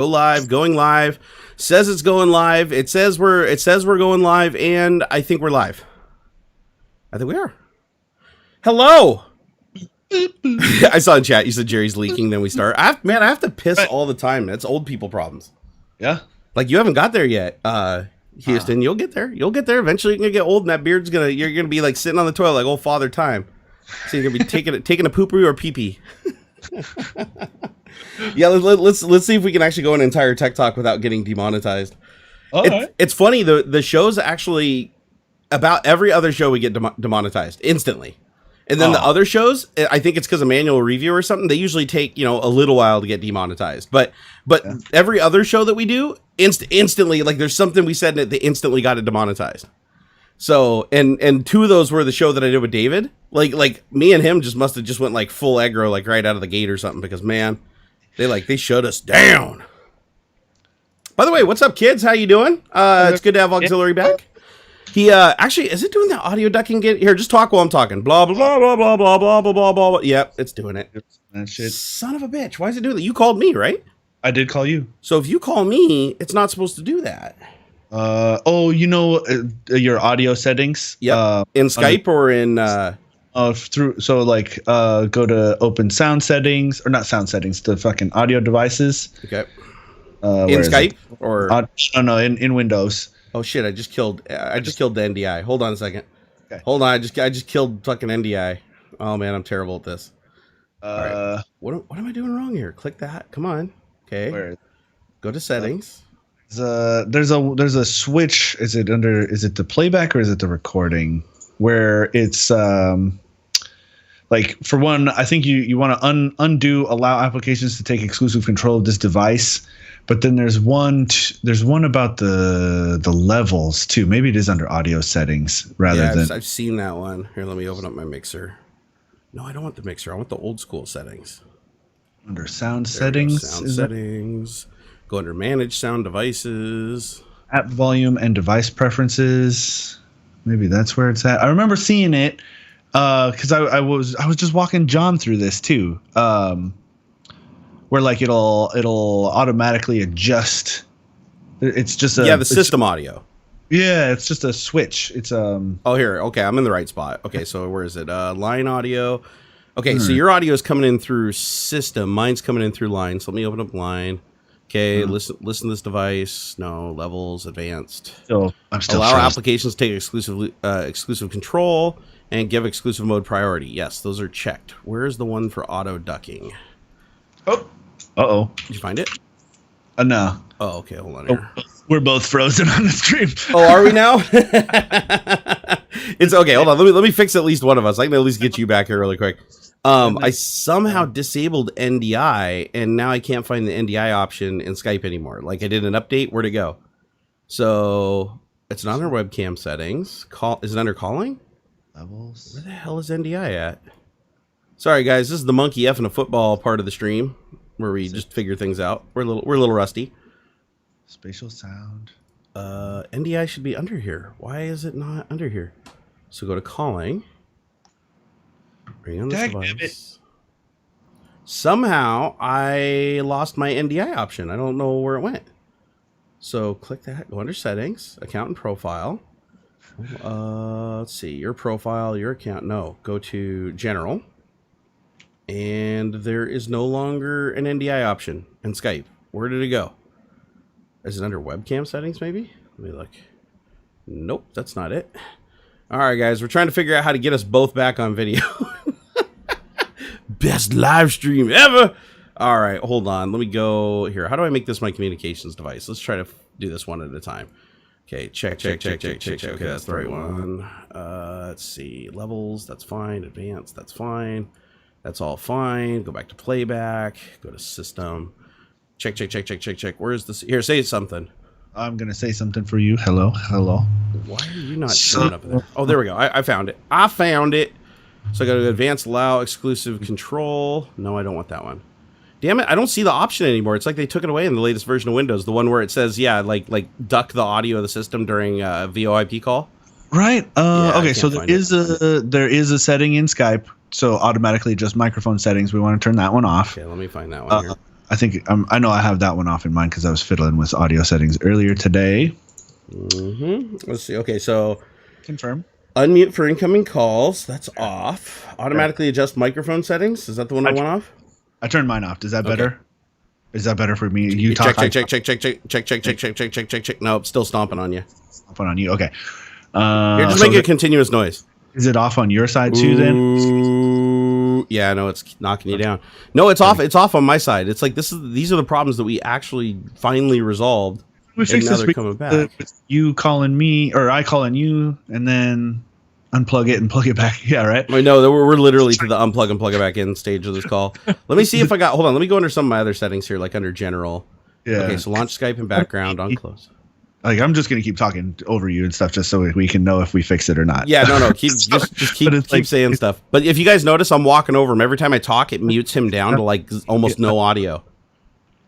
Go live, going live. Says it's going live. It says we're going live, and I think we're live. I think we are. Hello. I saw in chat you said Jerry's leaking, then we start. I have to piss all the time. That's old people problems. Yeah. Like you haven't got there yet. Houston, you'll get there. You'll get there. Eventually you're gonna get old and that beard's you're gonna be like sitting on the toilet like old Father Time. So you're gonna be taking a poo-poo or pee-pee. Yeah, let's see if we can actually go an entire tech talk without getting demonetized. It's funny, the show's actually about every other show we get demonetized instantly. And then the other shows, I think it's because of manual review or something, they usually take, a little while to get demonetized. But every other show that we do, instantly, like there's something we said that they instantly got it demonetized. So, and two of those were the show that I did with David. Like me and him must have went like full aggro, like right out of the gate or something, because man, they shut us down. By the way, what's up, kids? How you doing? It's good to have AuxxZillary back. He actually, is it doing the audio ducking? Here, just talk while I'm talking. Blah blah blah blah blah blah blah blah blah blah. Yep, it's doing it. That shit. Son of a bitch! Why is it doing that? You called me, right? I did call you. So if you call me, it's not supposed to do that. Your audio settings. Yeah. In Skype or in go to open sound settings, or not sound settings, the fucking audio devices. Okay. In Skype or in Windows. Oh shit! I just killed the NDI. Hold on a second. Okay. Hold on. I just killed fucking NDI. Oh man, I'm terrible at this. All right. What am I doing wrong here? Click that. Come on. Okay. Go to settings. There's a switch. Is it the playback or is it the recording? Where it's like for one, I think you want to undo allow applications to take exclusive control of this device. But then there's one about the levels too. Maybe it is under audio settings rather than. I've seen that one. Here, let me open up my mixer. No, I don't want the mixer. I want the old school settings. Under sound settings. Sound settings. Go under manage sound devices. App volume and device preferences. Maybe that's where it's at. I remember seeing it because I was just walking John through this too. Where like it'll automatically adjust. It's just the system audio. Yeah, it's just a switch. It's Oh, here. Okay, I'm in the right spot. Okay, so where is it? Line audio. Okay, so your audio is coming in through system. Mine's coming in through line. So let me open up line. Okay, listen to this device. No, levels, advanced. I'm still allow frozen. Applications to take exclusive control and give exclusive mode priority. Yes, those are checked. Where's the one for auto ducking? Oh. Uh-oh. Did you find it? No. Oh, okay. Hold on here. We're both frozen on the stream. Oh, are we now? It's okay. Hold on. Let me fix at least one of us. I can at least get you back here really quick. I somehow disabled NDI, and now I can't find the NDI option in Skype anymore. Like I did an update. Where'd it go? So it's not under webcam settings. Is it under calling? Levels. Where the hell is NDI at? Sorry, guys. This is the monkey F in a football part of the stream where we just figure things out. We're a little rusty. Spatial sound. NDI should be under here. Why is it not under here? So go to calling. Bring on this device. Somehow I lost my NDI option. I don't know where it went. So click that. Go under settings, account and profile. Let's see, your profile, your account. No, go to general. And there is no longer an NDI option in Skype. Where did it go? Is it under webcam settings, maybe? Let me look. Nope, that's not it. All right, guys, we're trying to figure out how to get us both back on video. Best live stream ever. All right, hold on. Let me go here. How do I make this my communications device? Let's try to do this one at a time. Okay, check. Okay, that's the right one. Let's see. Levels, that's fine. Advanced, that's fine. That's all fine. Go back to playback. Go to system. Check. Where is this? Here, say something. I'm going to say something for you. Hello. Why are you not showing up there? Oh, there we go. I found it. So I go to advanced, allow exclusive control. No, I don't want that one. Damn it. I don't see the option anymore. It's like they took it away in the latest version of Windows. The one where it says, like duck the audio of the system during a VoIP call. Right. Okay. So there is a setting in Skype. So automatically just microphone settings. We want to turn that one off. Okay. Let me find that one here. I think I know I have that one off in mind because I was fiddling with audio settings earlier today. Let's see. Okay, so confirm. Unmute for incoming calls. That's off. Automatically adjust microphone settings. Is that the one I want off? I turned mine off. Is that better? Is that better for me? You check. Nope, still stomping on you. Stomping on you. Okay. Here, just make a continuous noise. Is it off on your side too? Then. Yeah, no, it's knocking you down. No, it's off. It's off on my side. It's like these are the problems that we actually finally resolved. We fix this. Coming back. You calling me, or I calling you, and then unplug it and plug it back. Yeah, right. I know that we're literally to the unplug and plug it back in stage of this call. Let me see if I got. Hold on. Let me go under some of my other settings here, like under general. Yeah. Okay, so launch Skype and background on close. Like I'm just gonna keep talking over you and stuff, just so we can know if we fix it or not. Yeah, no, keep saying stuff. But if you guys notice, I'm walking over him every time I talk. It mutes him down to like almost no audio.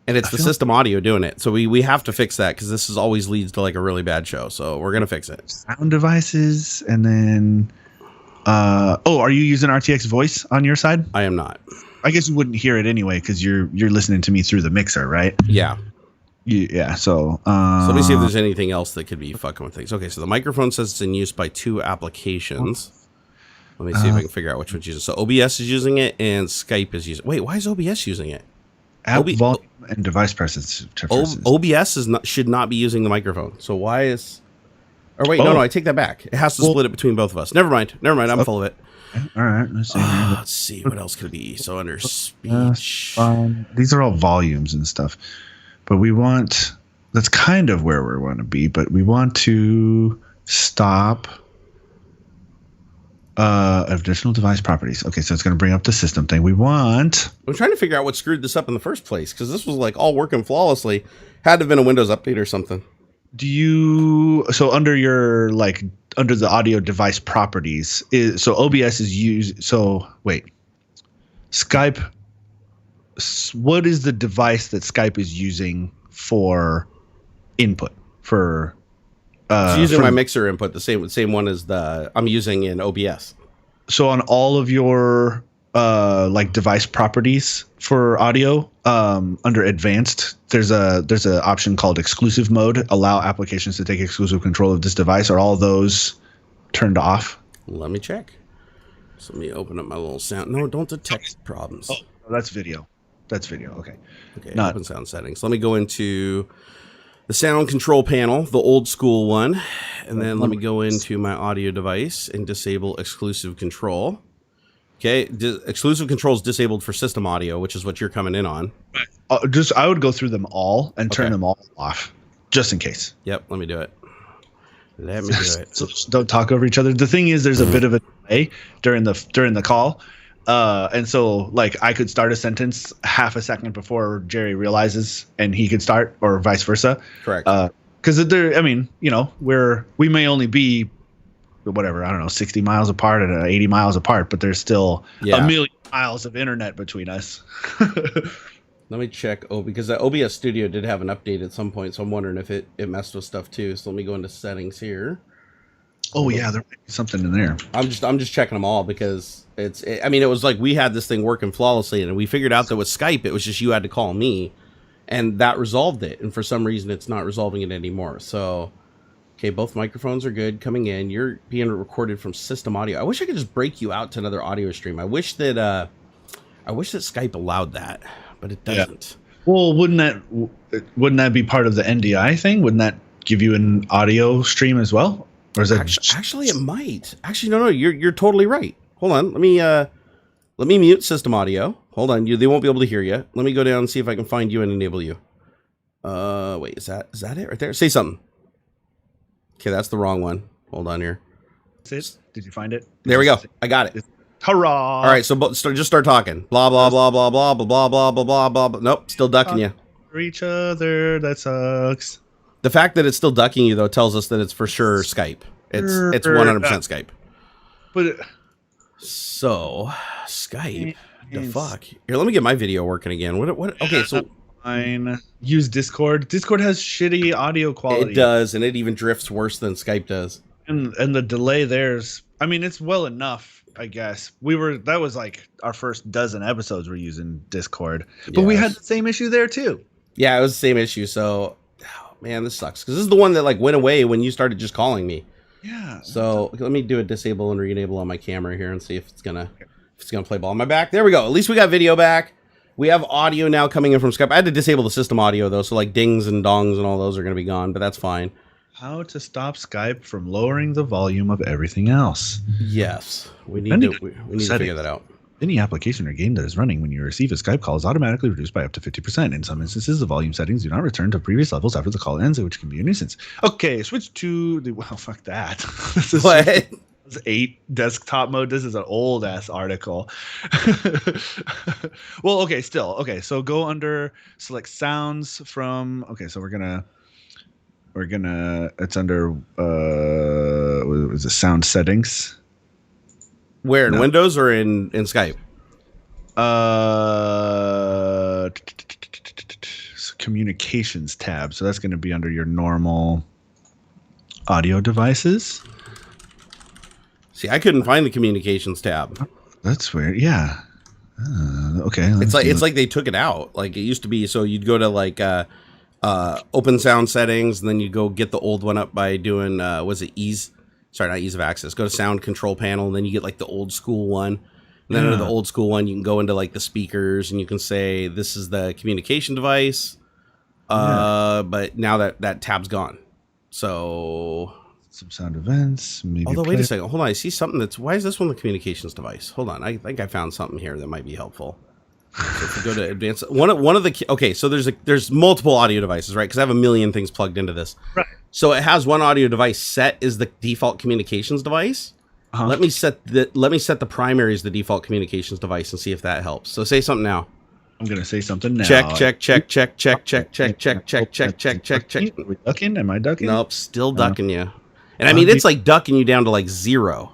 And it's the system audio doing it. So we have to fix that because this is always leads to like a really bad show. So we're going to fix it. Sound devices. And then, are you using RTX voice on your side? I am not. I guess you wouldn't hear it anyway because you're listening to me through the mixer, right? Yeah. Yeah. So let me see if there's anything else that could be fucking with things. Okay. So the microphone says it's in use by 2 applications. Let me see if I can figure out which one's using. So OBS is using it and Skype is using it. Wait, why is OBS using it? App volume and device preferences. OBS should not be using the microphone. So why is? Or wait, no, I take that back. It has to split it between both of us. Never mind. I'm full of it. All right. Let's see what else could it be. So under speech, these are all volumes and stuff, but we want. That's kind of where we want to be, but we want to stop. Additional device properties. Okay, so it's going to bring up the system thing. I'm trying to figure out what screwed this up in the first place because this was like all working flawlessly. Had to have been a Windows update or something. Under the audio device properties OBS is used. So wait, Skype. What is the device that Skype is using for input for? It's using my mixer input, the same one as I'm using in OBS. So on all of your device properties for audio, under advanced, there's a option called exclusive mode. Allow applications to take exclusive control of this device. Are all those turned off? Let me check. So let me open up my little sound. No, don't detect problems. Oh, that's video. Okay. Okay. Not open sound settings. Let me go into the sound control panel, the old school one, and then let me go into my audio device and disable exclusive control. Okay, exclusive control is disabled for system audio, which is what you're coming in on. I would go through them all and turn them all off, just in case. Yep, let me do it. Let me do it. So don't talk over each other. The thing is, there's a bit of a delay during the call. And so like I could start a sentence half a second before Jerry realizes and he could start, or vice versa. Correct. Because we may only be whatever, I don't know, 60 miles apart and 80 miles apart, but there's still a million miles of internet between us. Let me check. Because the OBS Studio did have an update at some point, so I'm wondering if it messed with stuff too. So let me go into settings here. Oh yeah, there might be something in there. I'm just checking them all because it was like we had this thing working flawlessly, and we figured out that with Skype it was just you had to call me, and that resolved it. And for some reason, it's not resolving it anymore. So, okay, both microphones are good coming in. You're being recorded from system audio. I wish I could just break you out to another audio stream. I wish that Skype allowed that, but it doesn't. Yeah. Well, wouldn't that be part of the NDI thing? Wouldn't that give you an audio stream as well? Or is that actually it might. Actually, no, you're totally right. Hold on. Let me mute system audio. Hold on. They won't be able to hear you. Let me go down and see if I can find you and enable you. Wait, is that it right there? Say something. Okay, that's the wrong one. Hold on here. Did you find it? There we go. I got it. Hurrah! All right, so just start talking. Blah blah blah blah blah blah blah blah blah blah blah. Nope, still ducking you. For each other, that sucks. The fact that it's still ducking you though tells us that it's for sure Skype. It's 100% Skype. But so Skype, the fuck? Here, let me get my video working again. What? Okay, so fine. Use Discord. Discord has shitty audio quality. It does, and it even drifts worse than Skype does. And the delay it's well enough I guess that was like our first dozen episodes we're using Discord, but we had the same issue there too. Yeah, it was the same issue. So, man, this sucks because this is the one that like went away when you started just calling me. Yeah. So let me do a disable and re-enable on my camera here and see if it's gonna play ball on my back. There we go. At least we got video back. We have audio now coming in from Skype. I had to disable the system audio though, so like dings and dongs and all those are gonna be gone, but that's fine. How to stop Skype from lowering the volume of everything else? Yes, we need to figure that out. Any application or game that is running when you receive a Skype call is automatically reduced by up to 50%. In some instances, the volume settings do not return to previous levels after the call ends, which can be a nuisance. Okay, switch to the... Well, fuck that. This is what? 8 desktop mode. This is an old ass article. Well, okay, still. Okay, so go under select sounds from... Okay, so we're gonna it's under what is it, sound settings. Where in Windows or in Skype? Communications tab. So that's going to be under your normal audio devices. See, I couldn't find the communications tab. That's weird. Yeah. Okay. It's like they took it out. Like it used to be. So you'd go to like open sound settings, and then you go get the old one up by doing was it ease of access. Go to sound control panel, and then you get like the old school one. And then under the old school one, you can go into like the speakers, and you can say this is the communication device. But now that tab's gone. So some sound events. Maybe although wait a second, hold on. I see something why is this one the communications device? Hold on, I think I found something here that might be helpful. So if you go to advanced, one of the okay, so there's multiple audio devices, right? Because I have a million things plugged into this. Right. So it has one audio device set as the default communications device. Let me set the primary as the default communications device and see if that helps. So say something now. I'm gonna say something now. Check. Are we ducking? Am I ducking? Nope, still ducking you. And I mean, it's like ducking you down to like 0.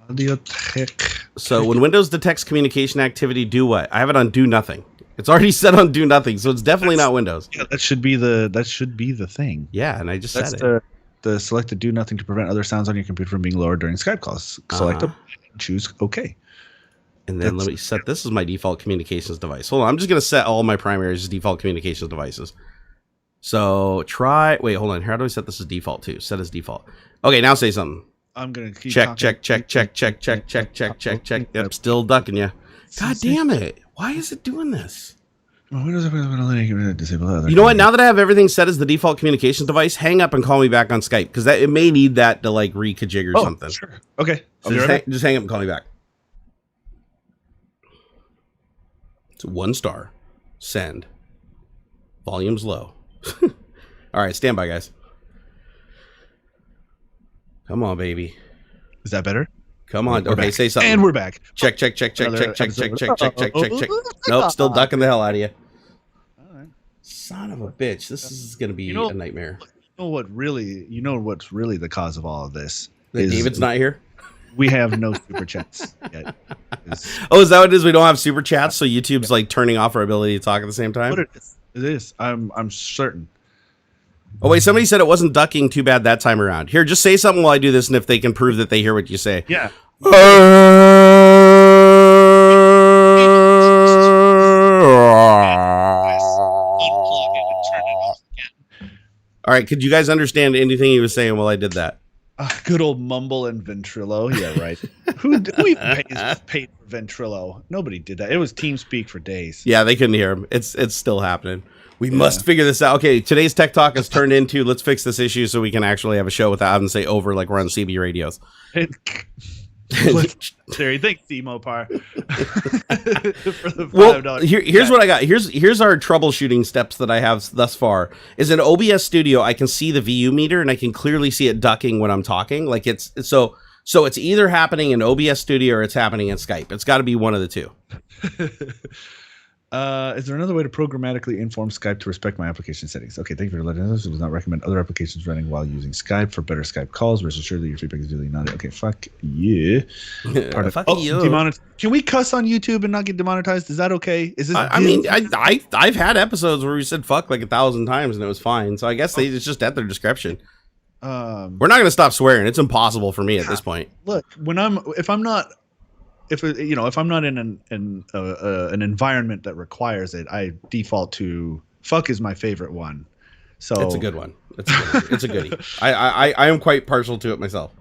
Audio tech. So when Windows detects communication activity, do what? I have it on do nothing. It's already set on do nothing, so it's definitely not Windows. Yeah, that should be the thing. Yeah, and I just set it. The select the do nothing to prevent other sounds on your computer from being lowered during Skype calls. Select them, choose OK. And then let me set this as my default communications device. Hold on, I'm just gonna set all my primaries as default communications devices. So wait, hold on. How do I set this as default too? Set as default. Okay, now say something. I'm gonna keep check. Yep, still ducking you. God damn it! Why is it doing this? You know what? Now that I have everything set as the default communications device, hang up and call me back on Skype because it may need that to like re-configure something. Sure. Okay. So just hang up and call me back. It's 1 star. Send. Volume's low. All right, stand by, guys. Come on, baby. Is that better? Come on. Okay, say something. And we're back. Check. Nope, still ducking the hell out of you. All right. Son of a bitch. This is going to be a nightmare. You know what's really the cause of all of this? That David's not here? We have no super chats yet. Oh, is that what it is? We don't have super chats, so YouTube's like turning off our ability to talk at the same time? It is. I'm certain. Oh, wait, somebody said it wasn't ducking too bad that time around. Here, just say something while I do this, and if they can prove that they hear what you say. Yeah. All right, could you guys understand anything he was saying while I did that? Good old mumble and ventrilo. Yeah, right. Who even paid for ventrilo? Nobody did that. It was TeamSpeak for days. Yeah, they couldn't hear him. It's still happening. We must figure this out. Okay, today's Tech Talk has turned into let's fix this issue so we can actually have a show without having to say over like we're on CB radios. Terry, thanks, Mopar. For the $5. Here's what I got. Here's our troubleshooting steps that I have thus far. Is in OBS Studio, I can see the VU meter and I can clearly see it ducking when I'm talking. Like it's it's either happening in OBS Studio or it's happening in Skype. It's got to be one of the two. Is there another way to programmatically inform Skype to respect my application settings? Okay, thank you for letting us know. It does not recommend other applications running while using Skype for better Skype calls. Rest assured that your feedback is duly noted. Okay, fuck yeah. Fuck you. Can we cuss on YouTube and not get demonetized? Is that okay? Is this? I've had episodes where we said fuck like 1,000 times and it was fine. So I guess it's just at their discretion. We're not going to stop swearing. It's impossible for me at this point. Look, if I'm not if I'm not in an environment that requires it, I default to fuck is my favorite one. So it's a good one. It's a goodie. I am quite partial to it myself.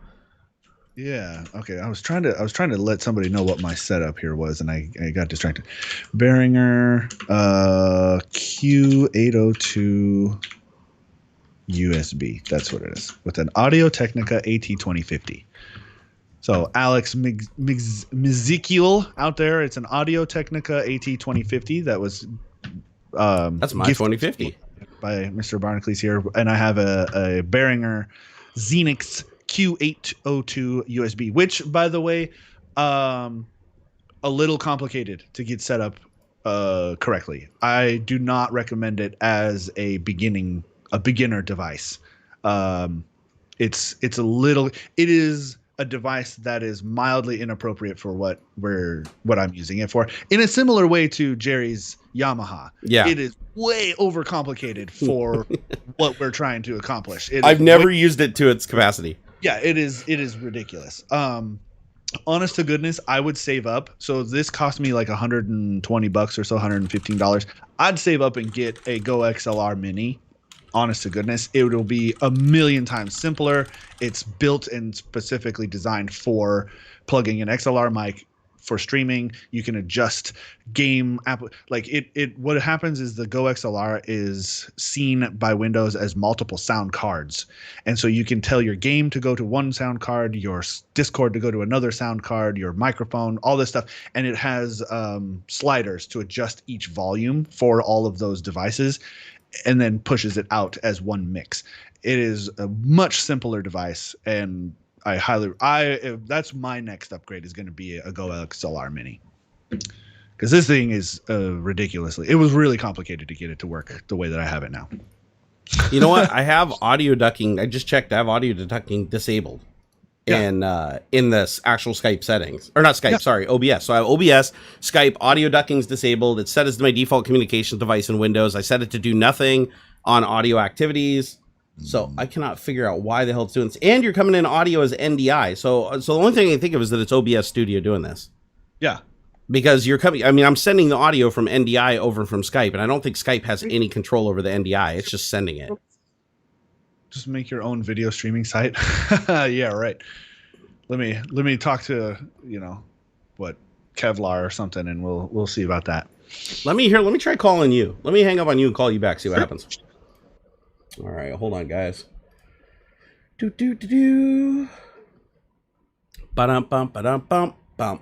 Yeah. Okay. I was trying to let somebody know what my setup here was, and I got distracted. Behringer Q802 USB. That's what it is, with an Audio Technica AT2050. So Alex Mizikiel out there, it's an Audio Technica AT2050 that was that's my 2050 by Mr. Barnacules here, and I have a Behringer Xenix Q802 USB, which, by the way, a little complicated to get set up correctly. I do not recommend it as a beginner device. It is a device that is mildly inappropriate for what I'm using it for. In a similar way to Jerry's Yamaha. Yeah. It is way overcomplicated for what we're trying to accomplish. I've never used it to its capacity. Yeah, it is ridiculous. Honest to goodness, I would save up. So this cost me like $120 or so, $115. I'd save up and get a Go XLR Mini. Honest to goodness, it will be a million times simpler. It's built and specifically designed for plugging an XLR mic for streaming. You can adjust game app. Like what happens is the Go XLR is seen by Windows as multiple sound cards. And so you can tell your game to go to one sound card, your Discord to go to another sound card, your microphone, all this stuff. And it has sliders to adjust each volume for all of those devices, and then pushes it out as one mix. It is a much simpler device, and that's my next upgrade is going to be a Go XLR Mini, because this thing is it was really complicated to get it to work the way that I have it now. You know what? I have audio ducking. I just checked. I have audio ducking disabled in this actual Skype settings, or not Skype. Yeah. Sorry, OBS. So I have OBS, Skype, audio ducking is disabled. It's set as my default communication device in Windows. I set it to do nothing on audio activities. So I cannot figure out why the hell it's doing this. And you're coming in audio as NDI. So the only thing I can think of is that it's OBS Studio doing this. Yeah. Because you're coming, I mean, I'm sending the audio from NDI over from Skype, and I don't think Skype has any control over the NDI. It's just sending it. Just make your own video streaming site. Yeah, right. Let me talk to, Kevlar or something, and we'll see about that. Let me try calling you. Let me hang up on you and call you back, see what happens. All right, hold on, guys. Do. Ba-dum bum ba-dum bum bum.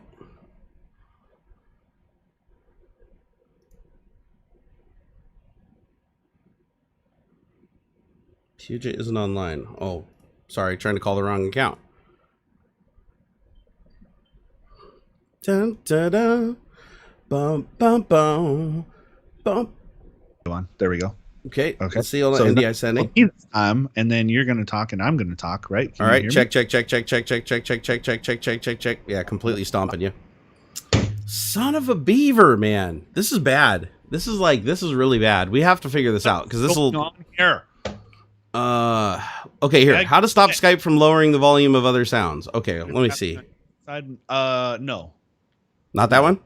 TJ isn't online. Oh, sorry, trying to call the wrong account. Dun dun dun. Bum bum bum bum. Go on. There we go. Okay. Let's see all the NDI sending. And then you're going to talk, and I'm going to talk, right? All right. Check. Yeah, completely stomping you. Son of a beaver, man. This is bad. This is really bad. We have to figure this out, because this will. Here. Okay, here. How to stop Skype from lowering the volume of other sounds. Okay, let me see. No. Not that one?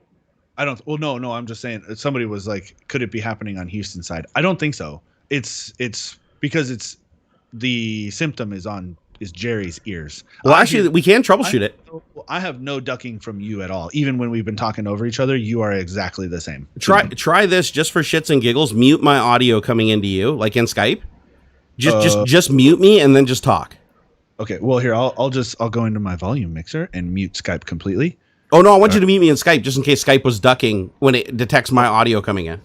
No, I'm just saying, somebody was like, could it be happening on Houston side? I don't think so. It's because the symptom is Jerry's ears. Well, actually, we can troubleshoot it. I have no ducking from you at all. Even when we've been talking over each other, you are exactly the same. Try this just for shits and giggles. Mute my audio coming into you, like in Skype. Just mute me and then just talk. Okay. Well, here I'll go into my volume mixer and mute Skype completely. Oh no, I want you to mute me in Skype just in case Skype was ducking when it detects my audio coming in.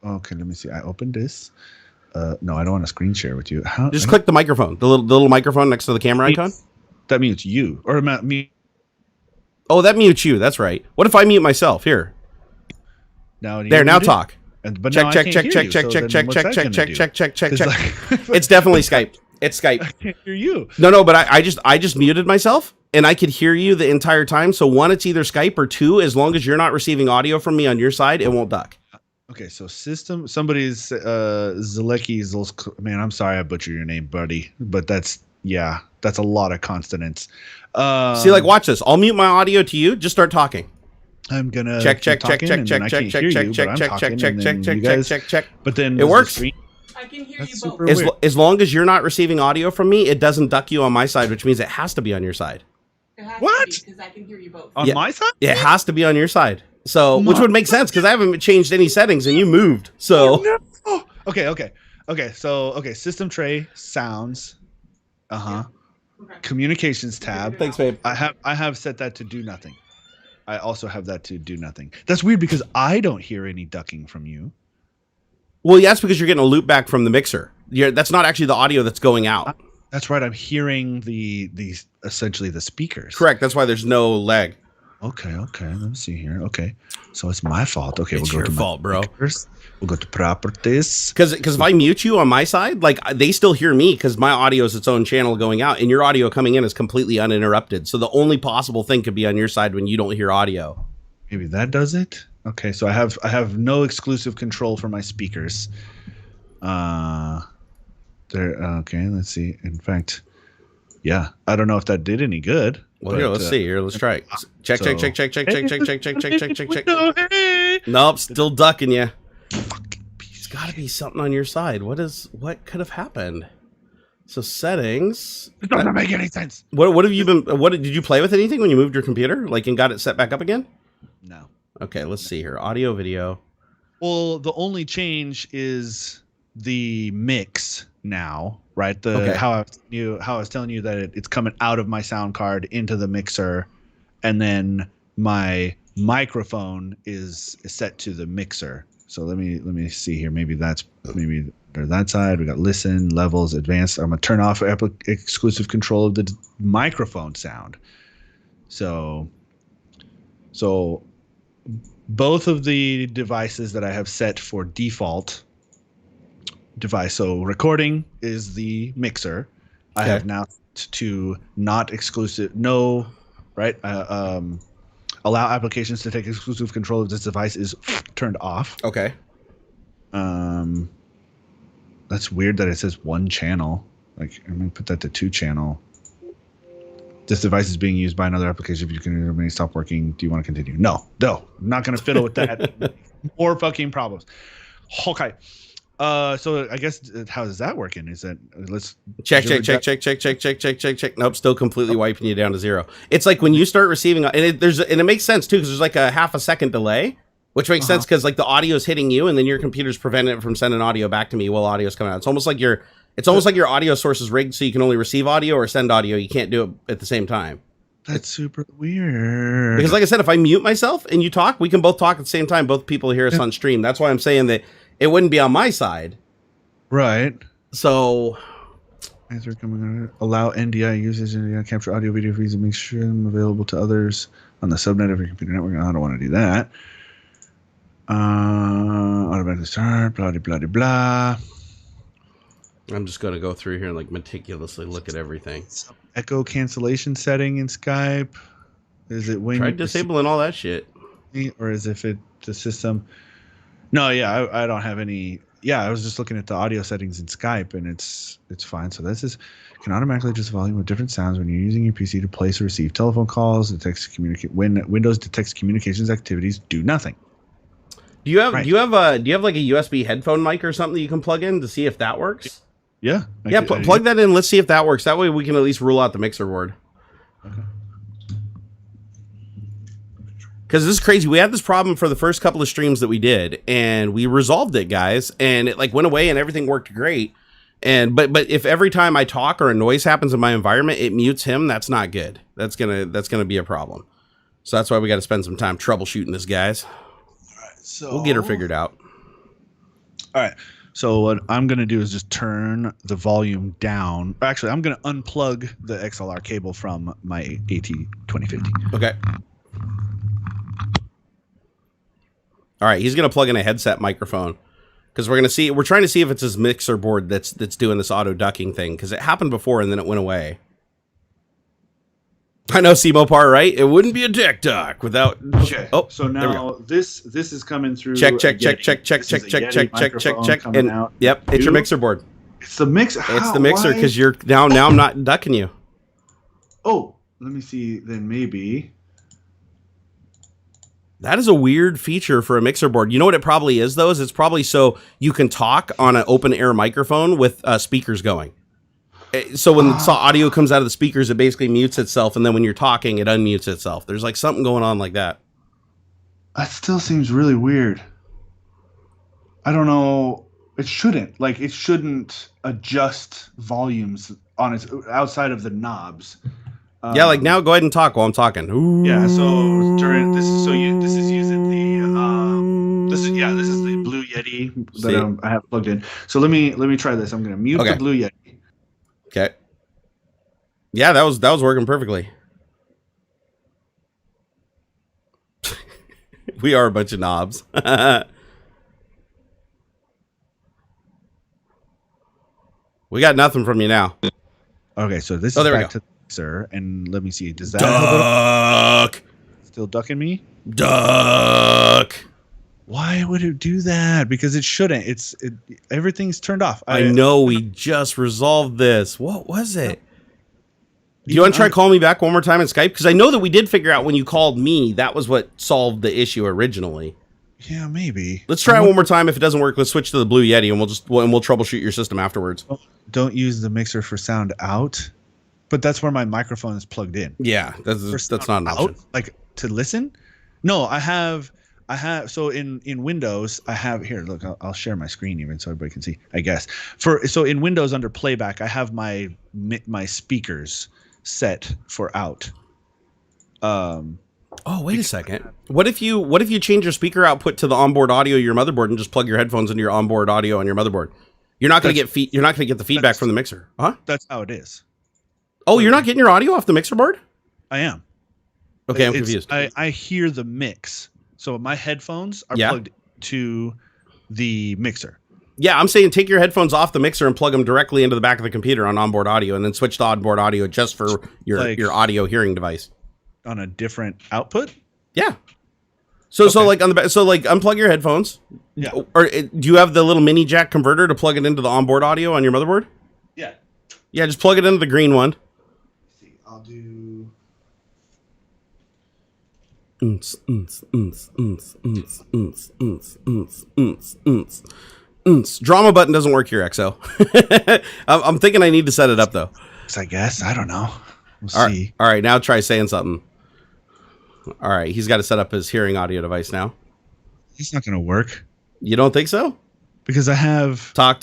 Okay, let me see. I opened this. No, I don't want to screen share with you. Just click the microphone, the little microphone next to the camera icon. That mutes you, or me. Oh, that mutes you. That's right. What if I mute myself here? Now talk. Check. It's definitely Skype. It's Skype. I can't hear you. No, but I just muted myself, and I could hear you the entire time. So one, it's either Skype, or two, as long as you're not receiving audio from me on your side, it won't duck. Okay, so somebody's Zilecki, man, I'm sorry I butchered your name, buddy, but that's a lot of consonants. See, watch this. I'll mute my audio to you. Just start talking. I'm gonna check. But then it works. I can hear you both. As long as you're not receiving audio from me, it doesn't duck you on my side, which means it has to be on your side. What? Because I can hear you both. On my side? It has to be on your side. So, which would make sense because I haven't changed any settings and you moved. So, Okay. So, system tray sounds. Okay. Communications tab. Thanks, babe. I have set that to do nothing. I also have that to do nothing. That's weird because I don't hear any ducking from you. Well, yeah, that's because you're getting a loop back from the mixer. That's not actually the audio that's going out. That's right. I'm hearing the essentially the speakers. Correct. That's why there's no lag. Okay. Let me see here. Okay, so it's my fault. Okay, it's your fault, bro. We'll go to properties. Because if I mute you on my side, like they still hear me because my audio is its own channel going out, and your audio coming in is completely uninterrupted. So the only possible thing could be on your side when you don't hear audio. Maybe that does it. Okay, so I have no exclusive control for my speakers. Okay, let's see. In fact, yeah, I don't know if that did any good. Well, here, let's see. Here, let's try it. Check. Nope, still ducking you. It's got to be something on your side. What could have happened? So settings. It doesn't make any sense. What have you been? Did you play with anything when you moved your computer, like, and got it set back up again? No. Okay, let's see here. Audio, video. Well, the only change is the mix now, right? How I was telling you that it's coming out of my sound card into the mixer, and then my microphone is set to the mixer. So let me see here. Maybe there's that side. We got listen, levels, advanced. I'm gonna turn off exclusive control of the microphone sound. So both of the devices that I have set for default device. So recording is the mixer. Okay. I have now to not exclusive, no, right? Allow applications to take exclusive control of this device is turned off. Okay. That's weird that it says one channel. Like, I'm going to put that to 2 channel. This device is being used by another application. If you can stop working, do you want to continue? No. I'm not going to fiddle with that. More fucking problems. Okay. So I guess how is that working? Is that let's check. Nope, still completely wiping you down to 0. It's like when you start receiving, and it makes sense too because there's like a half a second delay, which makes sense because like the audio is hitting you, and then your computer's preventing it from sending audio back to me while audio is coming out. It's almost like your audio source is rigged so you can only receive audio or send audio. You can't do it at the same time. That's super weird. Because like I said, if I mute myself and you talk, we can both talk at the same time. Both people hear us on stream. That's why I'm saying that it wouldn't be on my side. Right. So answer coming. Allow NDI users to capture audio video feeds and make sure them available to others on the subnet of your computer network. I don't want to do that. Automatic start, blah blah blah blah. I'm just going to go through here and like meticulously look at everything. Echo cancellation setting in Skype. Is it when try disabling all that shit, or is if it the system? No, yeah, I don't have any. Yeah, I was just looking at the audio settings in Skype, and it's fine. So this is can automatically adjust the volume of different sounds when you're using your PC to place or receive telephone calls. When Windows detects communications activities, do nothing. Do you have like a USB headphone mic or something that you can plug in to see if that works? Yeah. Plug that in. Let's see if that works. That way we can at least rule out the mixer board. Okay. Because this is crazy. We had this problem for the first couple of streams that we did, and we resolved it, guys. And it like went away, and everything worked great. And but if every time I talk or a noise happens in my environment, it mutes him. That's not good. That's gonna be a problem. So that's why we got to spend some time troubleshooting this, guys. All right, so we'll get her figured out. All right. So what I'm going to do is just turn the volume down. Actually, I'm going to unplug the XLR cable from my AT2050. Okay. All right, he's going to plug in a headset microphone because we're trying to see if it's his mixer board that's doing this auto ducking thing because it happened before and then it went away. I know, Mopar, right? It wouldn't be a tech talk without. Okay. Oh, so now this is coming through. Check. And yep, it's your mixer board. It's the mixer. It's the mixer because you're now I'm not ducking you. Oh, let me see. Then maybe. That is a weird feature for a mixer board. You know what it probably is, though? Is it's probably so you can talk on an open air microphone with speakers going. So when the audio comes out of the speakers, it basically mutes itself, and then when you're talking, it unmutes itself. There's like something going on like that. That still seems really weird. I don't know. It shouldn't. Like, it shouldn't adjust volumes on its outside of the knobs. Yeah, like now, go ahead and talk while I'm talking. Ooh. Yeah, so during this, this is using the this is the Blue Yeti that I have plugged in. So let me try this. I'm gonna mute the Blue Yeti. Okay. Yeah, that was working perfectly. We are a bunch of knobs. We got nothing from you now. Okay, so this is back to the mixer, and let me see. Does that duck? Still ducking me? Duck. Why would it do that? Because it shouldn't. Everything's turned off. I know we just resolved this. What was it? Do you want to try calling me back one more time in Skype? Because I know that we did figure out when you called me, that was what solved the issue originally. Yeah, maybe. Let's try it one more time. If it doesn't work, let's switch to the Blue Yeti, and we'll troubleshoot your system afterwards. Don't use the mixer for sound out, but that's where my microphone is plugged in. Yeah, that's not an option. Like to listen. No, I have. So in Windows, I have here. Look, I'll share my screen even so everybody can see. I guess so in Windows under playback, I have my speakers set for out. Oh, wait a second. What if you change your speaker output to the onboard audio of your motherboard and just plug your headphones into your onboard audio on your motherboard? You're not going to get the feedback from the mixer, huh? That's how it is. Oh, you're not getting your audio off the mixer board? I am. Okay, I'm confused. I hear the mix. So my headphones are plugged to the mixer. Yeah, I'm saying take your headphones off the mixer and plug them directly into the back of the computer on onboard audio, and then switch to onboard audio just for your audio hearing device. On a different output? Yeah. So like on the back, so like unplug your headphones. Yeah. Or do you have the little mini jack converter to plug it into the onboard audio on your motherboard? Yeah. Yeah, just plug it into the green one. Let's see, I'll do. Drama button doesn't work here, XO. I'm thinking I need to set it up though. I guess I don't know. We'll see. All right, now try saying something. All right, he's got to set up his hearing audio device now. It's not going to work. You don't think so? Because I have talk.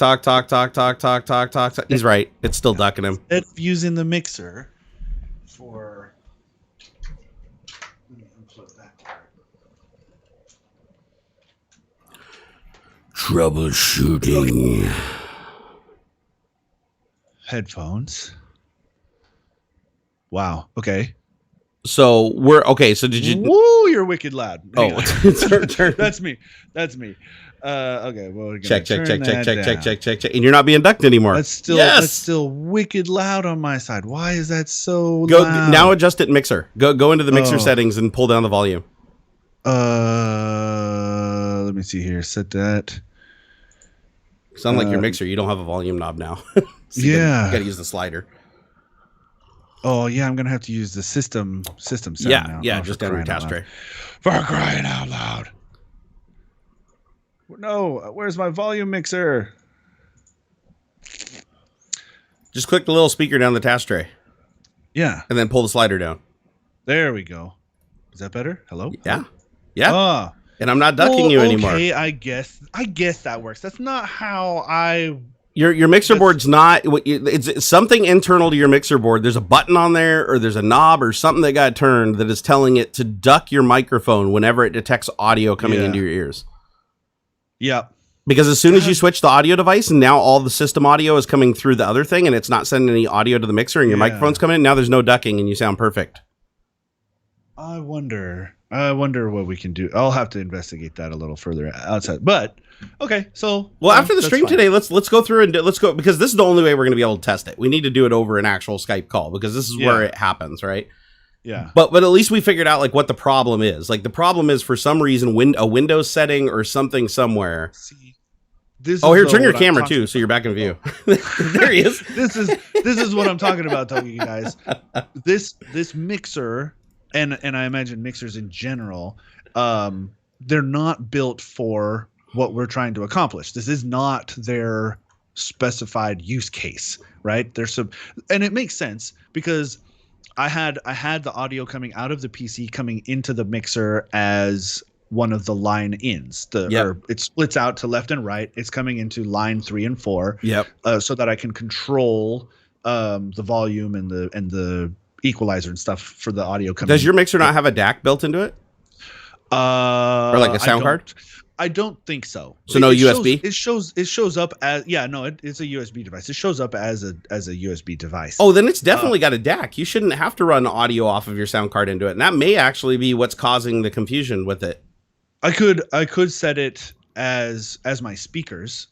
He's right. It's still ducking him. Instead of using the mixer for. Let me unplug that part. Troubleshooting. Headphones. Wow. Okay. So we're okay. So did you? Woo! You're wicked loud. Hang turn. That's me. Okay. Well, we're check. And you're not being ducked anymore. That's still wicked loud on my side. Why is that so loud? Now adjust it in mixer. Go into the mixer settings and pull down the volume. Let me see here. Set that. Sound like your mixer. You don't have a volume knob now. So you got to use the slider. Oh yeah, I'm gonna have to use the system sound now. Yeah, just down your task tray. For crying out loud! No, where's my volume mixer? Just click the little speaker down the task tray. Yeah, and then pull the slider down. There we go. Is that better? Hello? Yeah. And I'm not ducking you anymore. Okay, I guess that works. That's not how I. Your mixer board's not. It's something internal to your mixer board. There's a button on there, or there's a knob, or something that got turned that is telling it to duck your microphone whenever it detects audio coming into your ears. Yep. Because as soon as you switch the audio device, and now all the system audio is coming through the other thing, and it's not sending any audio to the mixer, and your microphone's coming in. Now there's no ducking, and you sound perfect. I wonder what we can do. I'll have to investigate that a little further outside. But okay, so after the stream today, let's go through and let's go, because this is the only way we're going to be able to test it. We need to do it over an actual Skype call, because this is where it happens, right? Yeah. But at least we figured out like what the problem is. Like the problem is for some reason a Windows setting or something somewhere. See, here, turn your camera too, so you're back in view. There he is. This is what I'm talking about, you guys. This mixer. And I imagine mixers in general, they're not built for what we're trying to accomplish. This is not their specified use case, right? And it makes sense because I had the audio coming out of the PC coming into the mixer as one of the line ins. Or it splits out to left and right. It's coming into line 3 and 4. Yep. So that I can control the volume and the equalizer and stuff for the audio coming. Does your mixer not have a DAC built into it? Or like a sound card? I don't think so. So no USB? It shows up as it's a USB device. It shows up as a USB device. Oh, then it's definitely got a DAC. You shouldn't have to run audio off of your sound card into it. And that may actually be what's causing the confusion with it. I could set it as my speakers.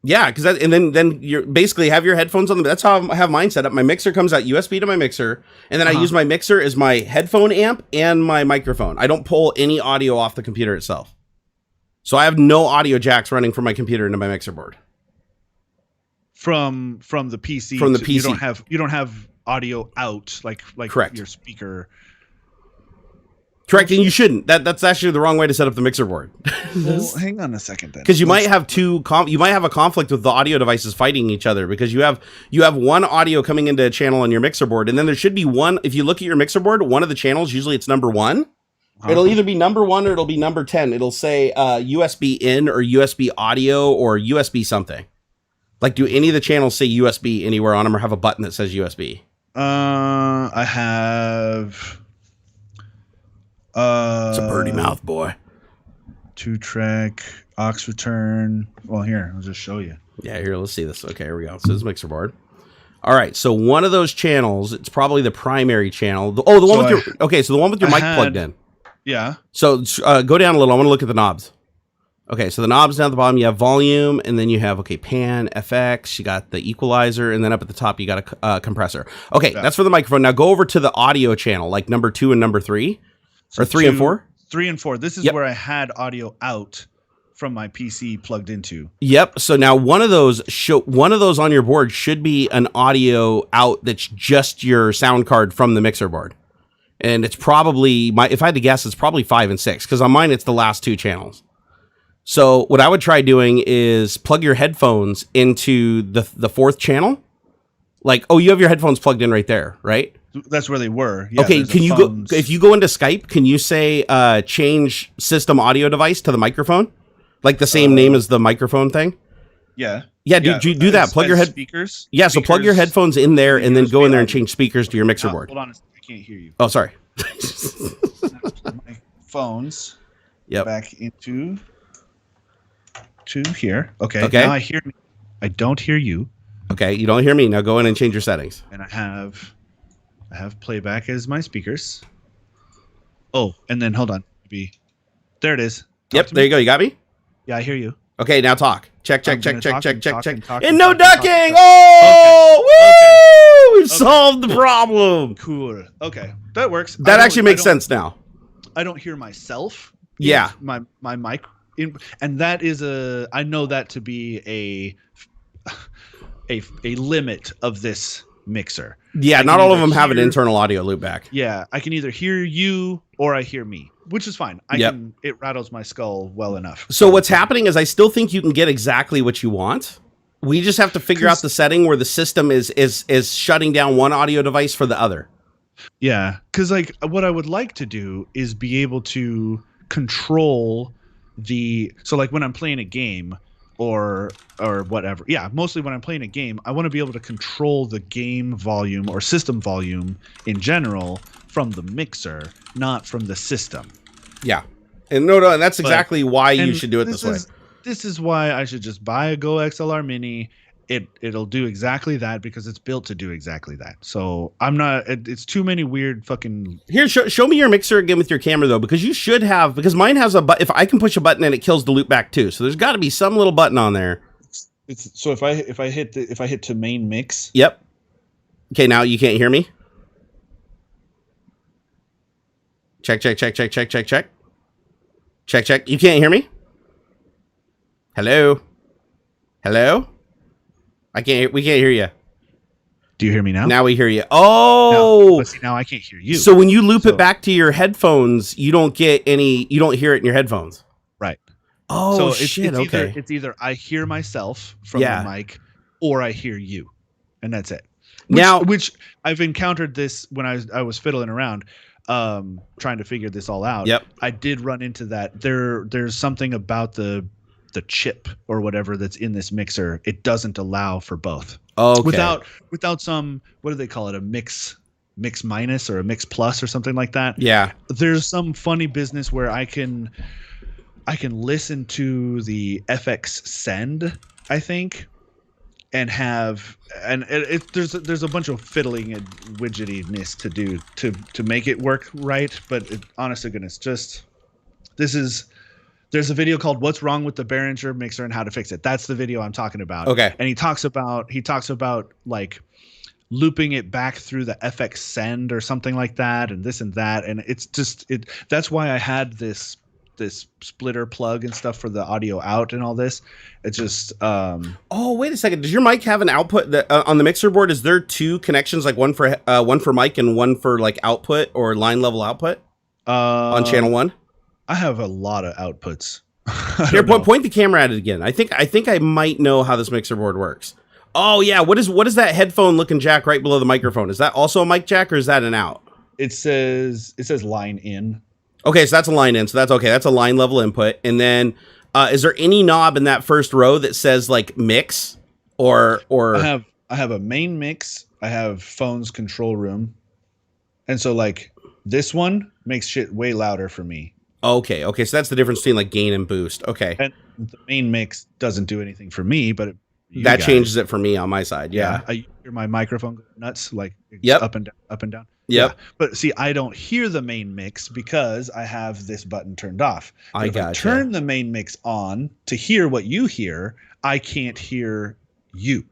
Yeah, because and then you're basically have your headphones on. That's how I have mine set up. My mixer comes out USB to my mixer, and then I use my mixer as my headphone amp and my microphone. I don't pull any audio off the computer itself. So I have no audio jacks running from my computer into my mixer board. From the PC. From the PC. You don't have audio out like Correct. Your speaker. Correct, and you shouldn't. That's actually the wrong way to set up the mixer board. Well, hang on a second then. Because you might have you might have a conflict with the audio devices fighting each other, because you have one audio coming into a channel on your mixer board, and then there should be one. If you look at your mixer board, one of the channels, usually it's number 1. It'll either be number 1 or it'll be number 10. It'll say USB in or USB audio or USB something. Like, do any of the channels say USB anywhere on them or have a button that says USB? I have. It's a birdie mouth, boy. 2-track aux return. Well, here, I'll just show you. Yeah, here, let's see this. Okay, here we go. So this is mixer board. All right, so one of those channels, it's probably the primary channel. The one with your mic plugged in. Yeah. So go down a little. I want to look at the knobs. Okay, so the knobs down at the bottom, you have volume, and then you have, pan, FX, you got the equalizer, and then up at the top, you got a compressor. Okay, that's for the microphone. Now go over to the audio channel, like number 2 and number 3, or 3 and 4. 3 and 4. This is where I had audio out from my PC plugged into. Yep. So now one of those on your board should be an audio out that's just your sound card from the mixer board. And it's probably if I had to guess, it's probably 5 and 6, because on mine it's the last 2 channels. So what I would try doing is plug your headphones into the 4th channel. Like, you have your headphones plugged in right there, right? That's where they were. Yeah, okay, can you if you go into Skype, can you say change system audio device to the microphone? Like the same name as the microphone thing? Yeah. Yeah, do that. Plug your speakers. Yeah, so plug your headphones in there and then go in there and change speakers to your mixer board. Hold on, I can't hear you. Oh, sorry. My phones. Yep. Back into here. Okay. Okay. Now I hear me. I don't hear you. Okay, you don't hear me. Now go in and change your settings. And I have playback as my speakers. Oh, and then hold on. There it is. Yep, there you go. You got me? Yeah, I hear you. Okay, now talk. Check. And no ducking. Oh, woo! We've solved the problem. Cool. Okay, that works. That actually makes sense now. I don't hear myself. Yeah. My mic. And that is I know that to be a limit of this mixer. Yeah, not all of them have an internal audio loopback. Yeah, I can either hear you or I hear me, which is fine. It rattles my skull well enough. So what's happening is I still think you can get exactly what you want. We just have to figure out the setting where the system is shutting down one audio device for the other. Yeah, because what I would like to do is be able to control when I'm playing a game or whatever. Yeah, mostly when I'm playing a game, I want to be able to control the game volume or system volume in general from the mixer, not from the system. Yeah. And and that's exactly why you should do it this way. This is why I should just buy a Go XLR Mini. It'll do exactly that because it's built to do exactly that. So it's too many weird fucking. Here, show me your mixer again with your camera though, because you should have, because mine has if I can push a button and it kills the loop back too. So there's got to be some little button on there. So if I hit to main mix. Yep. Okay, now you can't hear me. Check. Check. You can't hear me? Hello? We can't hear you. Do you hear me now? Now we hear you. Oh, now I can't hear you. So when you loop it back to your headphones, you don't hear it in your headphones. Right. Oh, so shit. It's either I hear myself from the mic or I hear you. And that's it. Which I've encountered this when I was fiddling around, trying to figure this all out. Yep. I did run into that. There's something about the chip or whatever that's in this mixer. It doesn't allow for both. Okay. Without some, what do they call it? A mix minus or a mix plus or something like that. Yeah. There's some funny business where I can listen to the FX send, I think, and there's a bunch of fiddling and widgetiness to do to make it work right. But honest to goodness, there's a video called "What's Wrong with the Behringer Mixer and How to Fix It." That's the video I'm talking about. Okay. And he talks about like looping it back through the FX send or something like that, and this and that, and it's just that's why I had this splitter plug and stuff for the audio out and all this. It's just oh, wait a second. Does your mic have an output that on the mixer board? Is there two connections, like one for mic and one for like output or line level output on channel 1? I have a lot of outputs. Here, point the camera at it again. I think I might know how this mixer board works. Oh yeah, what is that headphone looking jack right below the microphone? Is that also a mic jack or is that an out? It says line in. Okay, so that's a line in. So that's okay. That's a line level input. And then is there any knob in that first row that says like mix or I have a main mix. I have phone's control room. And so like this one makes shit way louder for me. Okay, so that's the difference between like gain and boost. Okay. And the main mix doesn't do anything for me, but that changes it for me on my side. Yeah. I hear my microphone go nuts, like up and down. Yep. Yeah. But see, I don't hear the main mix because I have this button turned off. I turn the main mix on to hear what you hear. I can't hear you.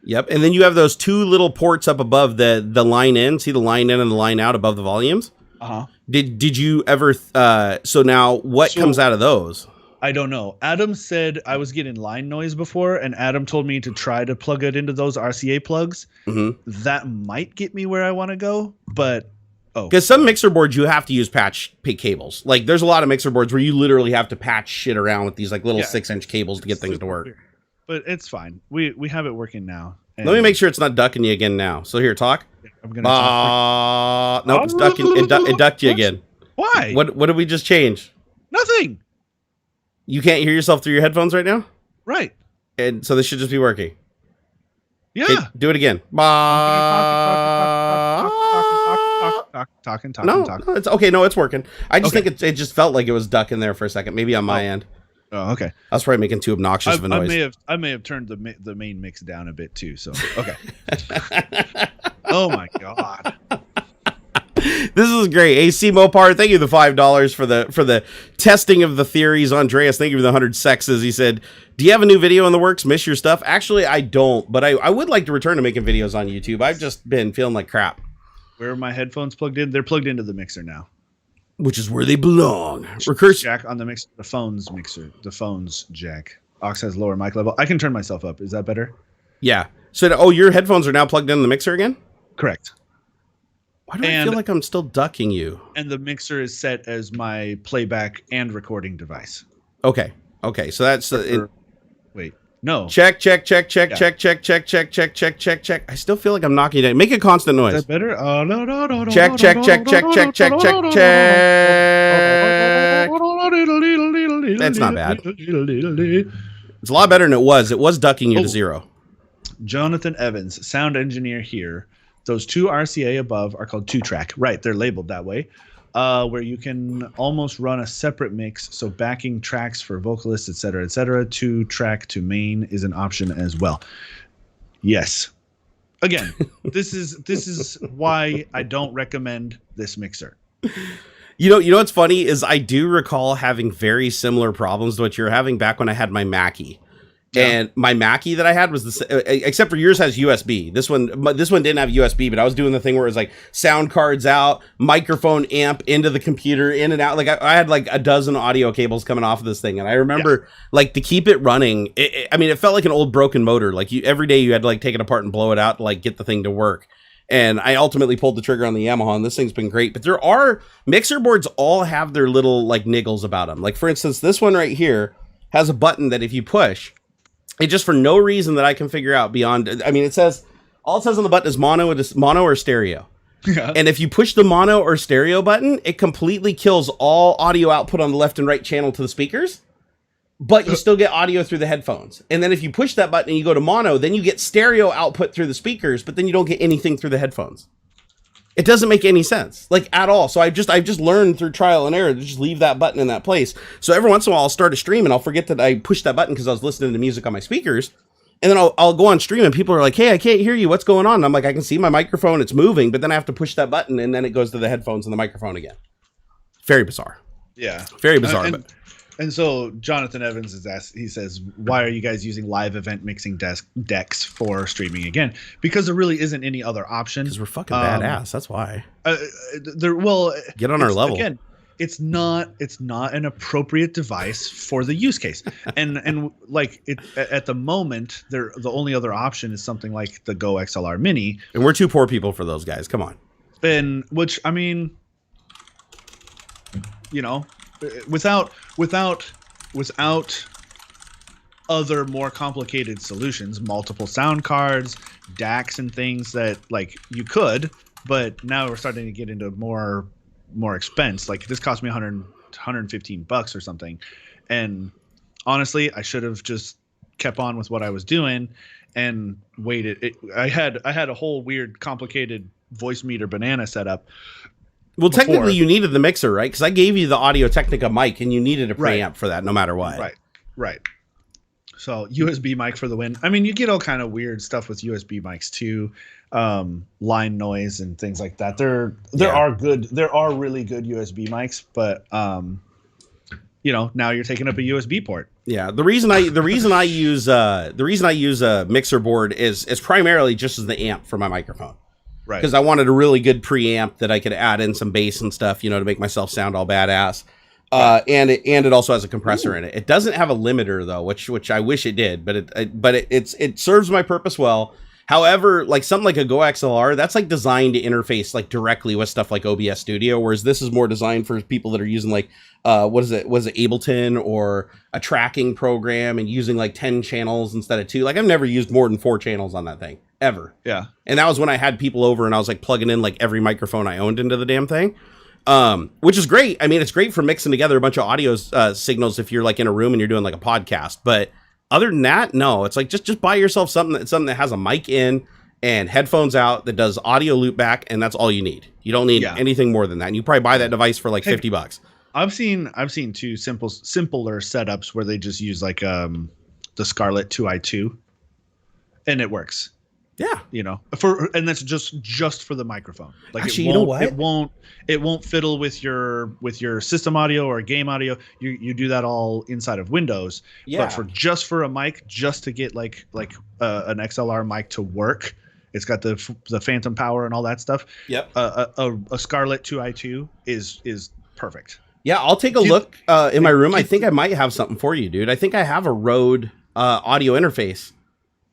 Yep. And then you have those two little ports up above the line in. See the line in and the line out above the volumes? Uh-huh. Did you ever so now what comes out of those? I don't know. Adam said I was getting line noise before, and Adam told me to try to plug it into those RCA plugs. Mm-hmm. That might get me where I want to go, but because some mixer boards you have to use patch cables. Like there's a lot of mixer boards where you literally have to patch shit around with these like little 6-inch cables to get things to work. Weird. But it's fine. We have it working now. Let me make sure it's not ducking you again now. So here, talk. I'm gonna talk. Nope, it's ducking. It ducked you again. Why? What did we just change? Nothing. You can't hear yourself through your headphones right now? Right. And so this should just be working. Yeah. Okay, do it again. Talking. No, it's okay. No, it's working. I just think it just felt like it was ducking there for a second. Maybe on my end. Oh, okay. I was probably making too obnoxious of a noise. I may have turned the main mix down a bit too. So okay. Oh my god. This is great. AC Mopar, thank you the $5 for the testing of the theories. Andreas, thank you for the 100 sexes. He said, do you have a new video in the works? Miss your stuff? Actually, I don't, but I would like to return to making videos on YouTube. I've just been feeling like crap. Where are my headphones plugged in? They're plugged into the mixer now. Which is where they belong. Recursive jack on the mixer, the phone's jack. Aux has lower mic level. I can turn myself up. Is that better? Yeah. So, your headphones are now plugged in the mixer again? Correct. Why do I feel like I'm still ducking you? And the mixer is set as my playback and recording device. Okay. So that's wait. No. Check. I still feel like I'm knocking you down. Make a constant noise. Is that better? Oh no. Check. That's not bad. It's a lot better than it was. It was ducking you to zero. Jonathan Evans, sound engineer here. Those two RCA above are called 2-track. Right, they're labeled that way. Where you can almost run a separate mix. So backing tracks for vocalists, et cetera, 2-track to main is an option as well. Yes. Again, this is why I don't recommend this mixer. You know what's funny is I do recall having very similar problems to what you're having back when I had my Mackie. And my Mackie that I had was except for yours has USB. This one didn't have USB, but I was doing the thing where it was like sound cards out, microphone amp into the computer, in and out. Like I had like a dozen audio cables coming off of this thing, and I remember like to keep it running. I mean, it felt like an old broken motor. Like every day you had to like take it apart and blow it out to like get the thing to work. And I ultimately pulled the trigger on the Yamaha, and this thing's been great. But there are mixer boards all have their little like niggles about them. Like for instance, this one right here has a button that if you push, it just for no reason that I can figure out beyond. I mean, all it says on the button is mono or stereo. Yeah. And if you push the mono or stereo button, it completely kills all audio output on the left and right channel to the speakers. But you still get audio through the headphones. And then if you push that button and you go to mono, then you get stereo output through the speakers, but then you don't get anything through the headphones. It doesn't make any sense, like at all. So I've just learned through trial and error to just leave that button in that place. So every once in a while I'll start a stream and I'll forget that I pushed that button because I was listening to music on my speakers. And then I'll go on stream and people are like, hey, I can't hear you. What's going on? And I'm like, I can see my microphone. It's moving, but then I have to push that button and then it goes to the headphones and the microphone again. Very bizarre. Yeah. Very bizarre. And so Jonathan Evans he says, why are you guys using live event mixing decks for streaming again? Because there really isn't any other option. Because we're fucking badass. That's why. Get on our level. Again, it's not an appropriate device for the use case. and like at the moment, the only other option is something like the Go XLR Mini. And we're too poor people for those guys. Come on. And which, I mean, you know, without other more complicated solutions, multiple sound cards, DACs and things that like you could, but now we're starting to get into more expense. Like this cost me $115 or something. And honestly, I should have just kept on with what I was doing and waited. I had a whole weird complicated voice meter banana setup. Well, technically, you needed the mixer, right? Because I gave you the Audio Technica mic, and you needed a preamp for that, no matter what. Right. So USB mic for the win. I mean, you get all kind of weird stuff with USB mics too, line noise and things like that. There are really good USB mics, but you know, now you're taking up a USB port. Yeah, the reason I use a mixer board is primarily just as the amp for my microphone. Right. Because I wanted a really good preamp that I could add in some bass and stuff, you know, to make myself sound all badass. And it also has a compressor in it. It doesn't have a limiter though, which I wish it did, but it serves my purpose well. However, like something like a Go XLR, that's like designed to interface like directly with stuff like OBS Studio, whereas this is more designed for people that are using like what is it Ableton or a tracking program and using like 10 channels instead of 2. Like I've never used more than 4 channels on that thing ever. Yeah. And that was when I had people over and I was like plugging in like every microphone I owned into the damn thing. Which is great. I mean, it's great for mixing together a bunch of audio signals if you're like in a room and you're doing like a podcast, but other than that, no, it's like just buy yourself something that has a mic in and headphones out that does audio loop back, and that's all you need. You don't need anything more than that. And you probably buy that device for like $50. I've seen 2 simpler setups where they just use like the Scarlett 2i2 and it works. Yeah, you know, and that's just for the microphone. Like actually, you know what? It won't fiddle with your system audio or game audio. You do that all inside of Windows. Yeah. But for a mic, just to get like an XLR mic to work, it's got the phantom power and all that stuff. Yep. A Scarlett 2i2 is perfect. Yeah, I'll take a look in my room. I think I might have something for you, dude. I think I have a Rode audio interface.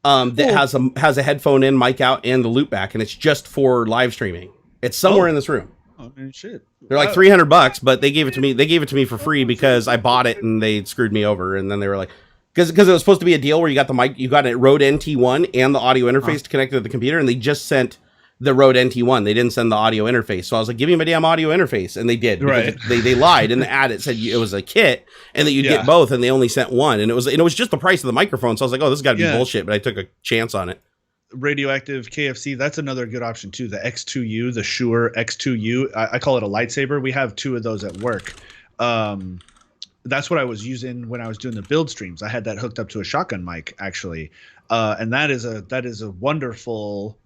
That has a headphone in, mic out, and the loop back, and it's just for live streaming. It's somewhere in this room. Oh man, shit! They're like $300, but they gave it to me. They gave it to me for free because I bought it and they screwed me over. And then they were like, because it was supposed to be a deal where you got the mic, you got a Rode NT1 and the audio interface to connect to the computer, and they just sent the Rode NT1. They didn't send the audio interface. So I was like, give me my damn audio interface. And they did. Right. They lied. In the ad, it said it was a kit and that you'd get both, and they only sent one. And it was just the price of the microphone. So I was like, oh, this has got to be bullshit. But I took a chance on it. Radioactive KFC, that's another good option too. The X2U, the Shure X2U. I call it a lightsaber. We have 2 of those at work. That's what I was using when I was doing the build streams. I had that hooked up to a shotgun mic actually. And that is a wonderful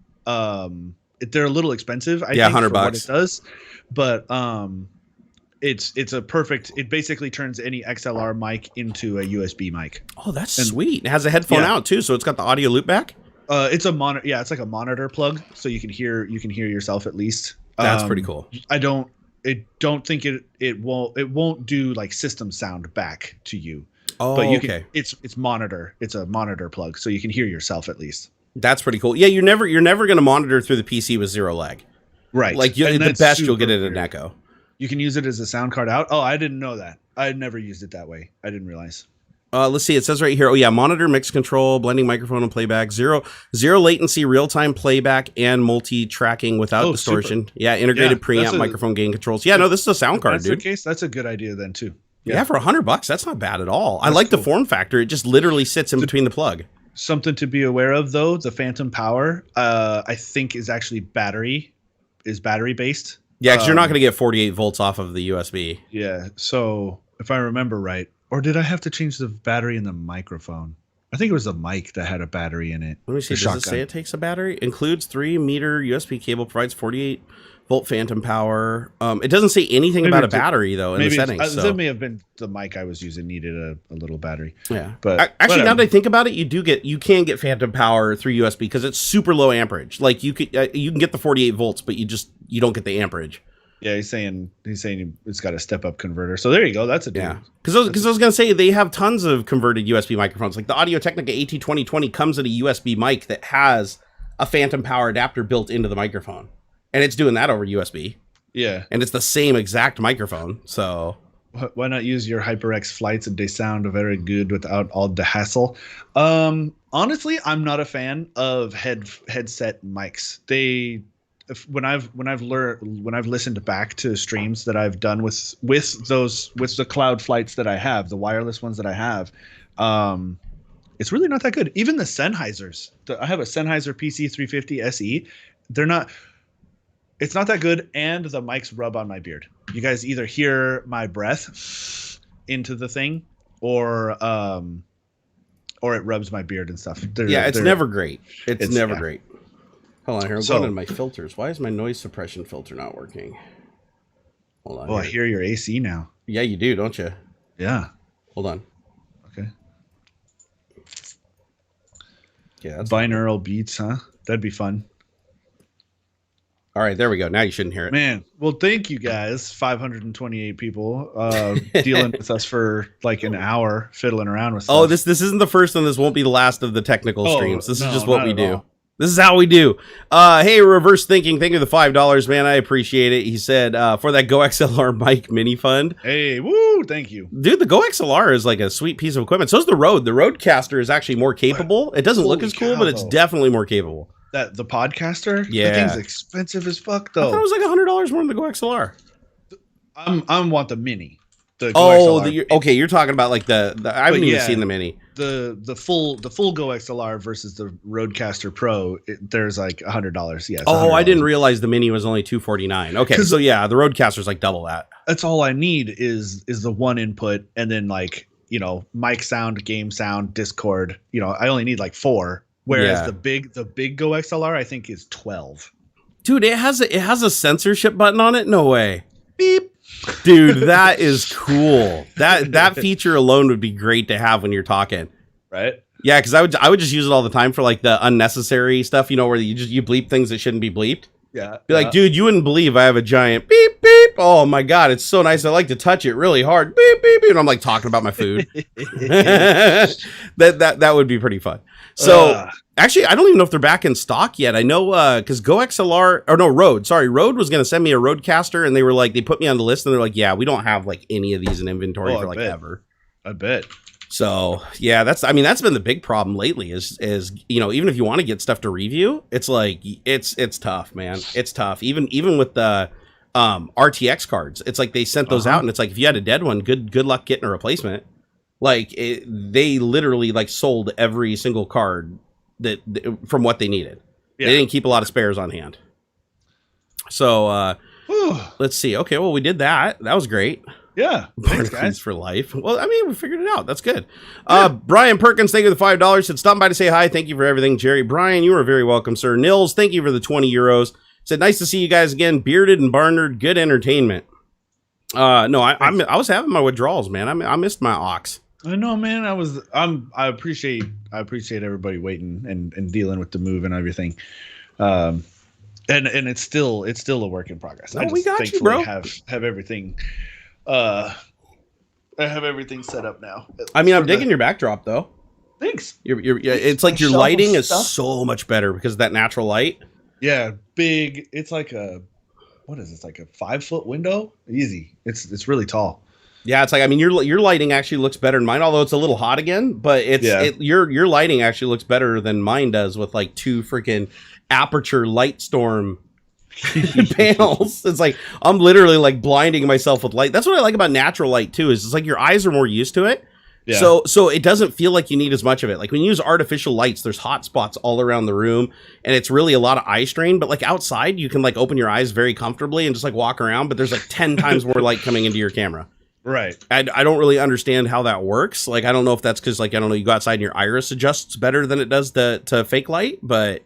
they're a little expensive, I think, $100 for what it does, but it's a perfect. It basically turns any XLR mic into a USB mic. Oh, that's sweet. It has a headphone out too, so it's got the audio loop back. It's a monitor. Yeah, it's like a monitor plug, so you can hear yourself at least. That's pretty cool. I don't think it won't do like system sound back to you. Oh, but you okay. can. It's monitor. It's a monitor plug, so you can hear yourself at least. That's pretty cool. Yeah, you're never going to monitor through the PC with zero lag. Right. Like the best you'll get it in an Echo. You can use it as a sound card out. Oh, I didn't know that. I had never used it that way. I didn't realize. Let's see. It says right here. Oh yeah, monitor, mix control, blending microphone and playback, zero latency, real time playback, and multi tracking without distortion. Super. Yeah, integrated preamp, microphone gain controls. Yeah, no, this is a sound card, dude. That's the case. That's a good idea then too. Yeah, for $100, that's not bad at all. I like the form factor. It just literally sits in between the plug. Something to be aware of though, the phantom power, I think is actually battery based. Yeah, because you're not going to get 48 volts off of the USB. Yeah, so if I remember right, or did I have to change the battery in the microphone? I think it was the mic that had a battery in it. Let me see. Does it say it takes a battery? Includes 3-meter USB cable, provides 48 volt phantom power. It doesn't say anything about a battery though in the settings. That may have been the mic I was using needed a little battery. Yeah, but actually, now that I think about it, you can get phantom power through USB because it's super low amperage. Like you can get the 48 volts, but you don't get the amperage. Yeah, he's saying it's got a step up converter. So there you go. That's a yeah. Because I was gonna say they have tons of converted USB microphones. Like the Audio Technica AT2020 comes with a USB mic that has a phantom power adapter built into the microphone, and it's doing that over USB. Yeah, and it's the same exact microphone. So why not use your HyperX flights and they sound very good without all the hassle? Honestly, I'm not a fan of headset mics. When I've listened back to streams that I've done with the cloud flights that I have, the wireless ones that I have, it's really not that good. Even the Sennheisers, I have a Sennheiser PC350 SE. It's not that good, and the mics rub on my beard. You guys either hear my breath into the thing, or it rubs my beard and stuff. It's never great. It's never great. Hold on here. I'm going into my filters. Why is my noise suppression filter not working? Hold on. Oh, I hear your AC now. Yeah, you do, don't you? Yeah. Hold on. Okay. Yeah, that's binaural beats, huh? That'd be fun. All right, there we go. Now you shouldn't hear it. Man, well, thank you guys. 528 people dealing with us for like an hour, fiddling around with stuff. Oh, this isn't the first one. This won't be the last of the technical streams. This is just what we do. This is how we do. Hey, Reverse Thinking, thank you for the $5, man. I appreciate it. He said, for that GoXLR mic mini fund. Hey, woo, thank you. Dude, the GoXLR is like a sweet piece of equipment. So is the Rode. The Rodecaster is actually more capable. It doesn't look as cool, but it's definitely more capable. The Podcaster? Yeah. That thing's expensive as fuck, though. I thought it was like $100 more than the GoXLR. I want the mini. Okay, you're talking about like I haven't even seen the mini. The full GoXLR versus the Rodecaster Pro. There's like $100. Yes. Oh, I didn't realize the mini was only $249. Okay, so yeah, the Rodecaster's like double that. That's all I need is the one input, and then like mic sound, game sound, Discord. I only need like 4. Whereas the big GoXLR I think is 12. Dude, it has a censorship button on it. No way. Beep. Dude, that is cool. That feature alone would be great to have when you're talking. Right? Yeah, because I would just use it all the time for like the unnecessary stuff, where you bleep things that shouldn't be bleeped. Yeah. Be like, dude, you wouldn't believe I have a giant beep beep. Oh my god, it's so nice. I like to touch it really hard. Beep beep beep. And I'm like talking about my food. that would be pretty fun. So actually, I don't even know if they're back in stock yet. I know because Rode was going to send me a Rodecaster, and they put me on the list, and they're like, yeah, we don't have like any of these in inventory for ever. I bet. So yeah, that's been the big problem lately is even if you want to get stuff to review, it's like it's tough, man. It's tough. Even with the RTX cards, it's like they sent those out, and it's like if you had a dead one, good luck getting a replacement. Like they literally like sold every single card that from what they needed. Yeah. They didn't keep a lot of spares on hand. So let's see. Okay, well we did that. That was great. Yeah. Thanks, guys. For life. Well, I mean, we figured it out. That's good. Yeah. Brian Perkins, thank you for the $5. Said, stop by to say hi. Thank you for everything, Jerry. Brian, you are very welcome, sir. Nils, thank you for the €20. Said, nice to see you guys again. Bearded and Barnard, good entertainment. No, I was having my withdrawals, man. I missed my aux. I know, man. I appreciate everybody waiting and dealing with the move and everything. And it's still a work in progress. No, we got you, bro. Have everything. I have everything set up now. I mean, I'm digging your backdrop though. Thanks. It's like your lighting is so much better because of that natural light. Yeah, big. It's like what is this? Like a 5-foot window? Easy. It's really tall. Yeah, it's like, I mean, your lighting actually looks better than mine, although it's a little hot again. But your lighting actually looks better than mine does with like 2 freaking aperture light storm panels. It's like I'm literally like blinding myself with light. That's what I like about natural light too. Is it's like your eyes are more used to it. Yeah. So it doesn't feel like you need as much of it. Like when you use artificial lights, there's hot spots all around the room, and it's really a lot of eye strain. But like outside, you can like open your eyes very comfortably and just like walk around. But there's like 10 times more light coming into your camera. Right. I don't really understand how that works. Like, I don't know if that's because, like, I don't know, you go outside and your iris adjusts better than it does to fake light, but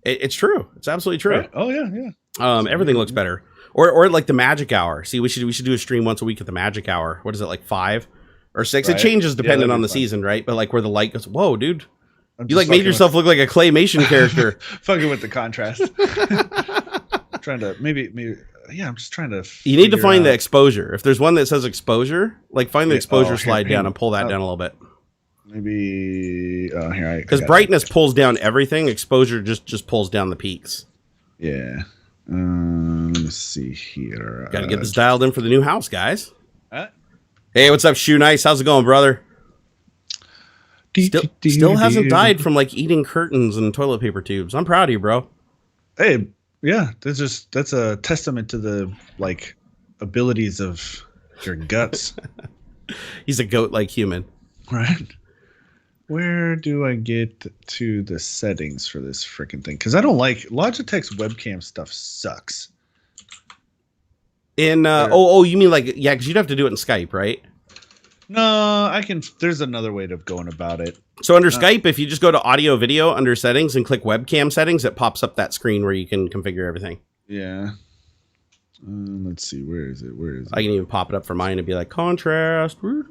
it's true. It's absolutely true. Right. Oh, yeah. Everything looks better. Or like the magic hour. See, we should do a stream once a week at the magic hour. What is it, like 5 or 6? Right. It changes depending on the season, right? But like where the light goes, whoa, dude. You like made yourself look like a claymation character. Fucking with the contrast. Trying to maybe. Yeah, I'm just trying to. You need to find the exposure. If there's one that says exposure, like find the exposure slide down and pull that down a little bit. Maybe here because brightness pulls down everything. Exposure just pulls down the peaks. Yeah. Let me see here. Got to get this dialed in for the new house, guys. Hey, what's up, Shoe Nice? How's it going, brother? Still hasn't died from like eating curtains and toilet paper tubes. I'm proud of you, bro. Hey. Yeah, that's a testament to the like abilities of your guts. He's a goat-like human, right? Where do I get to the settings for this freaking thing? Because I don't like Logitech's webcam stuff. Sucks. You mean like because you'd have to do it in Skype, right? No, I can. There's another way of going about it. So under Skype, if you just go to audio video under settings and click webcam settings, it pops up that screen where you can configure everything. Yeah. Let's see. Where is it? I can even pop it up for mine and be like contrast. There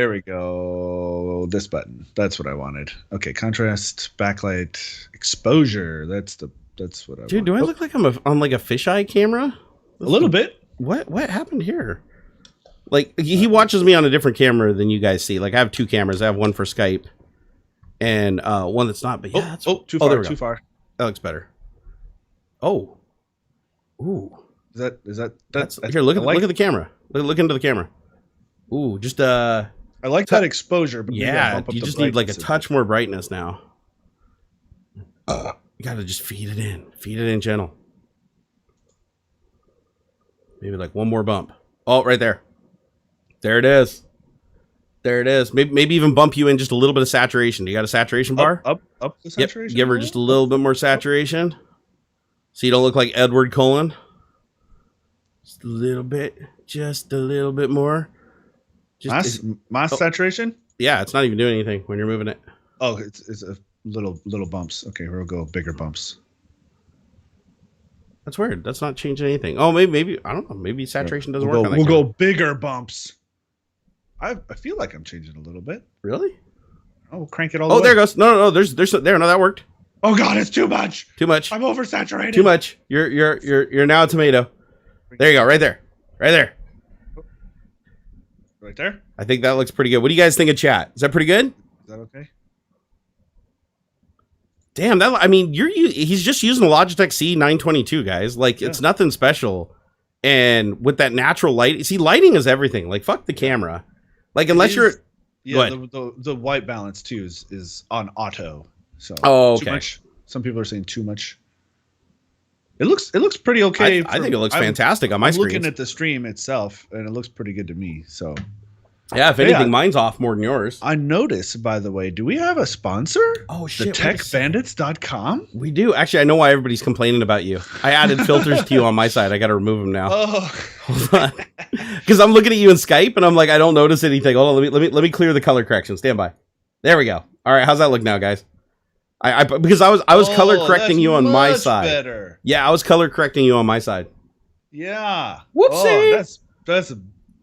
we go. This button. That's what I wanted. Okay, contrast, backlight, exposure. That's what I want. Dude, do I look like I'm on like a fisheye camera? A little bit. What happened here? Like he watches me on a different camera than you guys see. Like I have 2 cameras. I have one for Skype and one that's not. But yeah, too far. That looks better. Oh, ooh. Is that here? Look at the camera. Look into the camera. Ooh, just I like that exposure, but yeah, you just need like a touch more brightness now. You gotta just feed it in gentle. Maybe like one more bump. Oh, right there. There it is. Maybe even bump you in just a little bit of saturation. Do you got a saturation bar? Up the saturation. Yep. Give her just a little bit more saturation. So you don't look like Edward Cullen. Just a little bit more. Mass saturation? Yeah, it's not even doing anything when you're moving it. Oh, it's a little bumps. Okay, we'll go bigger bumps. That's weird. That's not changing anything. Oh, maybe I don't know. Maybe saturation doesn't work. We'll go bigger bumps. I feel like I'm changing a little bit. Really? Oh, we'll crank it all the way. Oh, there it goes. No. There's there. No, that worked. Oh God, it's too much. Too much. I'm oversaturated. Too much. You're now a tomato. There you go. Right there. Right there. I think that looks pretty good. What do you guys think of chat? Is that pretty good? Is that okay? Damn, he's just using the Logitech C922, guys. Like, it's nothing special. And with that natural light, see, lighting is everything. Like, fuck the camera. Like, unless you're... Yeah, the white balance, too, is on auto. So, okay. Too much. Some people are saying too much. It looks pretty okay. I think it looks fantastic on my screen. I'm looking at the stream itself, and it looks pretty good to me, so... Yeah, if anything, mine's off more than yours. I noticed, by the way, do we have a sponsor? Oh, shit. TheTechBandits.com? We do. Actually, I know why everybody's complaining about you. I added filters to you on my side. I got to remove them now. Oh. Hold on. Because I'm looking at you in Skype, and I'm like, I don't notice anything. Hold on, let me clear the color correction. Stand by. There we go. All right, how's that look now, guys? Because I was color correcting you on my side. Better. Yeah, I was color correcting you on my side. Yeah. Whoopsie. Oh, that's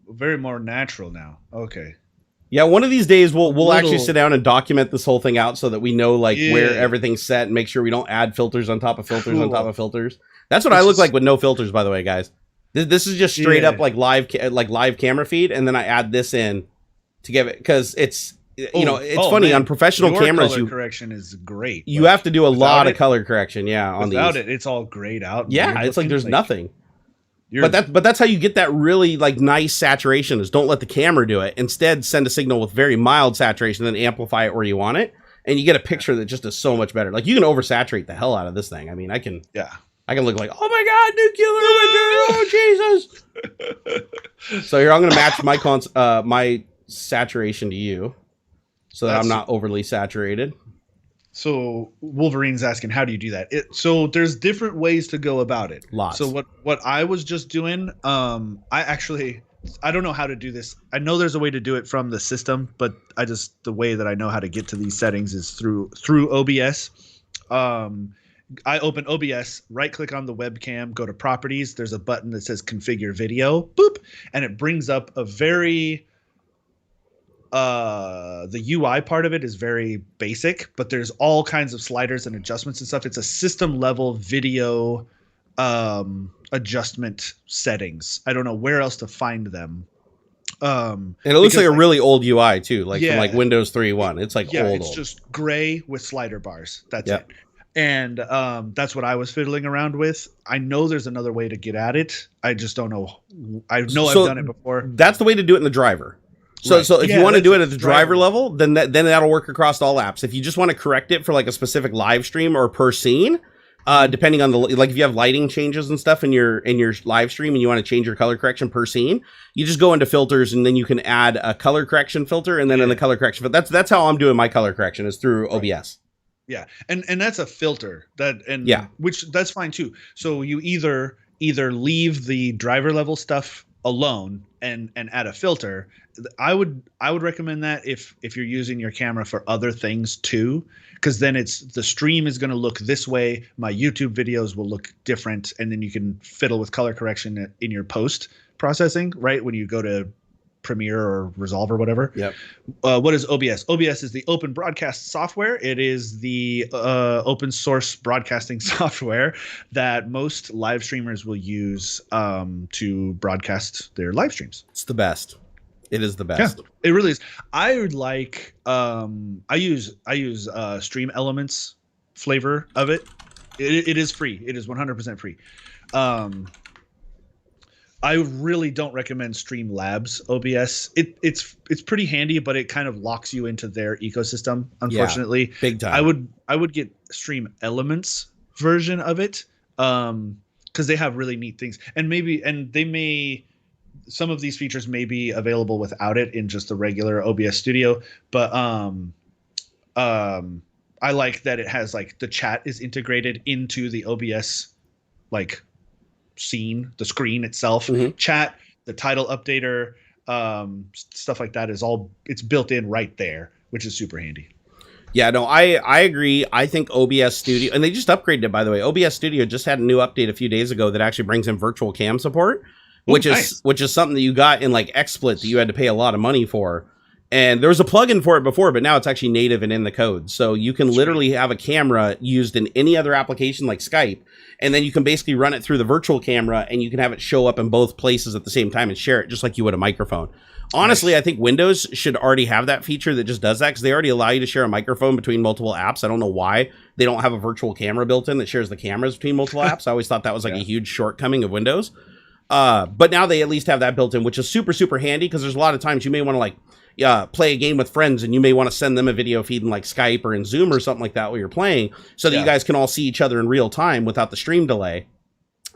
very more natural now. Okay. Yeah, one of these days we'll actually sit down and document this whole thing out so that we know where everything's set and make sure we don't add filters on top of filters on top of filters. That's what I look like with no filters, by the way, guys. This is just straight up like live camera feed, and then I add this in to give it, because it's funny, man, on professional cameras. Color correction is great. You have to do a lot of color correction. Yeah, on these. Without it, it's all grayed out. Yeah, it's like there's nothing. But that's how you get that really like nice saturation, is don't let the camera do it. Instead, send a signal with very mild saturation, then amplify it where you want it, and you get a picture that just is so much better. Like, you can oversaturate the hell out of this thing. I mean, I can look like, oh my god, nuclear winter, oh Jesus. So here, I'm gonna match my saturation to you, so that I'm not overly saturated. So Wolverine's asking, how do you do that? So there's different ways to go about it. Lots. So what I was just doing, I don't know how to do this. I know there's a way to do it from the system, but the way that I know how to get to these settings is through OBS. I open OBS, right click on the webcam, go to properties. There's a button that says configure video, boop, and it brings up a very the UI part of it is very basic, but there's all kinds of sliders and adjustments and stuff. It's a system level video adjustment settings. I don't know where else to find them. And it looks like a really old UI too, from like Windows 3.1. It's like old. It's just gray with slider bars. That's it. And that's what I was fiddling around with. I know there's another way to get at it. I just don't know. I've done it before. That's the way to do it in the driver. So if you want to do it at the driver level, then that'll work across all apps. If you just want to correct it for like a specific live stream or per scene, depending on if you have lighting changes and stuff in your live stream and you want to change your color correction per scene, you just go into filters and then you can add a color correction filter, and then in the color correction, that's how I'm doing my color correction, is through OBS. Yeah, and that's a filter which that's fine too. So you either leave the driver level stuff alone and add a filter. I would recommend that if you're using your camera for other things too, because then the stream is going to look this way, my YouTube videos will look different, and then you can fiddle with color correction in your post processing, right? When you go to Premiere or Resolve or whatever. Yep. What is OBS? OBS is the open broadcast software. It is the open source broadcasting software that most live streamers will use to broadcast their live streams. It's the best. It is the best. Yeah, it really is. I would like I use Stream Elements flavor of it. It is free. It is 100% free. I really don't recommend Streamlabs OBS. It's pretty handy, but it kind of locks you into their ecosystem, unfortunately. Yeah, big time. I would get Stream Elements version of it, because they have really neat things. And some of these features may be available without it in just the regular OBS Studio, but I like that it has like the chat is integrated into the OBS scene, the screen itself. Chat, the title updater, stuff like that it's built in right there, which is super handy. Yeah, no, I agree. I think OBS Studio, and they just upgraded it, by the way. OBS Studio just had a new update a few days ago that actually brings in virtual cam support, which is something that you got in like XSplit that you had to pay a lot of money for. And there was a plugin for it before, but now it's actually native and in the code. So you can literally have a camera used in any other application like Skype, and then you can basically run it through the virtual camera, and you can have it show up in both places at the same time and share it just like you would a microphone. Honestly, I think Windows should already have that feature that just does that, because they already allow you to share a microphone between multiple apps. I don't know why they don't have a virtual camera built in that shares the cameras between multiple apps. I always thought that was like a huge shortcoming of Windows. But now they at least have that built in, which is super, super handy, because there's a lot of times you may want to play a game with friends, and you may want to send them a video feed in like Skype or in Zoom or something like that while you're playing, so that you guys can all see each other in real time without the stream delay.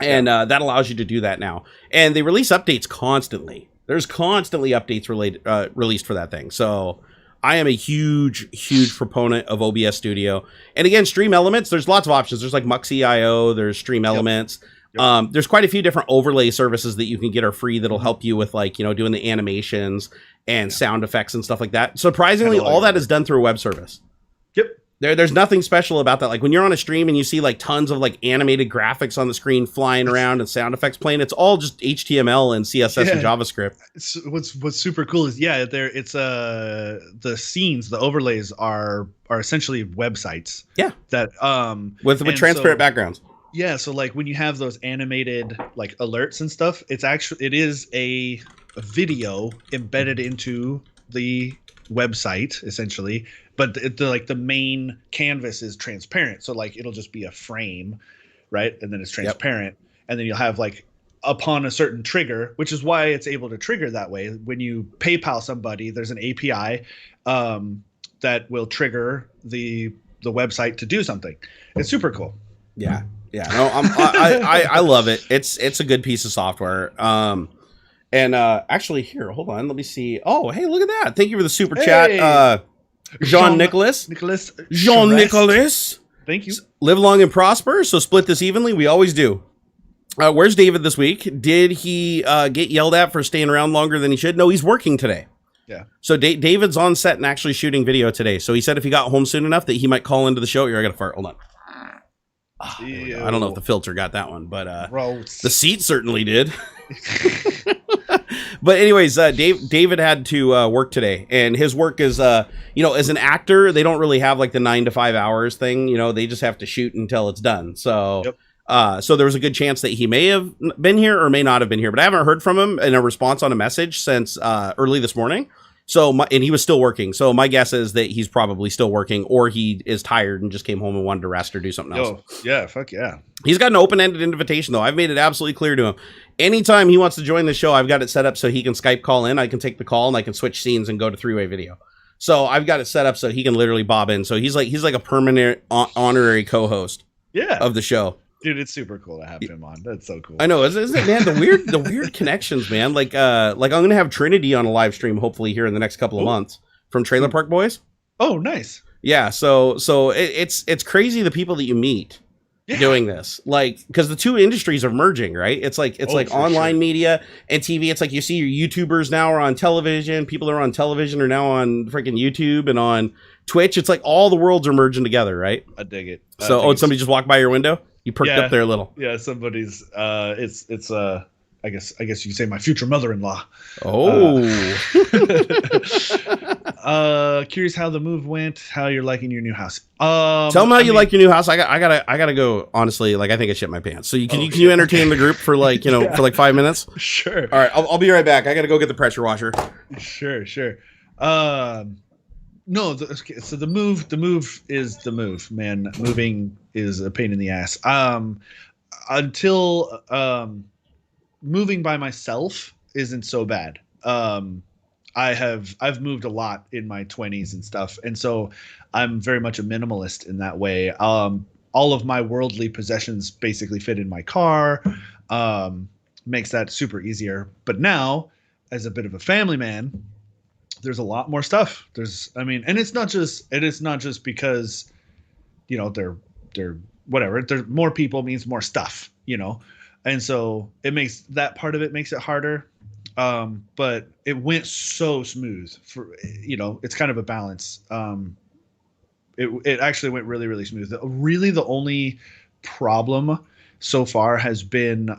And that allows you to do that now. And they release updates constantly. There's constantly updates released for that thing. So I am a huge, huge proponent of OBS Studio. And again, Stream Elements, there's lots of options. There's like Muxi.io, there's Stream Elements. There's quite a few different overlay services that you can get are free that'll help you with doing the animations and sound effects and stuff like that. Surprisingly, all that is done through a web service. Yep. There's nothing special about that. Like when you're on a stream and you see like tons of like animated graphics on the screen flying around and sound effects playing, it's all just HTML and CSS and JavaScript. What's super cool is the scenes, the overlays are essentially websites. Yeah. That with transparent backgrounds. Yeah, so like when you have those animated like alerts and stuff, it is a video embedded into the website essentially, but the main canvas is transparent, so like it'll just be a frame, right? And then it's transparent. Yep. And then you'll have like upon a certain trigger, which is why it's able to trigger that way. When you PayPal somebody, there's an API that will trigger the website to do something. It's super cool. Yeah. No, I love it. It's a good piece of software. And actually, here, hold on, let me see. Oh, hey, look at that! Thank you for the super chat, Jean Nicholas. Jean Nicholas. Thank you. Live long and prosper. So split this evenly. We always do. Where's David this week? Did he get yelled at for staying around longer than he should? No, he's working today. Yeah. So David's on set and actually shooting video today. So he said if he got home soon enough that he might call into the show. Here, I got to fart. Hold on. I don't know if the filter got that one, but the seat certainly did. But anyways, David had to work today, and his work is, as an actor, they don't really have like the 9 to 5 hours thing. They just have to shoot until it's done. So, so there was a good chance that he may have been here or may not have been here, but I haven't heard from him in a response on a message since early this morning. So, and he was still working. So my guess is that he's probably still working, or he is tired and just came home and wanted to rest or do something else. Yeah, fuck yeah. He's got an open-ended invitation, though. I've made it absolutely clear to him. Anytime he wants to join the show, I've got it set up so he can Skype call in. I can take the call and I can switch scenes and go to three-way video. So I've got it set up so he can literally bob in. So he's like a permanent honorary co-host of the show. Dude, it's super cool to have him on. That's so cool. I know, isn't it, man? The weird connections, man. Like I'm gonna have Trinity on a live stream hopefully here in the next couple of months from Trailer Park Boys. Oh, nice. Yeah, so it's crazy the people that you meet doing this, like, because the two industries are merging, right? It's like online media and TV. It's like you see your YouTubers now are on television. People that are on television are now on freaking YouTube and on Twitch. It's like all the worlds are merging together, right? I dig it. Somebody just walked by your window? You perked up there a little. Yeah, somebody's it's I guess you could say my future mother-in-law. Oh. Curious how the move went, how you're liking your new house. Tell them how you like your new house. I gotta go, honestly, like I think I shit my pants. So can you entertain the group for like, for like 5 minutes? Sure. All right, I'll be right back. I gotta go get the pressure washer. Sure. No, so the move is the move, man. Moving is a pain in the ass. Until moving by myself isn't so bad. I've moved a lot in my 20s and stuff, and so I'm very much a minimalist in that way. All of my worldly possessions basically fit in my car. Makes that super easier. But now, as a bit of a family man, there's a lot more stuff. And it's not just because, they're whatever. There's more people means more stuff, and so it makes that part of it makes it harder. But it went so smooth it's kind of a balance. It actually went really, really smooth. Really, the only problem so far has been,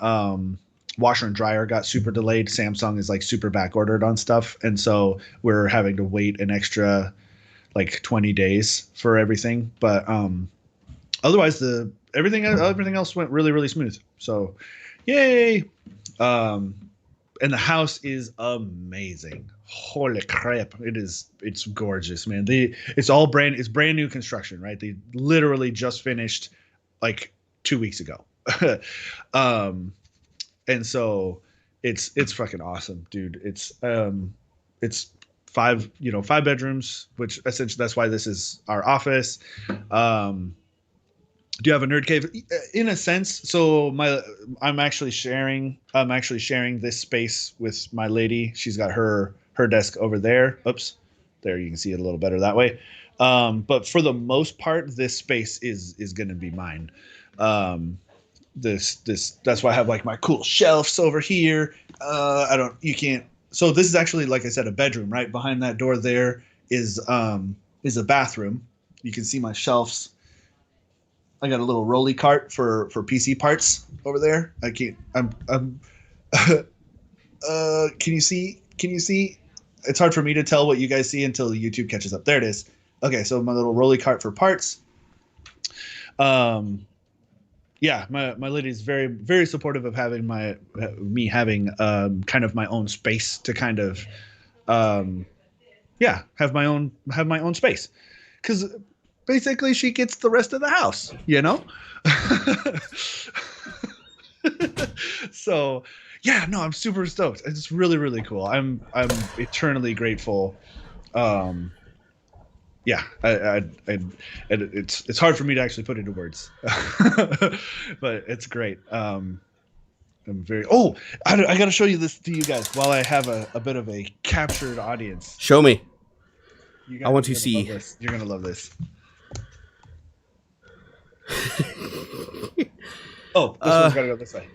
washer and dryer got super delayed. Samsung is like super back ordered on stuff, and so we're having to wait an extra like 20 days for everything. But otherwise, everything else went really, really smooth. So yay. And the house is amazing. Holy crap. It's gorgeous, man. It's brand new construction, right? They literally just finished like 2 weeks ago. And so it's fucking awesome, dude. It's 5 bedrooms, which essentially that's why this is our office. Do you have a nerd cave? In a sense. So I'm actually sharing this space with my lady. She's got her desk over there. Oops. There, you can see it a little better that way. But for the most part, this space is going to be mine. That's why I have like my cool shelves over here. So this is actually, like I said, a bedroom. Right behind that door there is a bathroom. You can see my shelves. I got a little rolly cart for PC parts over there. I can't. I'm. Can you see? Can you see? It's hard for me to tell what you guys see until YouTube catches up. There it is. Okay, so my little rolly cart for parts. Yeah, my lady is very, very supportive of having me having kind of my own space to kind of have my own space, because basically she gets the rest of the house, you know. So yeah, no, I'm super stoked. It's really, really cool. I'm eternally grateful. Yeah, it's hard for me to actually put into words, but it's great. I'm very. Oh, I got to show you this to you guys while I have a bit of a captured audience. Show me. I want to see. You're gonna love this. Oh, this one's gotta go this way.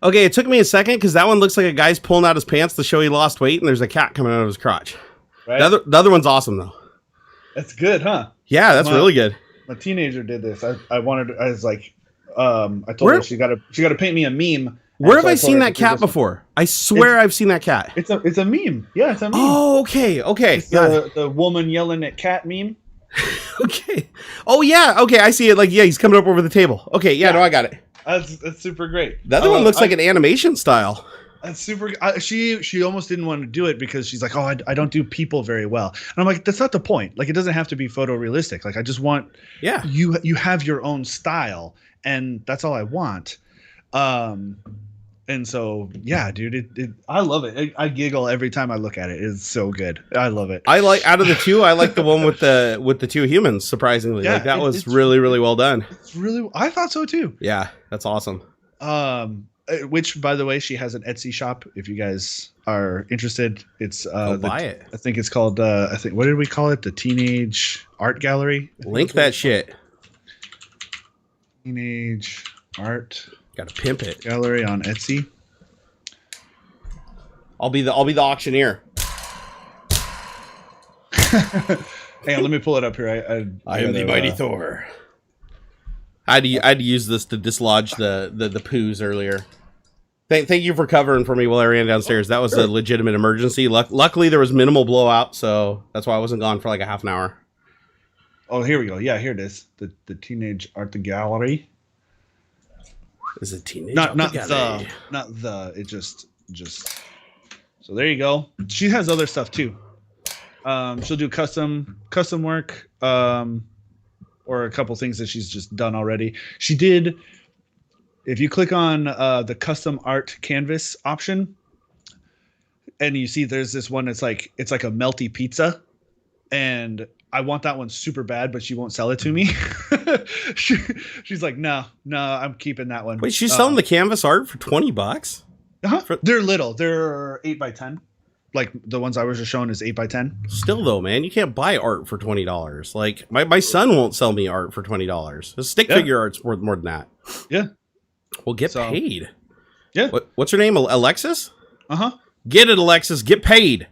Okay, it took me a second because that one looks like a guy's pulling out his pants to show he lost weight, and there's a cat coming out of his crotch. Right. The other one's awesome though. That's good, huh? Yeah, that's really good. My teenager did this. I was like, I told her she got to paint me a meme. Where have I seen that cat before? I swear I've seen that cat. It's a meme. Yeah, it's a meme. Oh, okay. It's the woman yelling at cat meme. Okay. Oh yeah. Okay, I see it. Like, yeah, he's coming up over the table. Okay, yeah. No, I got it. That's super great. The other one looks like an animation style. That's super. She almost didn't want to do it because she's like, oh, I don't do people very well. And I'm like, that's not the point. Like, it doesn't have to be photorealistic. Like, I just want you have your own style, and that's all I want. And so yeah, dude, I love it. I giggle every time I look at it. It's so good. I love it. I like, out of the two, I like the one with the two humans. Surprisingly, like that was really, really well done. It's really. I thought so too. Yeah, that's awesome. Which, by the way, she has an Etsy shop. If you guys are interested, it's buy it. I think it's called what did we call it? The Teenage Art Gallery. Link that shit. Teenage Art. Gotta pimp it. Gallery on Etsy. I'll be the auctioneer. Hang on, let me pull it up here. I am the mighty Thor. I had to use this to dislodge the poos earlier. Thank you for covering for me while I ran downstairs. That was a legitimate emergency. Luckily, there was minimal blowout, so that's why I wasn't gone for like a half an hour. Oh, here we go. Yeah, here it is. The Teenage Art Gallery. Is it teenage? Not the. It just. So there you go. She has other stuff too. She'll do custom work. Or a couple things that she's just done already. She did. If you click on the custom art canvas option, and you see there's this one that's like it's like a melty pizza, and I want that one super bad, but she won't sell it to me. She's like, no, I'm keeping that one. Wait, she's selling the canvas art for $20? Uh-huh. They're little. They're 8x10. Like the ones I was just showing is 8x10. Still though, man, you can't buy art for $20. Like my son won't sell me art for $20. The stick figure art's worth more than that. Yeah. Well, get paid. Yeah. What's her name? Alexis? Uh-huh. Get it, Alexis. Get paid.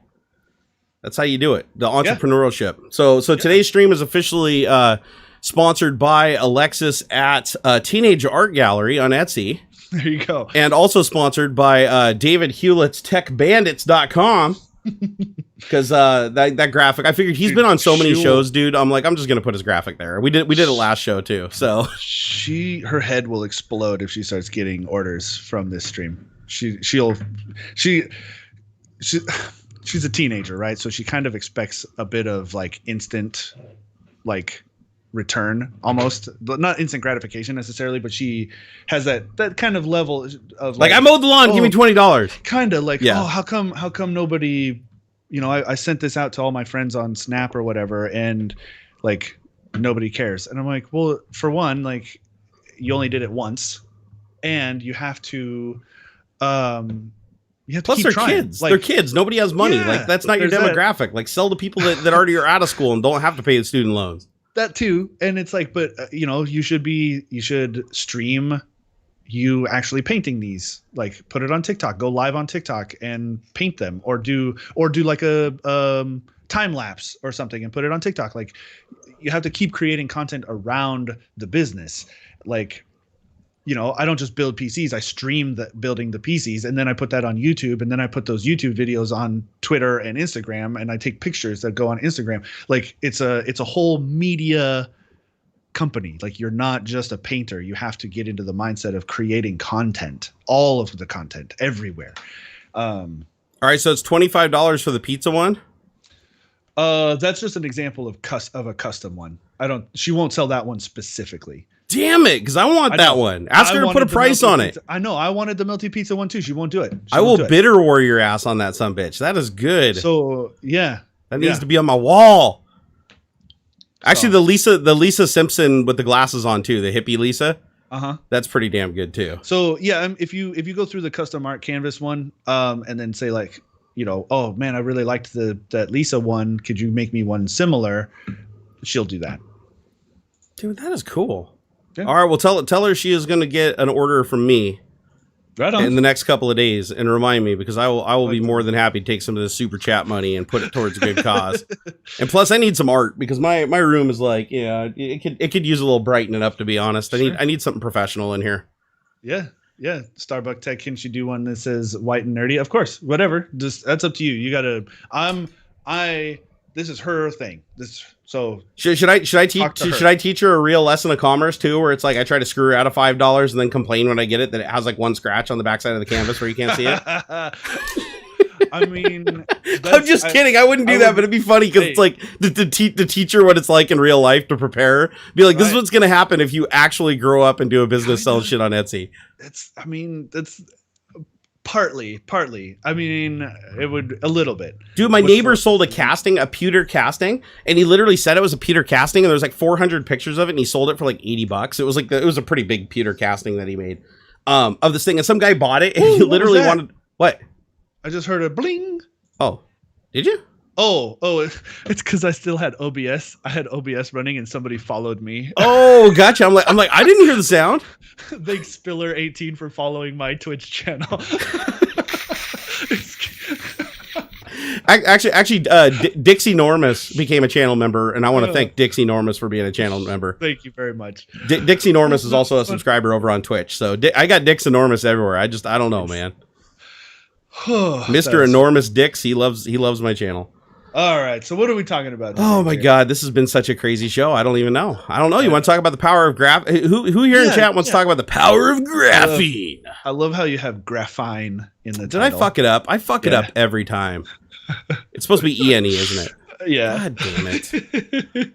That's how you do it. The entrepreneurship. So today's stream is officially sponsored by Alexis at Teenage Art Gallery on Etsy. There you go. And also sponsored by David Hewlett's TechBandits.com. Because that graphic, I figured he's been on so many shows, dude. I'm like, I'm just gonna put his graphic there. We did it last show too. So her head will explode if she starts getting orders from this stream. She's a teenager, right? So she kind of expects a bit of like instant, like return almost, but not instant gratification necessarily, but she has that kind of level of like I mowed the lawn, give me $20. Kind of like, oh, how come nobody, I sent this out to all my friends on Snap or whatever, and like nobody cares. And I'm like, well, for one, like you only did it once, and you have to plus they're kids. Like, they're kids. Nobody has money. Like that's not your demographic. Like sell to people that already are out of school and don't have to pay the student loans. That too. And it's like, but you should stream you actually painting these, like put it on TikTok, go live on TikTok and paint them, or do like a time lapse or something and put it on TikTok. Like keep creating content around the business. Like, I don't just build PCs. I stream building the PCs, and then I put that on YouTube, and then I put those YouTube videos on Twitter and Instagram, and I take pictures that go on Instagram. Like, it's a whole media company. Like, you're not just a painter. You have to get into the mindset of creating content, all of the content everywhere. All right, so it's $25 for the pizza one. That's just an example of a custom one. She won't sell that one specifically. Damn it, because I want that one. Ask her to put a price on it. I know. I wanted the Melty Pizza one too. She won't do it. I will bitter war your ass on that sumbitch. That is good. So yeah, that needs to be on my wall. Actually, the Lisa Simpson with the glasses on too, the hippie Lisa. That's pretty damn good too. So yeah, if you go through the custom art canvas one, and then say like, oh man, I really liked that Lisa one. Could you make me one similar? She'll do that. Dude, that is cool. Yeah. All right, well, tell her she is going to get an order from me in the next couple of days, and remind me, because I will be more than happy to take some of this super chat money and put it towards a good cause. And plus, I need some art, because my room is like, it could use a little brightening up, to be honest. Sure. I need something professional in here. Yeah. Starbuck Tech, can she do one that says white and nerdy? Of course, whatever. Just that's up to you. You gotta. This is her thing. So should I teach her a real lesson of commerce too, where it's like I try to screw her out of $5 and then complain when I get it that it has like one scratch on the backside of the canvas where you can't see it. I mean, I'm just kidding. I wouldn't do that, but it'd be funny because it's like to teach her what it's like in real life, to prepare her. Be like, this is what's gonna happen if you actually grow up and do a business selling shit on Etsy. That's partly. I mean, it would a little bit. Dude, my neighbor sold a pewter casting, and he literally said it was a pewter casting, and there was like 400 pictures of it, and he sold it for like $80. It was like it was a pretty big pewter casting that he made of this thing, and some guy bought it, and he literally wanted what? I just heard a bling. Oh, did you? Oh, it's because I still had OBS. I had OBS running, and somebody followed me. Oh, gotcha. I'm like, I didn't hear the sound. Thanks, Spiller18, for following my Twitch channel. Actually, Dixie Normus became a channel member, and I want to thank Dixie Normus for being a channel member. Thank you very much. Dixie Normus is also a subscriber over on Twitch, so I got Dix Enormous everywhere. I don't know, man. Mr. Enormous Dix, he loves my channel. All right, so what are we talking about? Oh my God, this has been such a crazy show. I don't even know. You want to talk about the power of Who here in chat wants to talk about the power of graphene? I love how you have graphene in the title. Did I fuck it up? I fuck it up every time. It's supposed to be ENE, isn't it? Yeah. God damn it.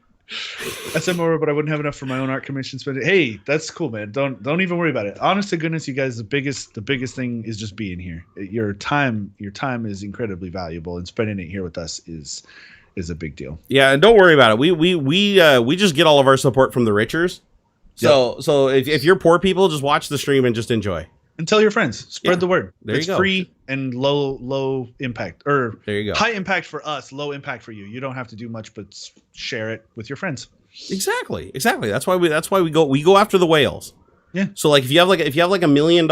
I said more, but I wouldn't have enough for my own art commission spending. Hey, that's cool, man. Don't even worry about it. Honest to goodness, you guys, the biggest thing is just being here. Your time is incredibly valuable, and spending it here with us is a big deal. Yeah, and don't worry about it. We just get all of our support from the richers. So if you're poor people, just watch the stream and just enjoy. And tell your friends. Spread the word. It's free and low impact. Or there you go. High impact for us, low impact for you. You don't have to do much but share it with your friends. Exactly. That's why we go after the whales. Yeah. So like if you have like $1 million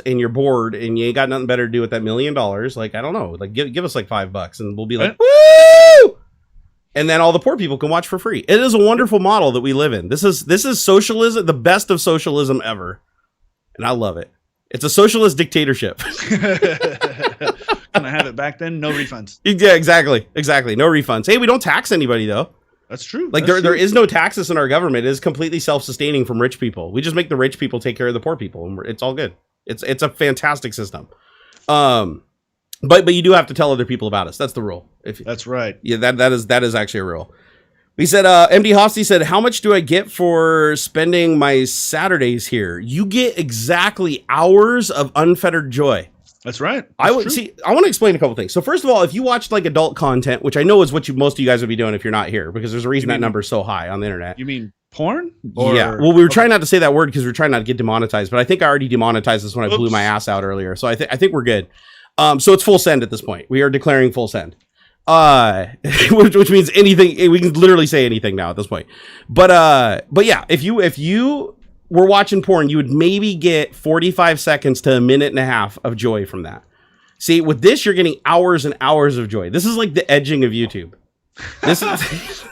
and you're bored and you ain't got nothing better to do with that $1 million, like I don't know, like give us like $5 and we'll be like, woo! And then all the poor people can watch for free. It is a wonderful model that we live in. This is socialism, the best of socialism ever. And I love it. It's a socialist dictatorship. Can I have it back then? No refunds. Yeah, exactly. No refunds. Hey, we don't tax anybody though. That's true. Like there is no taxes in our government. It is completely self-sustaining from rich people. We just make the rich people take care of the poor people, and it's all good. It's a fantastic system. But you do have to tell other people about us. That's the rule. That's right. Yeah, that is actually a rule. We said, MD Hosty said, how much do I get for spending my Saturdays here? You get exactly hours of unfettered joy. That's right. I want to explain a couple things. So first of all, if you watch like adult content, which I know is what most of you guys would be doing if you're not here, because there's a reason that number is so high on the internet. You mean porn? Yeah. Well, we were trying not to say that word because we were trying not to get demonetized, but I think I already demonetized this when I blew my ass out earlier. So I think we're good. So it's full send at this point. We are declaring full send. Which means anything. We can literally say anything now at this point. But yeah, if you were watching porn, you would maybe get 45 seconds to a minute and a half of joy from that. See, with this, you're getting hours and hours of joy. This is like the edging of YouTube. This is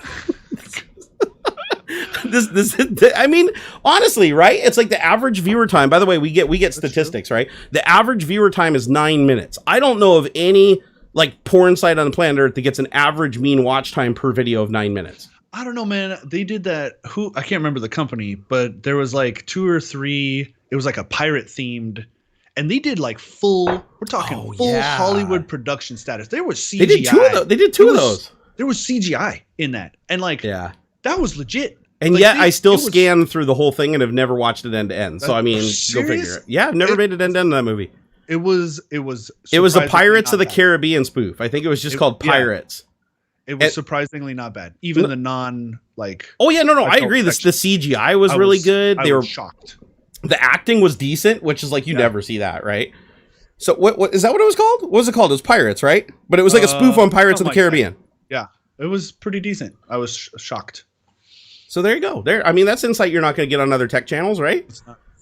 I mean, honestly, right? It's like the average viewer time. By the way, we get statistics, right? The average viewer time is 9 minutes. I don't know of any like porn site on the planet Earth that gets an average mean watch time per video of 9 minutes. I don't know, man. They did that. I can't remember the company, but there was like 2 or 3. It was like a pirate themed, and they did like full. We're talking full Hollywood production status. There was CGI. They did two of those. There was CGI in that, and like that was legit. And yet I still scanned through the whole thing and have never watched it end to end. So I mean, go figure it. Yeah, I've never made it end to end in that movie. It was the Pirates of the Caribbean spoof. I think it was just called Pirates. It was surprisingly not bad. Even the non like. Oh yeah, no, I agree. The CGI was really good. They were shocked. The acting was decent, which is like you never see that, right? So what is that? What it was called? What was it called? It was Pirates, right? But it was like a spoof on Pirates of the Caribbean. Yeah, it was pretty decent. I was shocked. So there you go. I mean, that's insight you're not going to get on other tech channels, right?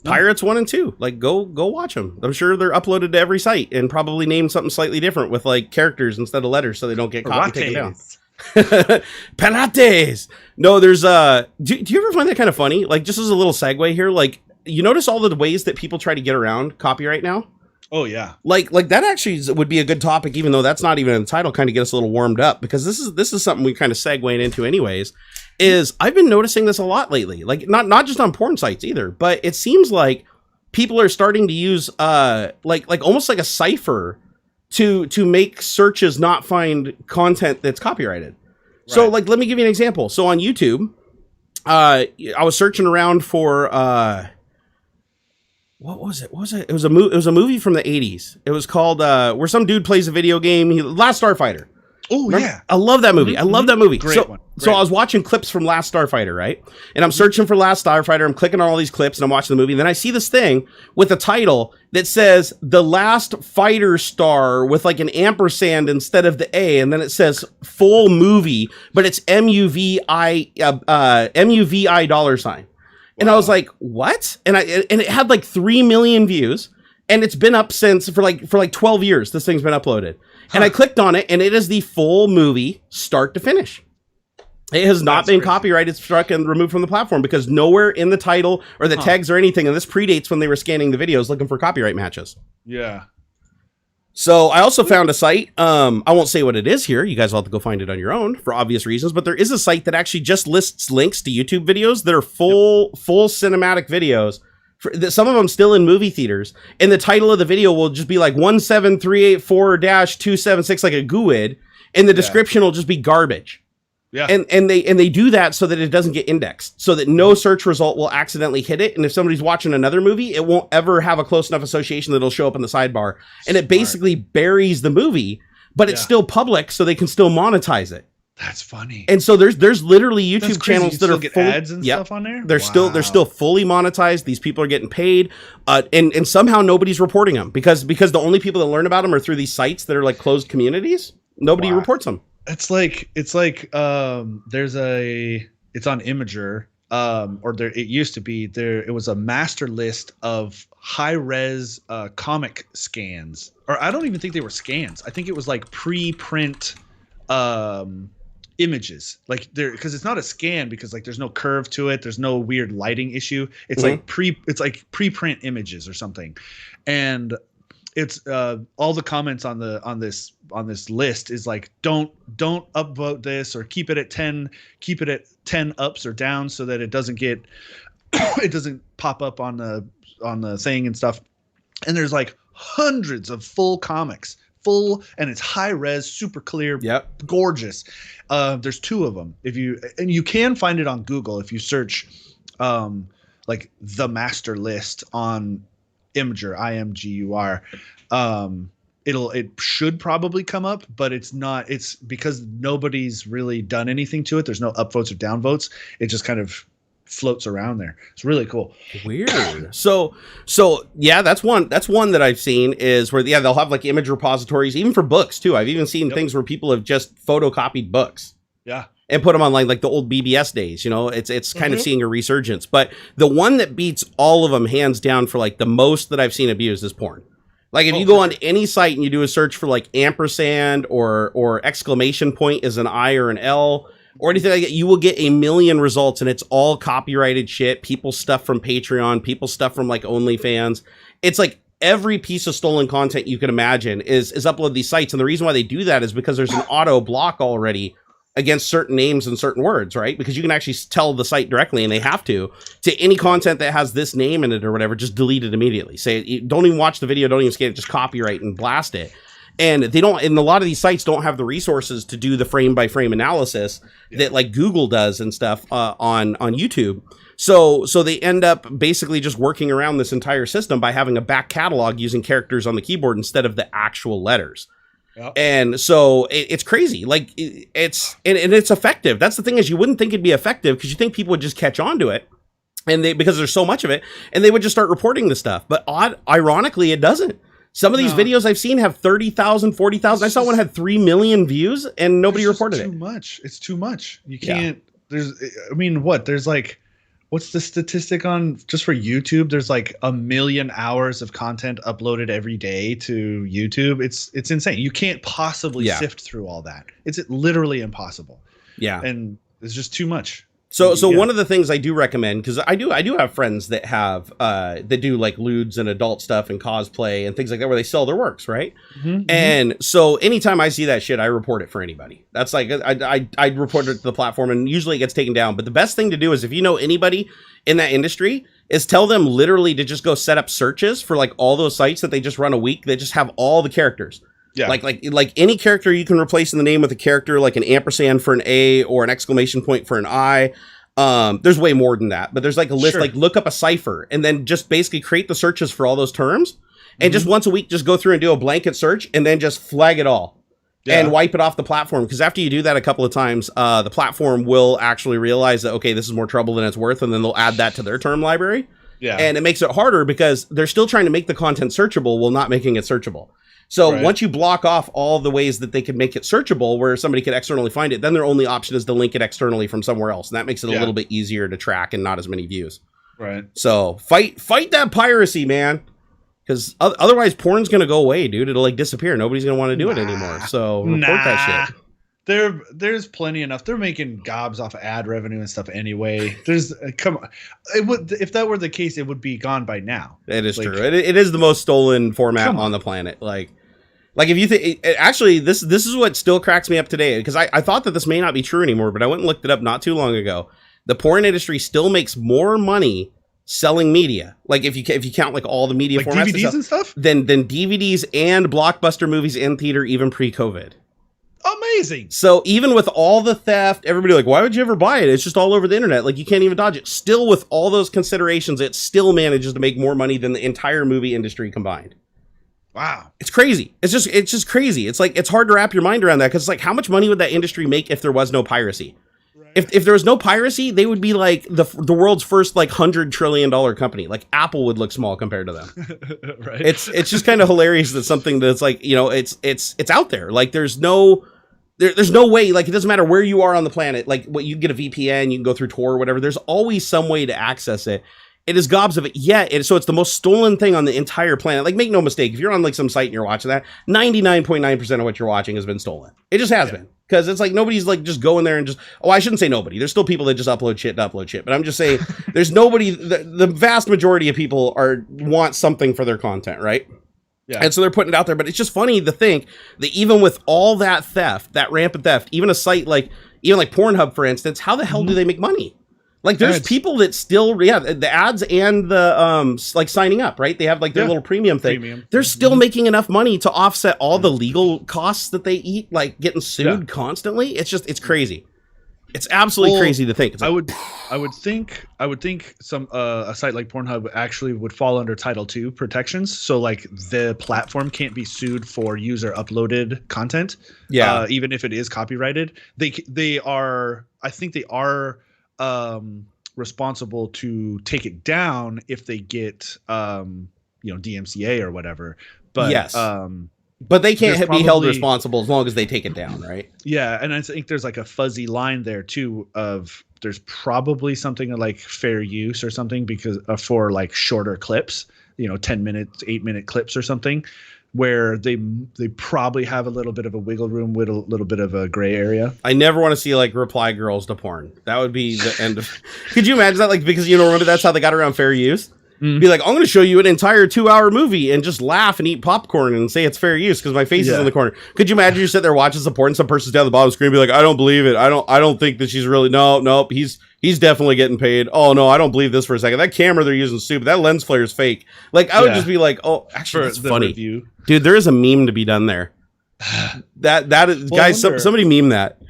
Pirates 1 and 2. Like, go watch them. I'm sure they're uploaded to every site and probably named something slightly different with like characters instead of letters, so they don't get caught and taken down. Pirates. No, there's do you ever find that kind of funny? Like, just as a little segue here, like, you notice all the ways that people try to get around copyright now? Oh yeah. Like that actually would be a good topic, even though that's not even in the title, kind of get us a little warmed up, because this is something we kind of segueing into anyways. Is I've been noticing this a lot lately, like not just on porn sites either, but it seems like people are starting to use like almost like a cipher to make searches not find content that's copyrighted. Right. So like, let me give you an example. So on YouTube, I was searching around for what was it? It was a movie from the 80s. It was called where some dude plays a video game. Last Starfighter. Oh, yeah. I love that movie. I love that movie. Great one. So I was watching clips from Last Starfighter, right? And I'm searching for Last Starfighter. I'm clicking on all these clips and I'm watching the movie. And then I see this thing with a title that says The Last Fighter Star with like an ampersand instead of the A. And then it says full movie, but it's MUVI $. And I was like, what? And it had like 3 million views, and it's been up since for like 12 years. This thing's been uploaded. And I clicked on it, and it is the full movie start to finish. It has not been copyrighted, struck, and removed from the platform, because nowhere in the title or the tags or anything, and this predates when they were scanning the videos looking for copyright matches. Yeah. So I also found a site. I won't say what it is here. You guys will have to go find it on your own for obvious reasons. But there is a site that actually just lists links to YouTube videos that are full cinematic videos. Some of them still in movie theaters. And the title of the video will just be like 17384-276, like a GUID. And the description will just be garbage. Yeah. And they do that so that it doesn't get indexed, so that no search result will accidentally hit it. And if somebody's watching another movie, it won't ever have a close enough association that it'll show up in the sidebar. And it basically buries the movie, but it's still public, so they can still monetize it. That's funny. And so there's literally YouTube channels that are get ads and stuff on there. They're still fully monetized. These people are getting paid, and somehow nobody's reporting them because the only people that learn about them are through these sites that are like closed communities. Nobody reports them. It's like it's on Imager, it used to be there. It was a master list of high res comic scans, or I don't even think they were scans. I think it was like pre-print images, like there, because it's not a scan, because like there's no curve to it, there's no weird lighting issue. It's like pre-print images or something, and it's all the comments on this list is like, don't upvote this, or keep it at 10 ups or down so that it doesn't get it doesn't pop up on the thing and stuff. And there's like hundreds of full comics, and it's high res, super clear, gorgeous. There's 2 of them. And you can find it on Google if you search like the master list on Imager, IMGUR. It should probably come up, but it's not. It's because nobody's really done anything to it. There's no upvotes or downvotes. It just kind of floats around there. It's really cool. Weird. So yeah, that's one that I've seen, is where they'll have like image repositories, even for books too. I've even seen things where people have just photocopied books. Yeah. And put them online, like the old BBS days. You know, it's kind of seeing a resurgence. But the one that beats all of them hands down for like the most that I've seen abused is porn. Like if you go on any site and you do a search for like ampersand or exclamation point is an I or an L, or anything like that, you will get a million results, and it's all copyrighted shit. People stuff from Patreon, people stuff from like OnlyFans. It's like every piece of stolen content you can imagine is uploaded to these sites. And the reason why they do that is because there's an auto block already against certain names and certain words, right? Because you can actually tell the site directly, and they have to any content that has this name in it or whatever, just delete it immediately. Say, don't even watch the video, don't even scan it, just copyright and blast it. And they don't, and a lot of these sites don't have the resources to do the frame by frame analysis that like Google does and stuff on YouTube. So they end up basically just working around this entire system by having a back catalog using characters on the keyboard instead of the actual letters. Yep. And so it's crazy. Like it's effective. That's the thing, is you wouldn't think it'd be effective because you think people would just catch on to it, and because there's so much of it, and they would just start reporting the stuff. But ironically, it doesn't. Some of these videos I've seen have 30,000, 40,000. I saw one had 3 million views and nobody reported it. Too much. It's too much. You can't. There's like, what's the statistic on just for YouTube? There's like 1 million hours of content uploaded every day to YouTube. It's insane. You can't possibly sift through all that. It's literally impossible. Yeah. And it's just too much. So one of the things I do recommend, because I do have friends that have that do like lewds and adult stuff and cosplay and things like that, where they sell their works, right? Mm-hmm. And so anytime I see that shit, I report it for anybody. That's like I report it to the platform, and usually it gets taken down. But the best thing to do is, if you know anybody in that industry, is tell them literally to just go set up searches for like all those sites that they just run a week that just have all the characters. Yeah. Like any character you can replace in the name with a character, like an ampersand for an A or an exclamation point for an I. There's way more than that, but there's like a list, like look up a cipher and then just basically create the searches for all those terms. And just once a week, just go through and do a blanket search and then just flag it all and wipe it off the platform. Because after you do that a couple of times, the platform will actually realize that, okay, this is more trouble than it's worth. And then they'll add that to their term library. Yeah. And it makes it harder because they're still trying to make the content searchable while not making it searchable. So once you block off all the ways that they can make it searchable where somebody could externally find it, then their only option is to link it externally from somewhere else. And that makes it a little bit easier to track and not as many views. Right. So fight that piracy, man. Because otherwise porn's going to go away, dude. It'll like disappear. Nobody's going to want to do it anymore. So report that shit. There's plenty enough. They're making gobs off of ad revenue and stuff anyway. There's come on. If that were the case, it would be gone by now. It is true. It is the most stolen format on the planet. Like if you think, actually, this is what still cracks me up today, because I thought that this may not be true anymore, but I went and looked it up not too long ago. The porn industry still makes more money selling media, like if you count like all the media like formats DVDs and stuff, than DVDs and blockbuster movies in theater, even pre-COVID. Amazing. So even with all the theft, everybody like, why would you ever buy it? It's just all over the internet. Like you can't even dodge it. Still, with all those considerations, it still manages to make more money than the entire movie industry combined. Wow. It's crazy. It's just crazy. It's like, it's hard to wrap your mind around that, because it's like, how much money would that industry make if there was no piracy? Right. If there was no piracy, they would be like the world's first like $100 trillion company. Like Apple would look small compared to them. Right. It's just kind of hilarious that something that's like, you know, it's out there. Like there's no way, like it doesn't matter where you are on the planet. Like what, you get a VPN, you can go through Tor or whatever. There's always some way to access it. It is gobs of it. Yeah. So it's the most stolen thing on the entire planet. Like make no mistake, if you're on like some site and you're watching that, 99.9% of what you're watching has been stolen. It just has been. Because it's like nobody's like just going there and just, I shouldn't say nobody. There's still people that just upload shit. But I'm just saying there's nobody, the vast majority of people want something for their content, right? Yeah. And so they're putting it out there. But it's just funny to think that even with all that theft, that rampant theft, even a site like Pornhub, for instance, how the hell do they make money? Like there's people that still, the ads and the like signing up, right? They have like their little premium thing. They're still making enough money to offset all the legal costs that they eat, like getting sued constantly. It's crazy. It's absolutely crazy to think. It's like, I would think some a site like Pornhub actually would fall under Title II protections. So like the platform can't be sued for user uploaded content. Yeah. Even if it is copyrighted, they are responsible to take it down if they get DMCA or whatever. But yes. But they can't be held responsible as long as they take it down, right? Yeah, and I think there's like a fuzzy line there too of there's probably something like fair use or something because for like shorter clips, 10 minutes, 8-minute clips or something. where they probably have a little bit of a wiggle room with a little bit of a gray area. I never want to see like reply girls to porn. That would be the end of. Could you imagine that? Like, because remember that's how they got around fair use. Be like, I'm going to show you an entire 2-hour movie and just laugh and eat popcorn and say it's fair use because my face is in the corner. Could you imagine you sit there watching some porn and some person's down the bottom of the screen and be like, I don't believe it. I don't think that she's really. Nope. He's definitely getting paid. Oh no, I don't believe this for a second. That camera they're using is stupid. That lens flare is fake. Like I would just be like, oh, actually that's funny. Review. Dude, there is a meme to be done there. That is, guys, somebody meme that.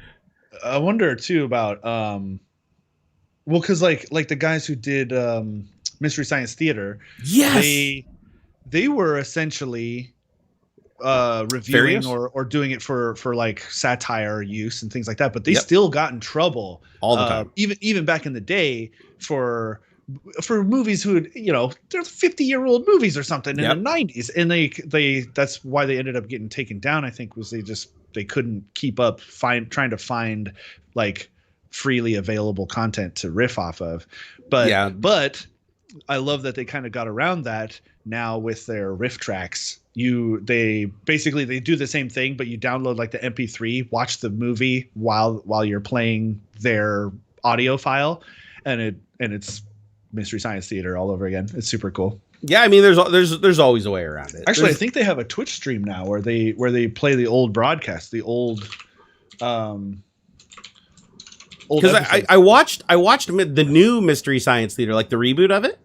I wonder too about because like the guys who did Mystery Science Theater, they were essentially reviewing or doing it for like satire use and things like that, but they still got in trouble all the time, even back in the day for movies who they're 50-year-old movies or something in the 90s, and they that's why they ended up getting taken down. I think was they couldn't keep up trying to find like freely available content to riff off of, but I love that they kind of got around that now with their riff tracks. They do the same thing, but you download like the MP3, watch the movie while you're playing their audio file, and it's Mystery Science Theater all over again. It's super cool. Yeah, I mean, there's always a way around it. Actually, I think they have a Twitch stream now where they play the old broadcast, the old. Because I watched the new Mystery Science Theater, like the reboot of it.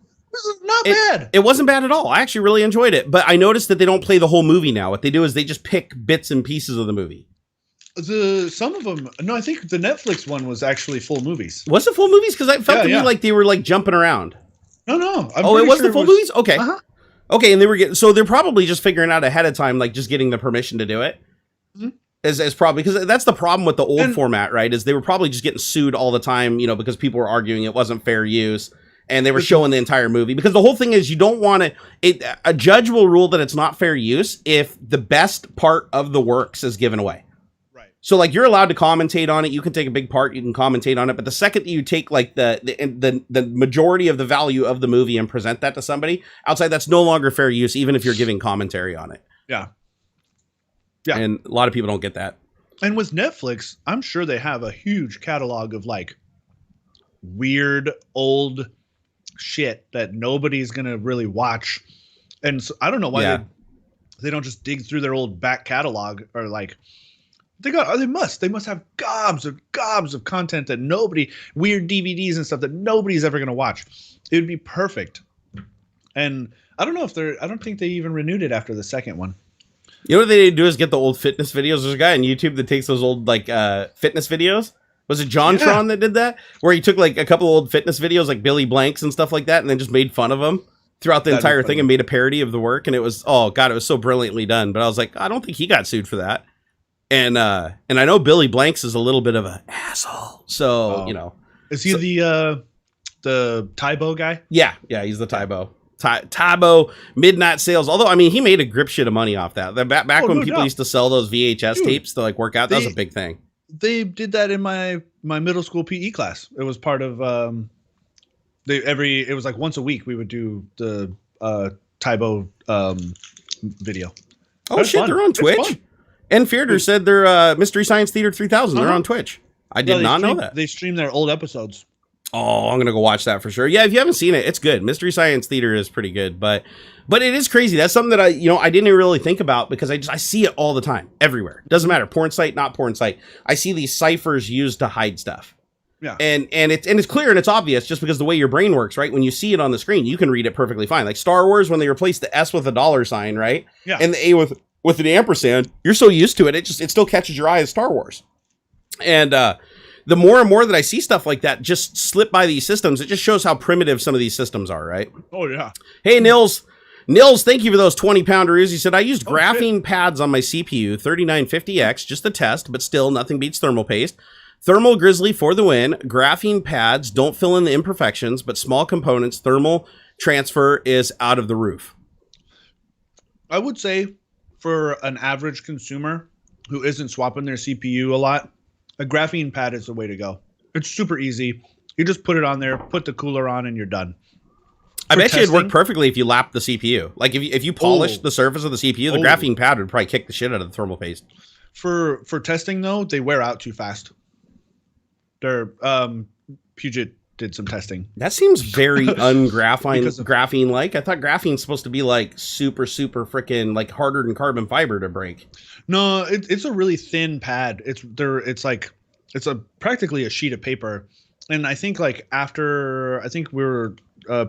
Not bad. It wasn't bad at all. I actually really enjoyed it. But I noticed that they don't play the whole movie now. What they do is they just pick bits and pieces of the movie. Some of them. No, I think the Netflix one was actually full movies. Was it full movies? Because I felt to me like they were like jumping around. No. It was the full movies? Okay. Uh-huh. Okay, and they're probably just figuring out ahead of time, like just getting the permission to do it. Mm-hmm. As probably because that's the problem with the old format, right? Is they were probably just getting sued all the time, because people were arguing it wasn't fair use, and they were showing the entire movie. Because the whole thing is, you don't want to. A judge will rule that it's not fair use if the best part of the works is given away. Right. So, like, you're allowed to commentate on it. You can take a big part. You can commentate on it. But the second that you take like the majority of the value of the movie and present that to somebody outside, that's no longer fair use, even if you're giving commentary on it. Yeah. Yeah. And a lot of people don't get that. And with Netflix, I'm sure they have a huge catalog of like weird old shit that nobody's going to really watch. And so I don't know why they don't just dig through their old back catalog, or like they must have gobs of content that weird DVDs and stuff that nobody's ever going to watch. It would be perfect. And I don't don't think they even renewed it after the second one. You know what they do is get the old fitness videos. There's a guy on YouTube that takes those old like fitness videos. Was it John Tron that did that? Where he took like a couple of old fitness videos like Billy Blanks and stuff like that, and then just made fun of them throughout the entire thing and made a parody of the work. And it was, oh God, it was so brilliantly done. But I was like, I don't think he got sued for that. And I know Billy Blanks is a little bit of an asshole. So, Is he the Tybo guy? Yeah, he's the Tybo. Tybo Midnight Sales. Although, I mean, he made a grip shit of money off that. Back when people used to sell those VHS tapes to like work out, that was a big thing. They did that in my middle school PE class. It was part of it was like once a week we would do the Tybo video. Oh shit, fun. They're on Twitch. And Fearder said they're Mystery Science Theater 3000. They're on Twitch. I did not know that. They stream their old episodes. Oh, I'm gonna go watch that for sure. Yeah, if you haven't seen it, it's good. Mystery Science Theater is pretty good, but it is crazy. That's something that I didn't even really think about because I see it all the time, everywhere. Doesn't matter, porn site, not porn site. I see these ciphers used to hide stuff. Yeah, and it's clear and it's obvious just because the way your brain works, right? When you see it on the screen, you can read it perfectly fine. Like Star Wars, when they replaced the S with a dollar sign, right? Yeah, and the A with an ampersand, you're so used to it, it still catches your eye as Star Wars, and the more and more that I see stuff like that just slip by these systems, it just shows how primitive some of these systems are, right? Oh, yeah. Hey, Nils, thank you for those 20-pounderoos. He said, I used graphene pads on my CPU, 3950X, just a test, but still nothing beats thermal paste. Thermal Grizzly for the win. Graphene pads don't fill in the imperfections, but small components, thermal transfer is out of the roof. I would say for an average consumer who isn't swapping their CPU a lot, a graphene pad is the way to go. It's super easy. You just put it on there, put the cooler on, and you're done. I bet you it'd work perfectly if you lapped the CPU. Like if you polish the surface of the CPU, the graphene pad would probably kick the shit out of the thermal paste. For testing though, they wear out too fast. They're Puget did some testing. That seems very graphene like. I thought graphene's supposed to be like super freaking like harder than carbon fiber to break. No, it's a really thin pad. It's practically a sheet of paper. And I think like after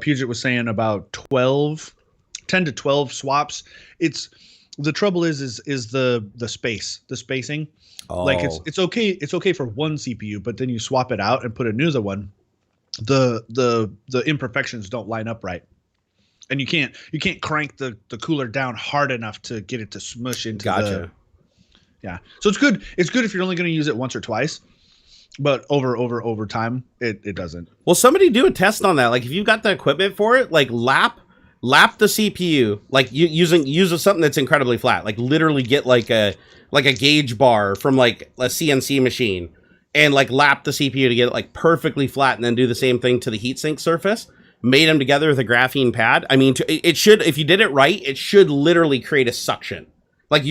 Puget was saying about 10 to 12 swaps. The trouble is the spacing. Oh. Like it's okay for one CPU, but then you swap it out and put a new one. The imperfections don't line up right, and you can't crank the cooler down hard enough to get it to smush into yeah. So it's good if you're only going to use it once or twice, but over time it doesn't. Well, somebody do a test on that. Like if you've got the equipment for it, like lap the CPU, like use something that's incredibly flat, like literally get like a gauge bar from like a CNC machine and like lap the CPU to get it like perfectly flat, and then do the same thing to the heatsink surface. Made them together with a graphene pad. I mean, it should, if you did it right, it should literally create a suction. Like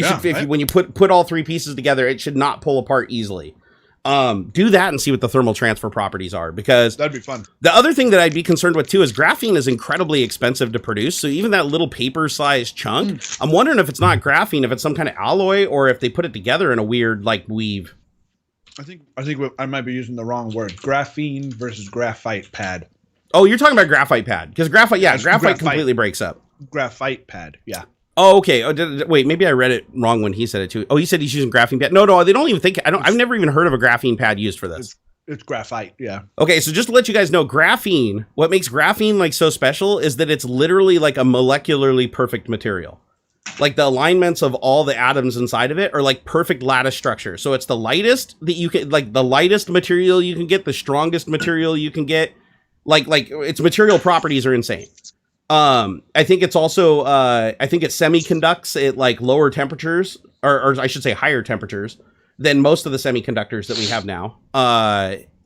when you put all three pieces together, it should not pull apart easily. Do that and see what the thermal transfer properties are, because that'd be fun. The other thing that I'd be concerned with too is graphene is incredibly expensive to produce. So even that little paper sized chunk, I'm wondering if it's not graphene, if it's some kind of alloy, or if they put it together in a weird like weave. I think I might be using the wrong word. Graphene versus graphite pad. Oh, you're talking about graphite pad, because graphite completely breaks up. Graphite pad, yeah. Oh, okay. Oh, wait, maybe I read it wrong when he said it too. Oh, he said he's using graphene pad. No, they don't even think. I've never even heard of a graphene pad used for this. It's graphite, yeah. Okay, so just to let you guys know, graphene. What makes graphene like so special is that it's literally like a molecularly perfect material. Like the alignments of all the atoms inside of it are like perfect lattice structure. So it's the lightest that you can, like the lightest material you can get, the strongest material you can get. Like its material properties are insane. I think it's also I think it semiconducts at like lower temperatures, or I should say higher temperatures than most of the semiconductors that we have now.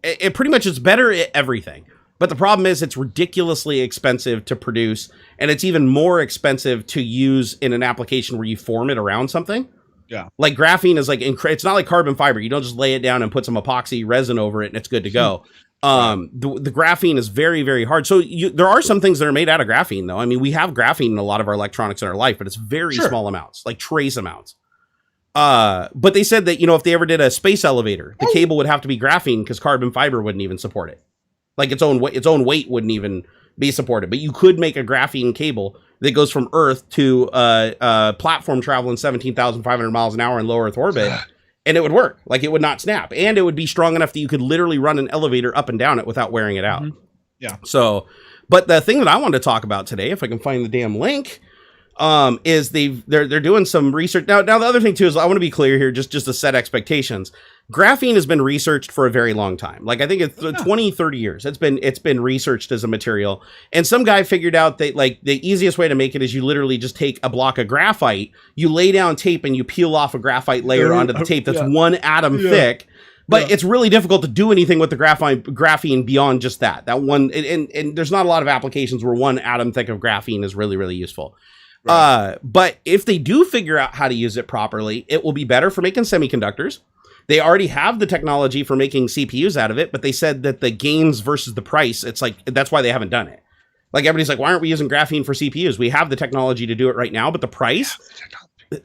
It pretty much is better at everything. But the problem is it's ridiculously expensive to produce, and it's even more expensive to use in an application where you form it around something. Yeah. Like graphene is like, it's not like carbon fiber. You don't just lay it down and put some epoxy resin over it and it's good to go. The graphene is very, very hard. So there are some things that are made out of graphene though. I mean, we have graphene in a lot of our electronics in our life, but it's very small amounts, like trace amounts. But they said that, if they ever did a space elevator, the cable would have to be graphene because carbon fiber wouldn't even support it. Like its own weight wouldn't even be supported. But you could make a graphene cable that goes from Earth to platform traveling 17,500 miles an hour in low Earth orbit, and it would work. Like it would not snap, and it would be strong enough that you could literally run an elevator up and down it without wearing it out. Yeah. So, but the thing that I wanted to talk about today, if I can find the damn link, is they're doing some research. Now the other thing too is I want to be clear here, just to set expectations. Graphene has been researched for a very long time. Like I think it's 20, 30 years. It's been researched as a material. And some guy figured out that like the easiest way to make it is you literally just take a block of graphite, you lay down tape and you peel off a graphite layer onto the tape that's one atom thick. But it's really difficult to do anything with the graphene beyond just that one. And there's not a lot of applications where one atom thick of graphene is really, really useful. Right. But if they do figure out how to use it properly, it will be better for making semiconductors. They already have the technology for making CPUs out of it, but they said that the gains versus the price, it's like, that's why they haven't done it. Like everybody's like, why aren't we using graphene for CPUs? We have the technology to do it right now, but the price,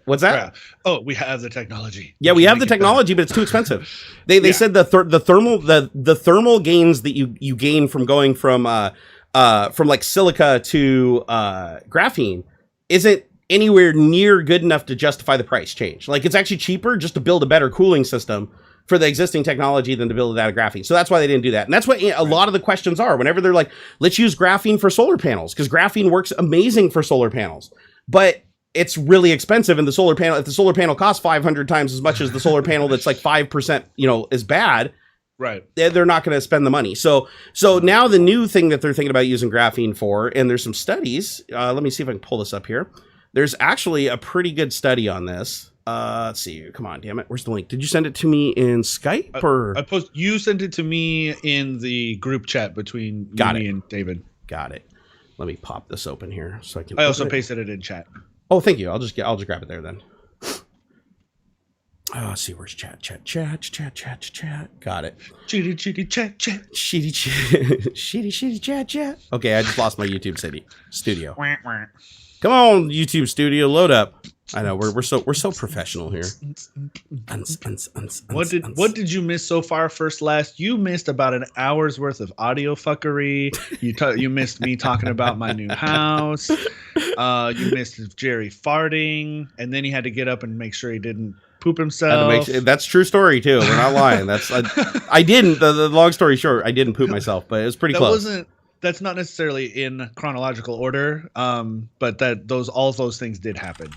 what's that? Yeah. Oh, we have the technology. Yeah, we have the technology, but it's too expensive. They said the thermal gains that you gain from going from like silica to graphene isn't anywhere near good enough to justify the price change. Like it's actually cheaper just to build a better cooling system for the existing technology than to build it out of graphene. So that's why they didn't do that. And that's what a lot of the questions are whenever they're like, let's use graphene for solar panels, because graphene works amazing for solar panels, but it's really expensive. And the solar panel, if the solar panel costs 500 times as much as the solar panel that's like 5%, is bad, right? They're not going to spend the money. So now the new thing that they're thinking about using graphene for, and there's some studies, let me see if I can pull this up here. There's actually a pretty good study on this. Let's see. Come on, damn it. Where's the link? Did you send it to me in Skype or? You sent it to me in the group chat between me and David. Got it. Let me pop this open here so I can. I also pasted it in chat. Oh, thank you. I'll just grab it there then. Oh, let's see, where's chat. Got it. Cheaty chat. Shitty chat. Okay, I just lost my YouTube studio. Come on, YouTube studio, load up. I know we're so professional here. What did you miss so far? First, last, you missed about an hour's worth of audio fuckery. You missed me talking about my new house. You missed Jerry farting, and then he had to get up and make sure he didn't poop himself. That's true story too. We're not lying. I didn't. The long story short, I didn't poop myself, but it was pretty close. That's not necessarily in chronological order, but all those things did happen.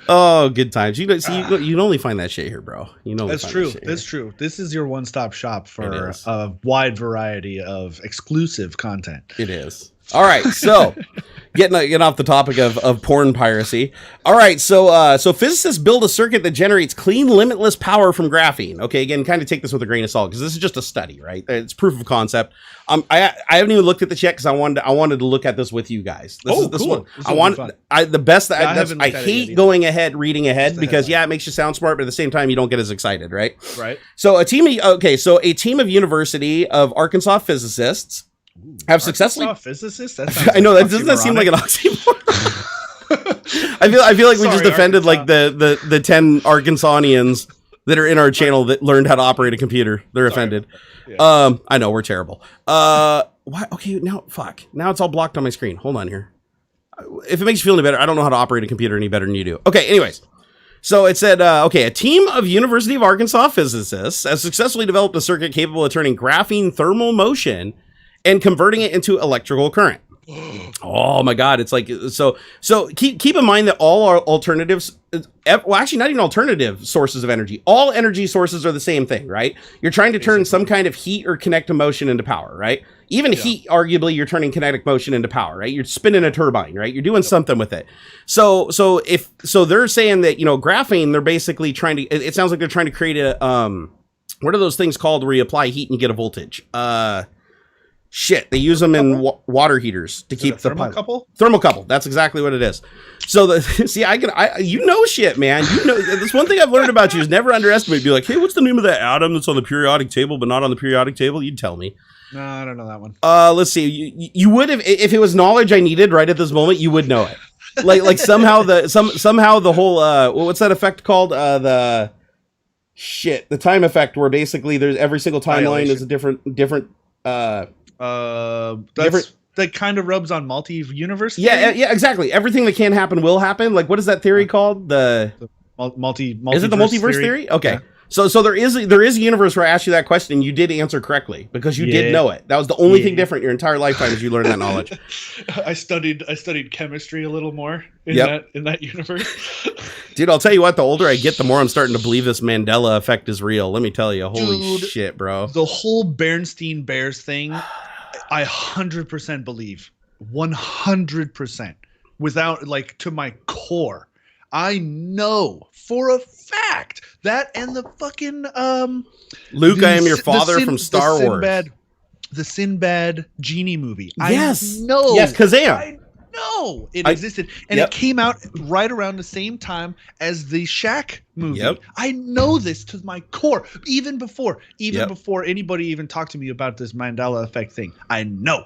Oh, good times. You only find that shit here, bro. That's true. That's true. This is your one-stop shop for a wide variety of exclusive content. It is. All right, so getting off the topic of porn piracy. All right, so physicists build a circuit that generates clean, limitless power from graphene. Okay, again, kind of take this with a grain of salt because this is just a study, right? It's proof of concept. I haven't even looked at this yet because I wanted to look at this with you guys. Cool. I hate going ahead, reading ahead because it makes you sound smart, but at the same time you don't get as excited, right? Right. So a team of University of Arkansas physicists have successfully physicists. I know that doesn't seem like an oxymoron. I feel like we just defended Arkansas. like the 10 Arkansanians that are in our channel that learned how to operate a computer. They're offended. Yeah. I know we're terrible. Why? Okay, now it's all blocked on my screen. Hold on here. If it makes you feel any better, I don't know how to operate a computer any better than you do. Okay, anyways. So it said, a team of University of Arkansas physicists has successfully developed a circuit capable of turning graphene thermal motion and converting it into electrical current. Oh my God. It's like, so keep in mind that all our alternatives, well, actually not even alternative sources of energy. All energy sources are the same thing, right? You're trying to turn some kind of heat or kinetic motion into power, right? Even heat, arguably, you're turning kinetic motion into power, right? You're spinning a turbine, right? You're doing something with it. So they're saying that, graphene, they're basically trying to, it sounds like they're trying to create a, what are those things called where you apply heat and you get a voltage? They use them in water heaters to keep the thermocouple. Thermocouple. That's exactly what it is. So shit, man. That's one thing I've learned about you is never underestimate. Be like, hey, what's the name of that atom that's on the periodic table but not on the periodic table? You'd tell me. No, I don't know that one. Let's see. You would have if it was knowledge I needed right at this moment. You would know it. Like somehow the whole what's that effect called? The time effect where basically there's every single timeline is a different. That kind of rubs on multi-universe theory? Yeah, exactly. Everything that can happen will happen. Like, what is that theory called? The multiverse. Is it the multiverse theory? Okay. Yeah. So there is a universe where I asked you that question and you did answer correctly because you did know it. That was the only thing different your entire lifetime as you learned that knowledge. I studied chemistry a little more in that universe. Dude, I'll tell you what, the older I get, the more I'm starting to believe this Mandela effect is real. Let me tell you. Holy shit, bro. The whole Bernstein Bears thing, I 100% believe. 100%. Without, to my core. I know for a fact that and the fucking Luke, I am your father from Star Wars. The Sinbad genie movie. Yes. I know. Yes, Kazam. I know it existed. And it came out right around the same time as the Shaq movie. Yep. I know this to my core. Even before anybody even talked to me about this Mandela effect thing. I know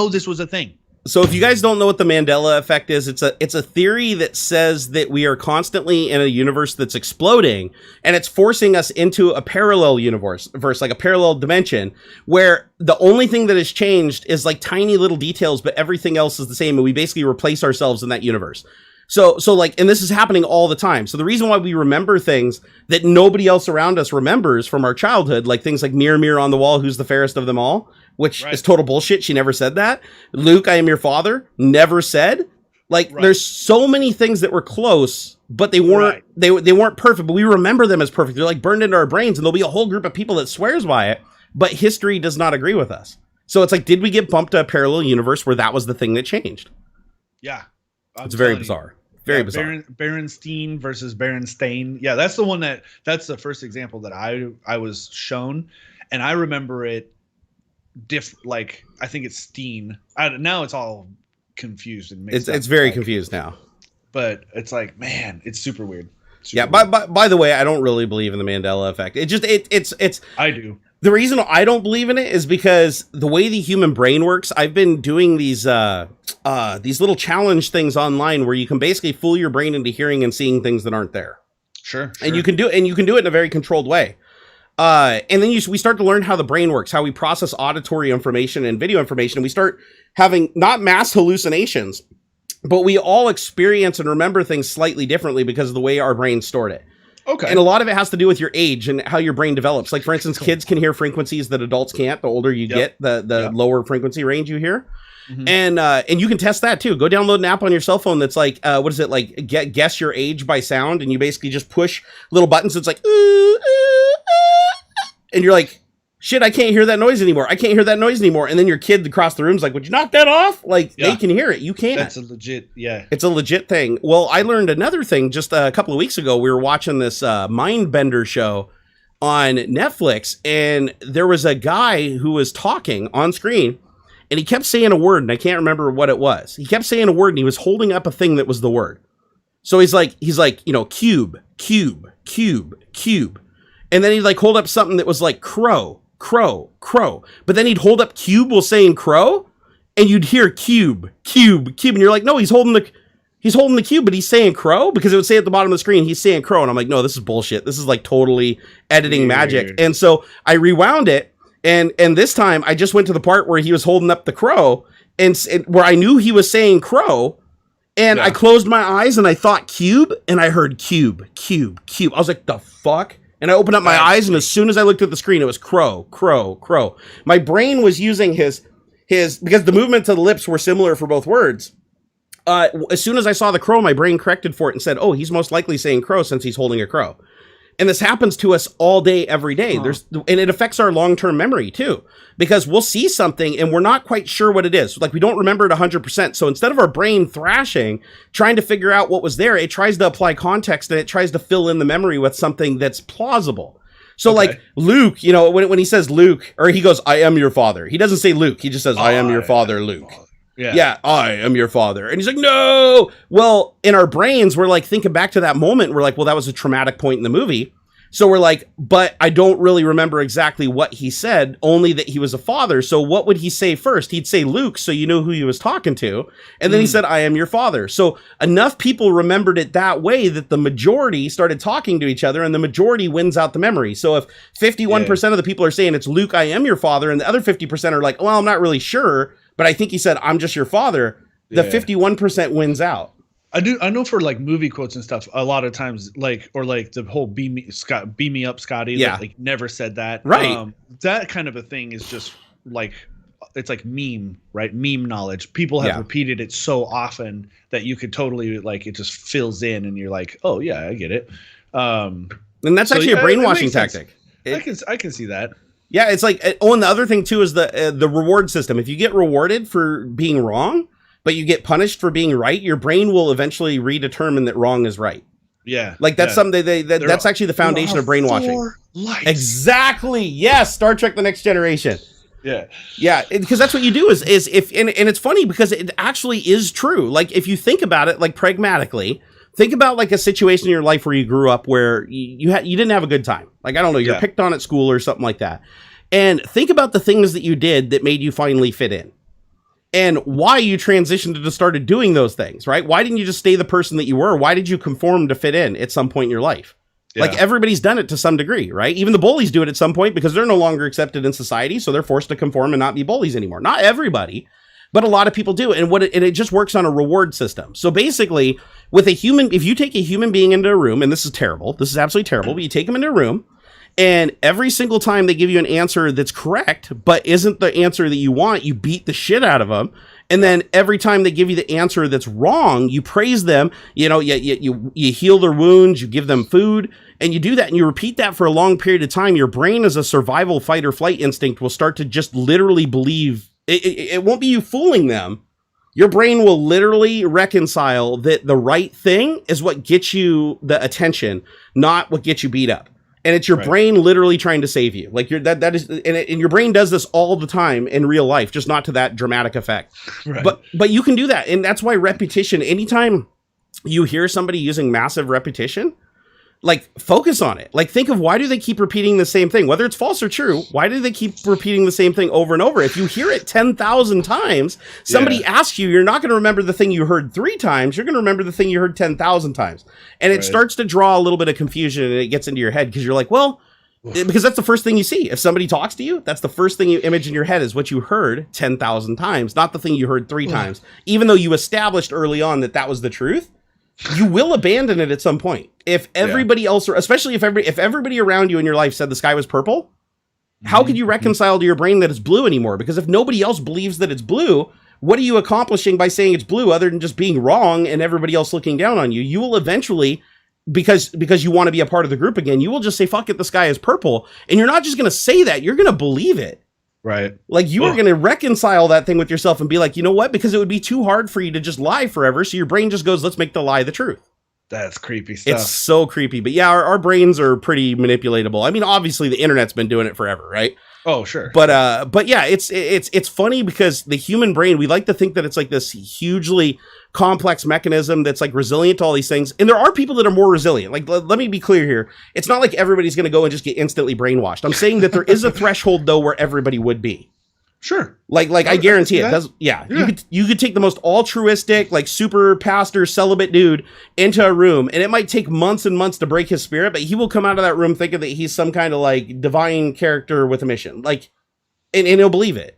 this was a thing. So if you guys don't know what the Mandela effect is, it's a theory that says that we are constantly in a universe that's exploding and it's forcing us into a parallel universe, like a parallel dimension where the only thing that has changed is like tiny little details, but everything else is the same. And we basically replace ourselves in that universe. So and this is happening all the time. So the reason why we remember things that nobody else around us remembers from our childhood, like things like mirror, mirror on the wall, who's the fairest of them all, which is total bullshit. She never said that. Luke, I am your father, never said. There's so many things that were close, but they weren't, they weren't perfect, but we remember them as perfect. They're like burned into our brains and there'll be a whole group of people that swears by it, but history does not agree with us. So it's like, did we get bumped to a parallel universe where that was the thing that changed? Yeah. It's very bizarre. Very bizarre. Berenstein versus Berenstain. Yeah, that's the one that's the first example that I was shown. and I remember it like I think it's Steen. Now it's all confused and mixed it's very confused now. But it's like, man, it's super weird. By the way, I don't really believe in the Mandela effect. It's I do. The reason I don't believe in it is because the way the human brain works, I've been doing these little challenge things online where you can basically fool your brain into hearing and seeing things that aren't there. Sure. And you can do it in a very controlled way. And then we start to learn how the brain works, how we process auditory information and video information. And we start having not mass hallucinations, but we all experience and remember things slightly differently because of the way our brain stored it. Okay. And a lot of it has to do with your age and how your brain develops. Like, for instance, kids can hear frequencies that adults can't. The older you get, the lower frequency range you hear. Mm-hmm. And you can test that too. Go download an app on your cell phone that's like, what is it, like guess your age by sound, and you basically just push little buttons. It's like, and you're like, shit, I can't hear that noise anymore. I can't hear that noise anymore. And then your kid across the room is like, would you knock that off? Like, they can hear it. You can't. That's a legit, It's a legit thing. Well, I learned another thing just a couple of weeks ago. We were watching this Mindbender show on Netflix, and there was a guy who was talking on screen, and he kept saying a word, and I can't remember what it was. He kept saying a word, and he was holding up a thing that was the word. So he's like, cube. And then he'd like hold up something that was like crow. But then he'd hold up cube while saying crow, and you'd hear cube. And you're like, no, he's holding the cube, but he's saying crow, because it would say at the bottom of the screen, he's saying crow. And I'm like, no, this is bullshit. This is like totally editing magic. And so I rewound it. And this time I just went to the part where he was holding up the crow, and where I knew he was saying crow. And I closed my eyes and I thought cube, and I heard cube. I was like, the fuck? And I opened up my eyes, and as soon as I looked at the screen, it was crow. My brain was using his because the movement to the lips were similar for both words. As soon as I saw the crow, my brain corrected for it and said, oh, he's most likely saying crow since he's holding a crow. And this happens to us all day, every day. And it affects our long-term memory too, because we'll see something and we're not quite sure what it is. Like, we don't remember it 100%. So instead of our brain thrashing, trying to figure out what was there, it tries to apply context, and it tries to fill in the memory with something that's plausible. So like Luke, when he says Luke, or he goes, I am your father. He doesn't say Luke. He just says, I am your father, Luke. Yeah, I am your father. And he's like, no. Well, in our brains, we're like thinking back to that moment. We're like, well, that was a traumatic point in the movie. So we're like, but I don't really remember exactly what he said, only that he was a father. So what would he say first? He'd say Luke, so you know who he was talking to. And then he said, I am your father. So enough people remembered it that way that the majority started talking to each other, and the majority wins out the memory. So if 51% of the people are saying it's Luke, I am your father, and the other 50% are like, well, I'm not really sure, but I think he said, I'm just your father, the 51% wins out. I know for like movie quotes and stuff, a lot of times, like, or like the whole beam me up, Scotty. Yeah. That, like, never said that. Right. That kind of a thing is just like, it's like meme, right? Meme knowledge. People have repeated it so often that you could totally, like, it just fills in, and you're like, oh yeah, I get it. And that's actually a brainwashing tactic. I can see that. Yeah. It's like, and the other thing too is the reward system. If you get rewarded for being wrong, but you get punished for being right, your brain will eventually redetermine that wrong is right. Yeah. Like that's something that's actually the foundation of brainwashing. Exactly. Yes. Star Trek: The Next Generation. Yeah. Yeah. Because that's what you do is if, and it's funny because it actually is true. Like, if you think about it, like, pragmatically, think about like a situation in your life where you grew up where you didn't have a good time. Like, I don't know, you're picked on at school or something like that. And think about the things that you did that made you finally fit in. And why you transitioned and started doing those things, right? Why didn't you just stay the person that you were? Why did you conform to fit in at some point in your life? Yeah. Like, everybody's done it to some degree, right? Even the bullies do it at some point because they're no longer accepted in society. So they're forced to conform and not be bullies anymore. Not everybody, but a lot of people do. And it just works on a reward system. So basically, with a human, if you take a human being into a room, and this is terrible, this is absolutely terrible, but you take them into a room, and every single time they give you an answer that's correct, but isn't the answer that you want, you beat the shit out of them. And then every time they give you the answer that's wrong, you praise them, you heal their wounds, you give them food, and you do that, and you repeat that for a long period of time. Your brain, as a survival fight or flight instinct, will start to just literally believe, it won't be you fooling them. Your brain will literally reconcile that the right thing is what gets you the attention, not what gets you beat up. And it's your brain literally trying to save you. Like that is, and your brain does this all the time in real life, just not to that dramatic effect. Right. But you can do that. And that's why repetition, anytime you hear somebody using massive repetition, like focus on it. Like think of why do they keep repeating the same thing? Whether it's false or true, why do they keep repeating the same thing over and over? If you hear it 10,000 times, somebody asks you, you're not going to remember the thing you heard 3 times. You're going to remember the thing you heard 10,000 times. And it starts to draw a little bit of confusion and it gets into your head because you're like, well, because that's the first thing you see. If somebody talks to you, that's the first thing you image in your head is what you heard 10,000 times, not the thing you heard 3 times. Even though you established early on that that was the truth, you will abandon it at some point. If everybody else, especially if everybody around you in your life said the sky was purple, how could you reconcile to your brain that it's blue anymore? Because if nobody else believes that it's blue, what are you accomplishing by saying it's blue other than just being wrong and everybody else looking down on you? You will eventually, because you want to be a part of the group again, you will just say, fuck it, the sky is purple. And you're not just going to say that, you're going to believe it. Right. Like you are going to reconcile that thing with yourself and be like, you know what? Because it would be too hard for you to just lie forever. So your brain just goes, let's make the lie the truth. That's creepy stuff. It's so creepy. But yeah, our brains are pretty manipulatable. I mean, obviously the internet's been doing it forever, right? Oh, sure. But yeah, it's funny because the human brain, we like to think that it's like this hugely complex mechanism that's like resilient to all these things. And there are people that are more resilient. Like, let me be clear here. It's not like everybody's going to go and just get instantly brainwashed. I'm saying that there is a threshold though where everybody would be. Sure. Like I guarantee it does. Yeah. You could take the most altruistic, like super pastor celibate dude into a room and it might take months and months to break his spirit, but he will come out of that room thinking that he's some kind of like divine character with a mission. Like, and he'll believe it.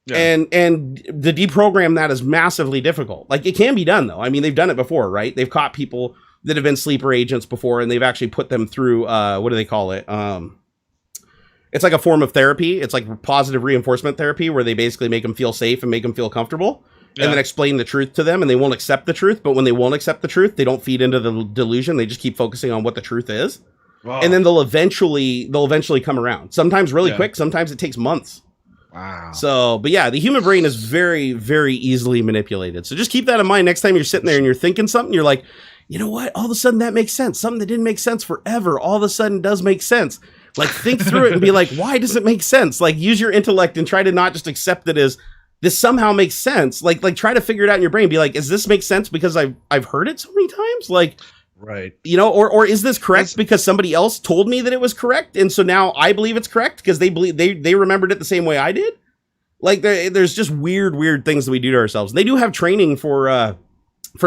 Yeah. And to deprogram that is massively difficult. Like it can be done though. I mean, they've done it before, right? They've caught people that have been sleeper agents before and they've actually put them through, what do they call it? It's like a form of therapy. It's like positive reinforcement therapy where they basically make them feel safe and make them feel comfortable and then explain the truth to them and they won't accept the truth. But when they won't accept the truth, they don't feed into the delusion. They just keep focusing on what the truth is. Wow. And then they'll eventually come around. Sometimes really quick. Sometimes it takes months. Wow. So, but yeah, the human brain is very, very easily manipulated. So just keep that in mind next time you're sitting there and you're thinking something, you're like, you know what? All of a sudden that makes sense. Something that didn't make sense forever. All of a sudden does make sense. Like think through it and be like, why does it make sense? Like use your intellect and try to not just accept it as this somehow makes sense. Like try to figure it out in your brain. Be like, does this make sense because I've heard it so many times? Like, right. You know, or is this correct because somebody else told me that it was correct? And so now I believe it's correct because they believe they remembered it the same way I did. Like there's just weird things that we do to ourselves. They do have training for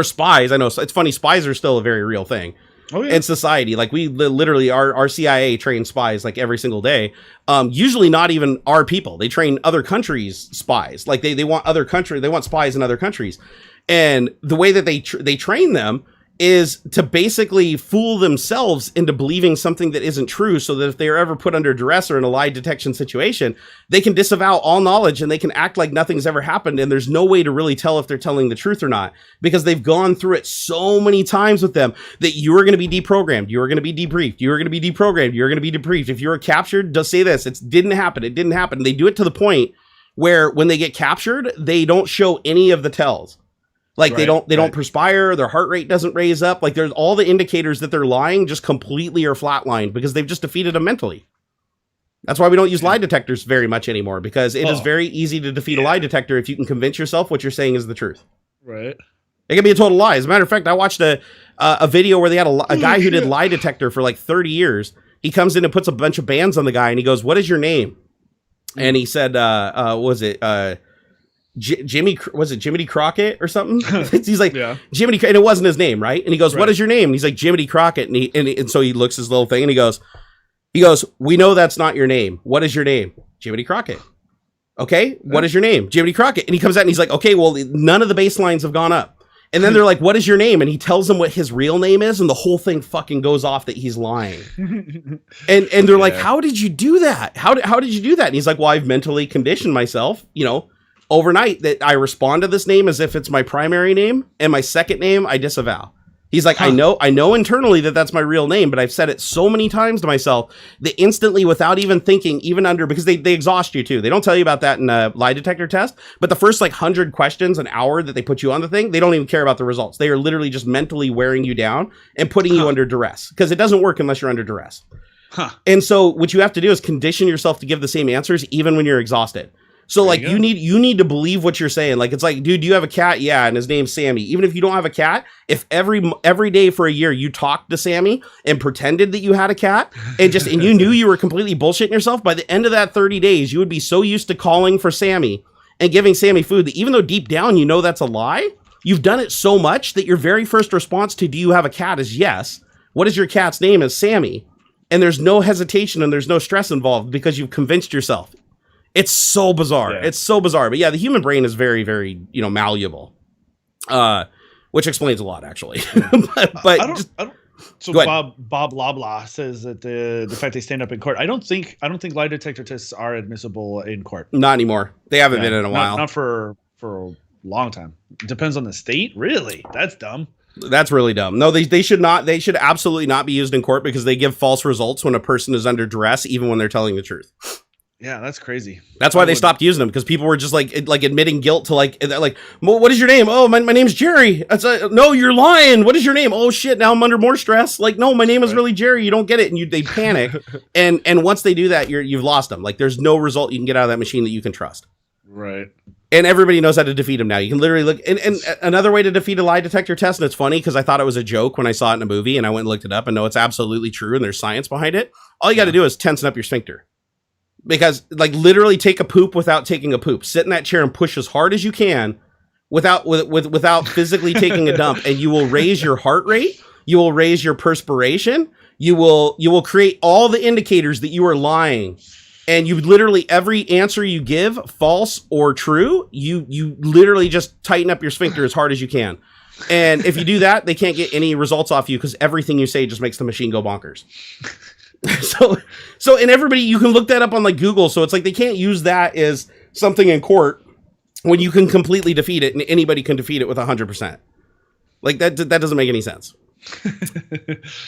spies. I know it's funny. Spies are still a very real thing. Oh, yeah. In society. Like we literally our CIA trains spies like every single day. Usually not even our people. They train other countries' spies. Like they want they want spies in other countries. And the way that they train them is to basically fool themselves into believing something that isn't true so that if they are ever put under duress or in a lie detection situation, they can disavow all knowledge and they can act like nothing's ever happened. And there's no way to really tell if they're telling the truth or not because they've gone through it so many times with them that you are going to be deprogrammed. You are going to be debriefed. You are going to be deprogrammed. You're going to be debriefed. If you were captured, just say this. It didn't happen. It didn't happen. They do it to the point where when they get captured, they don't show any of the tells. Like they don't perspire, their heart rate doesn't raise up. Like there's all the indicators that they're lying just completely are flatlined because they've just defeated them mentally. That's why we don't use lie detectors very much anymore because it is very easy to defeat a lie detector if you can convince yourself what you're saying is the truth. Right. It can be a total lie. As a matter of fact, I watched a video where they had a guy who did lie detector for like 30 years. He comes in and puts a bunch of bands on the guy and he goes, "What is your name?" And he said, was it Jimmy Crockett or something? He's like, Jiminy, and it wasn't his name, right? And he goes, "What is your name?" And he's like, "Jiminy Crockett." And so he looks his little thing and he goes, "We know that's not your name. What is your name?" "Jiminy Crockett." "Okay, what is your name?" "Jiminy Crockett." And he comes out and he's like, "Okay, well, none of the baselines have gone up." And then they're like, "What is your name?" And he tells them what his real name is, and the whole thing fucking goes off that he's lying. and they're like, "How did you do that? How did you do that?" And he's like, "Well, I've mentally conditioned myself, overnight that I respond to this name as if it's my primary name, and my second name I disavow." He's like, I know internally that that's my real name, but I've said it so many times to myself that instantly, without even thinking, because they exhaust you too. They don't tell you about that in a lie detector test, but the first 100 questions an hour that they put you on the thing, they don't even care about the results. They are literally just mentally wearing you down and putting you under duress because it doesn't work unless you're under duress. And so what you have to do is condition yourself to give the same answers even when you're exhausted. So like you need to believe what you're saying. Like it's like, dude, do you have a cat? Yeah, and his name's Sammy. Even if you don't have a cat, if every day for a year you talked to Sammy and pretended that you had a cat and you knew you were completely bullshitting yourself, by the end of that 30 days, you would be so used to calling for Sammy and giving Sammy food that even though deep down you know that's a lie, you've done it so much that your very first response to do you have a cat is yes. What is your cat's name? Is Sammy. And there's no hesitation and there's no stress involved because you've convinced yourself. It's so bizarre. Yeah. It's so bizarre. But yeah, the human brain is very, very, malleable, which explains a lot, actually. So Bob Loblaw says that the fact they stand up in court. I don't think lie detector tests are admissible in court. Not anymore. They haven't been in a while. Not for a long time. It depends on the state. Really, that's dumb. That's really dumb. No, they should not. They should absolutely not be used in court because they give false results when a person is under duress, even when they're telling the truth. Yeah, that's crazy. That's why they stopped using them, because people were just like admitting guilt to like, what is your name? Oh, my name's Jerry. No, you're lying. What is your name? Oh shit, now I'm under more stress. Like, no, my name is really Jerry. You don't get it. And they panic. and once they do that, you've lost them. Like there's no result you can get out of that machine that you can trust. Right. And everybody knows how to defeat them now. You can literally look, and another way to defeat a lie detector test, and it's funny because I thought it was a joke when I saw it in a movie, and I went and looked it up, and no, it's absolutely true, and there's science behind it. All you got to do is tensen up your sphincter. Because like literally take a poop without taking a poop. Sit in that chair and push as hard as you can without physically taking a dump, and you will raise your heart rate, you will raise your perspiration, you will create all the indicators that you are lying. And you literally, every answer you give, false or true, you literally just tighten up your sphincter as hard as you can. And if you do that, they can't get any results off you because everything you say just makes the machine go bonkers. So and everybody, you can look that up on like Google. So it's like they can't use that as something in court when you can completely defeat it and anybody can defeat it with 100%. Like that doesn't make any sense.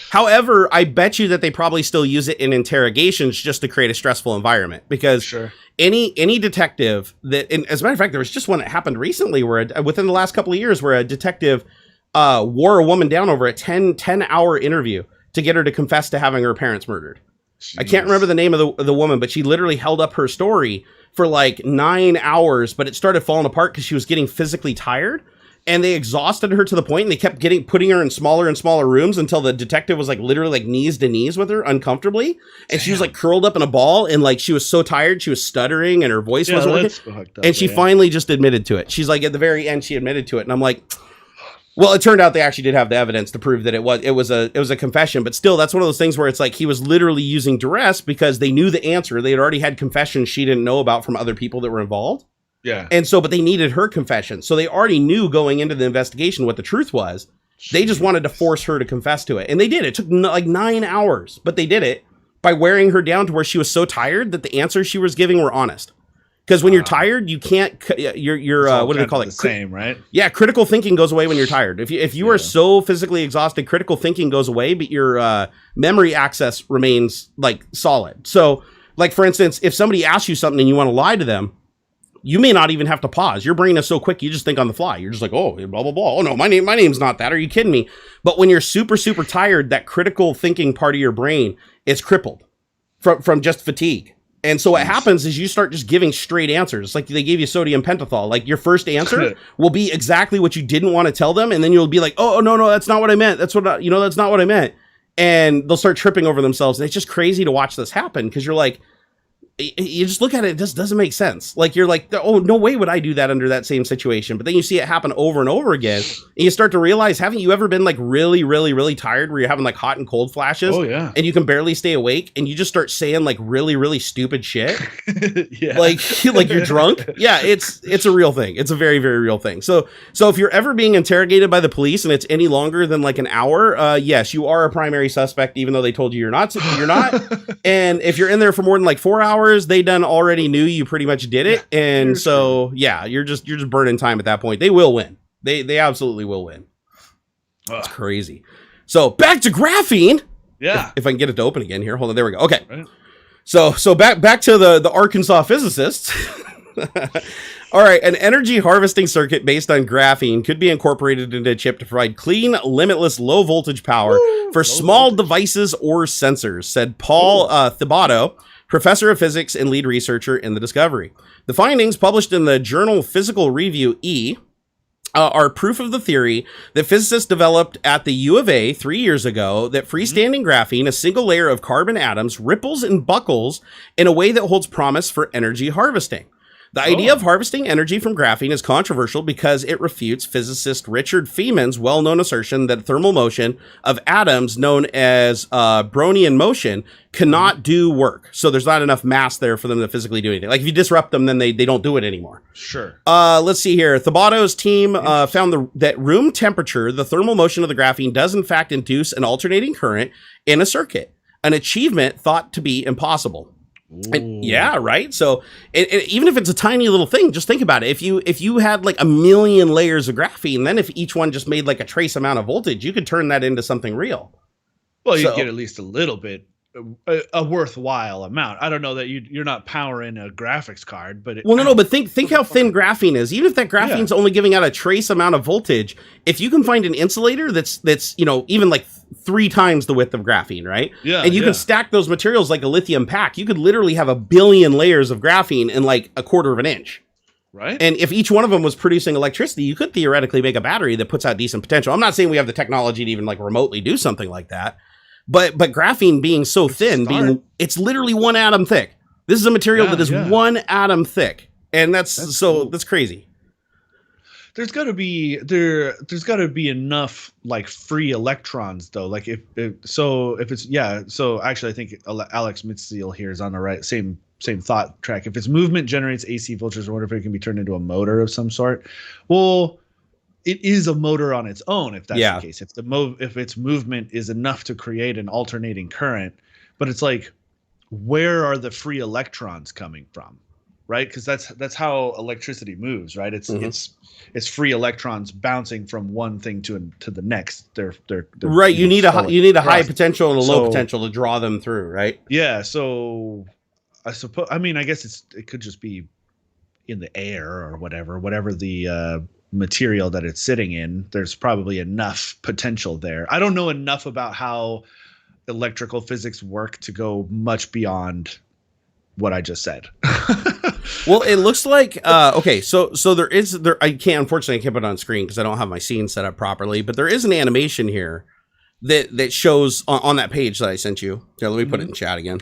However, I bet you that they probably still use it in interrogations just to create a stressful environment, because any detective that, and as a matter of fact, there was just one that happened recently where within the last couple of years where a detective wore a woman down over a 10-hour interview to get her to confess to having her parents murdered. Jeez. I can't remember the name of the woman, but she literally held up her story for like 9 hours, but it started falling apart because she was getting physically tired. And they exhausted her to the point, and they kept putting her in smaller and smaller rooms until the detective was like literally like knees to knees with her uncomfortably. And she was like curled up in a ball, and like she was so tired, she was stuttering and her voice wasn't working. And she finally just admitted to it. She's like, at the very end, she admitted to it. And I'm like, well, it turned out they actually did have the evidence to prove that it was a confession, but still, that's one of those things where it's like he was literally using duress because they knew the answer. They had already had confessions she didn't know about from other people that were involved. Yeah. And so, but they needed her confession. So they already knew going into the investigation what the truth was. They just wanted to force her to confess to it. And they did. It took like 9 hours, but they did it by wearing her down to where she was so tired that the answers she was giving were honest. Because when you're tired, you can't, you're what do they call it? Same, right? Yeah. Critical thinking goes away when you're tired. If you are so physically exhausted, critical thinking goes away, but your memory access remains like solid. So like, for instance, if somebody asks you something and you want to lie to them, you may not even have to pause. Your brain is so quick, you just think on the fly. You're just like, oh, blah, blah, blah. Oh, no, my name's not that. Are you kidding me? But when you're super, super tired, that critical thinking part of your brain is crippled from just fatigue. And so what happens is you start just giving straight answers. Like they gave you sodium pentothal. Like your first answer will be exactly what you didn't want to tell them. And then you'll be like, oh, no, that's not what I meant. That's not what I meant. And they'll start tripping over themselves. And it's just crazy to watch this happen because you're like, you just look at it, it just doesn't make sense. Like you're like, oh, no way would I do that under that same situation. But then you see it happen over and over again, and you start to realize, haven't you ever been like really, really, really tired where you're having like hot and cold flashes? Oh yeah. And you can barely stay awake, and you just start saying like really, really stupid shit. Yeah. Like you're drunk. Yeah, it's a real thing. It's a very, very real thing. So if you're ever being interrogated by the police and it's any longer than like an hour, yes, you are a primary suspect, even though they told you you're not. And if you're in there for more than like 4 hours, they done already knew you pretty much did it. Yeah, and so true. Yeah, you're just burning time at that point. They will win. They absolutely will win. That's crazy. So back to graphene. Yeah. If I can get it to open again here. Hold on. There we go. Okay. Right. So back to the Arkansas physicists. All right, an energy harvesting circuit based on graphene could be incorporated into a chip to provide clean, limitless, low voltage power for small devices or sensors, said Paul Thibodeau, professor of physics and lead researcher in the discovery. The findings, published in the journal Physical Review E, are proof of the theory that physicists developed at the U of A 3 years ago that freestanding graphene, a single layer of carbon atoms, ripples and buckles in a way that holds promise for energy harvesting. The idea of harvesting energy from graphene is controversial because it refutes physicist Richard Feynman's well-known assertion that thermal motion of atoms, known as Brownian motion, cannot do work. So there's not enough mass there for them to physically do anything. Like if you disrupt them, then they don't do it anymore. Sure. Let's see here. Thibodeau's team found that room temperature, the thermal motion of the graphene, does in fact induce an alternating current in a circuit, an achievement thought to be impossible. And, yeah, right. So even if it's a tiny little thing, just think about it. If you had like a million layers of graphene, then if each one just made like a trace amount of voltage, you could turn that into something real. Well, you get at least a little bit, a worthwhile amount. I don't know that you're not powering a graphics card, but but think how thin graphene is. Even if that graphene's only giving out a trace amount of voltage, if you can find an insulator that's even like 3 times the width of graphene, right? Yeah. And you can stack those materials like a lithium pack. You could literally have 1 billion layers of graphene in like 1/4 of an inch. Right. And if each one of them was producing electricity, you could theoretically make a battery that puts out decent potential. I'm not saying we have the technology to even like remotely do something like that. But graphene being so thin, it's literally 1 atom thick. This is a material that is 1 atom thick. And that's cool. That's crazy. There's got to be enough like free electrons though. Like if it's so actually I think Alex Mitziel here is on the right same thought track. If its movement generates AC voltage or whatever, it can be turned into a motor of some sort. Well, it is a motor on its own if that's the case. If its movement is enough to create an alternating current, but it's like, where are the free electrons coming from? Right? Because that's how electricity moves, right? It's free electrons bouncing from one thing to the next. They're right. You need a high potential and a low potential to draw them through, right? Yeah. So I suppose I guess it could just be in the air or whatever the material that it's sitting in. There's probably enough potential there. I don't know enough about how electrical physics work to go much beyond what I just said. Well, it looks like okay, so there I can't put it on screen because I don't have my scene set up properly, but there is an animation here that shows on that page that I sent you. Here, let me put it in chat again.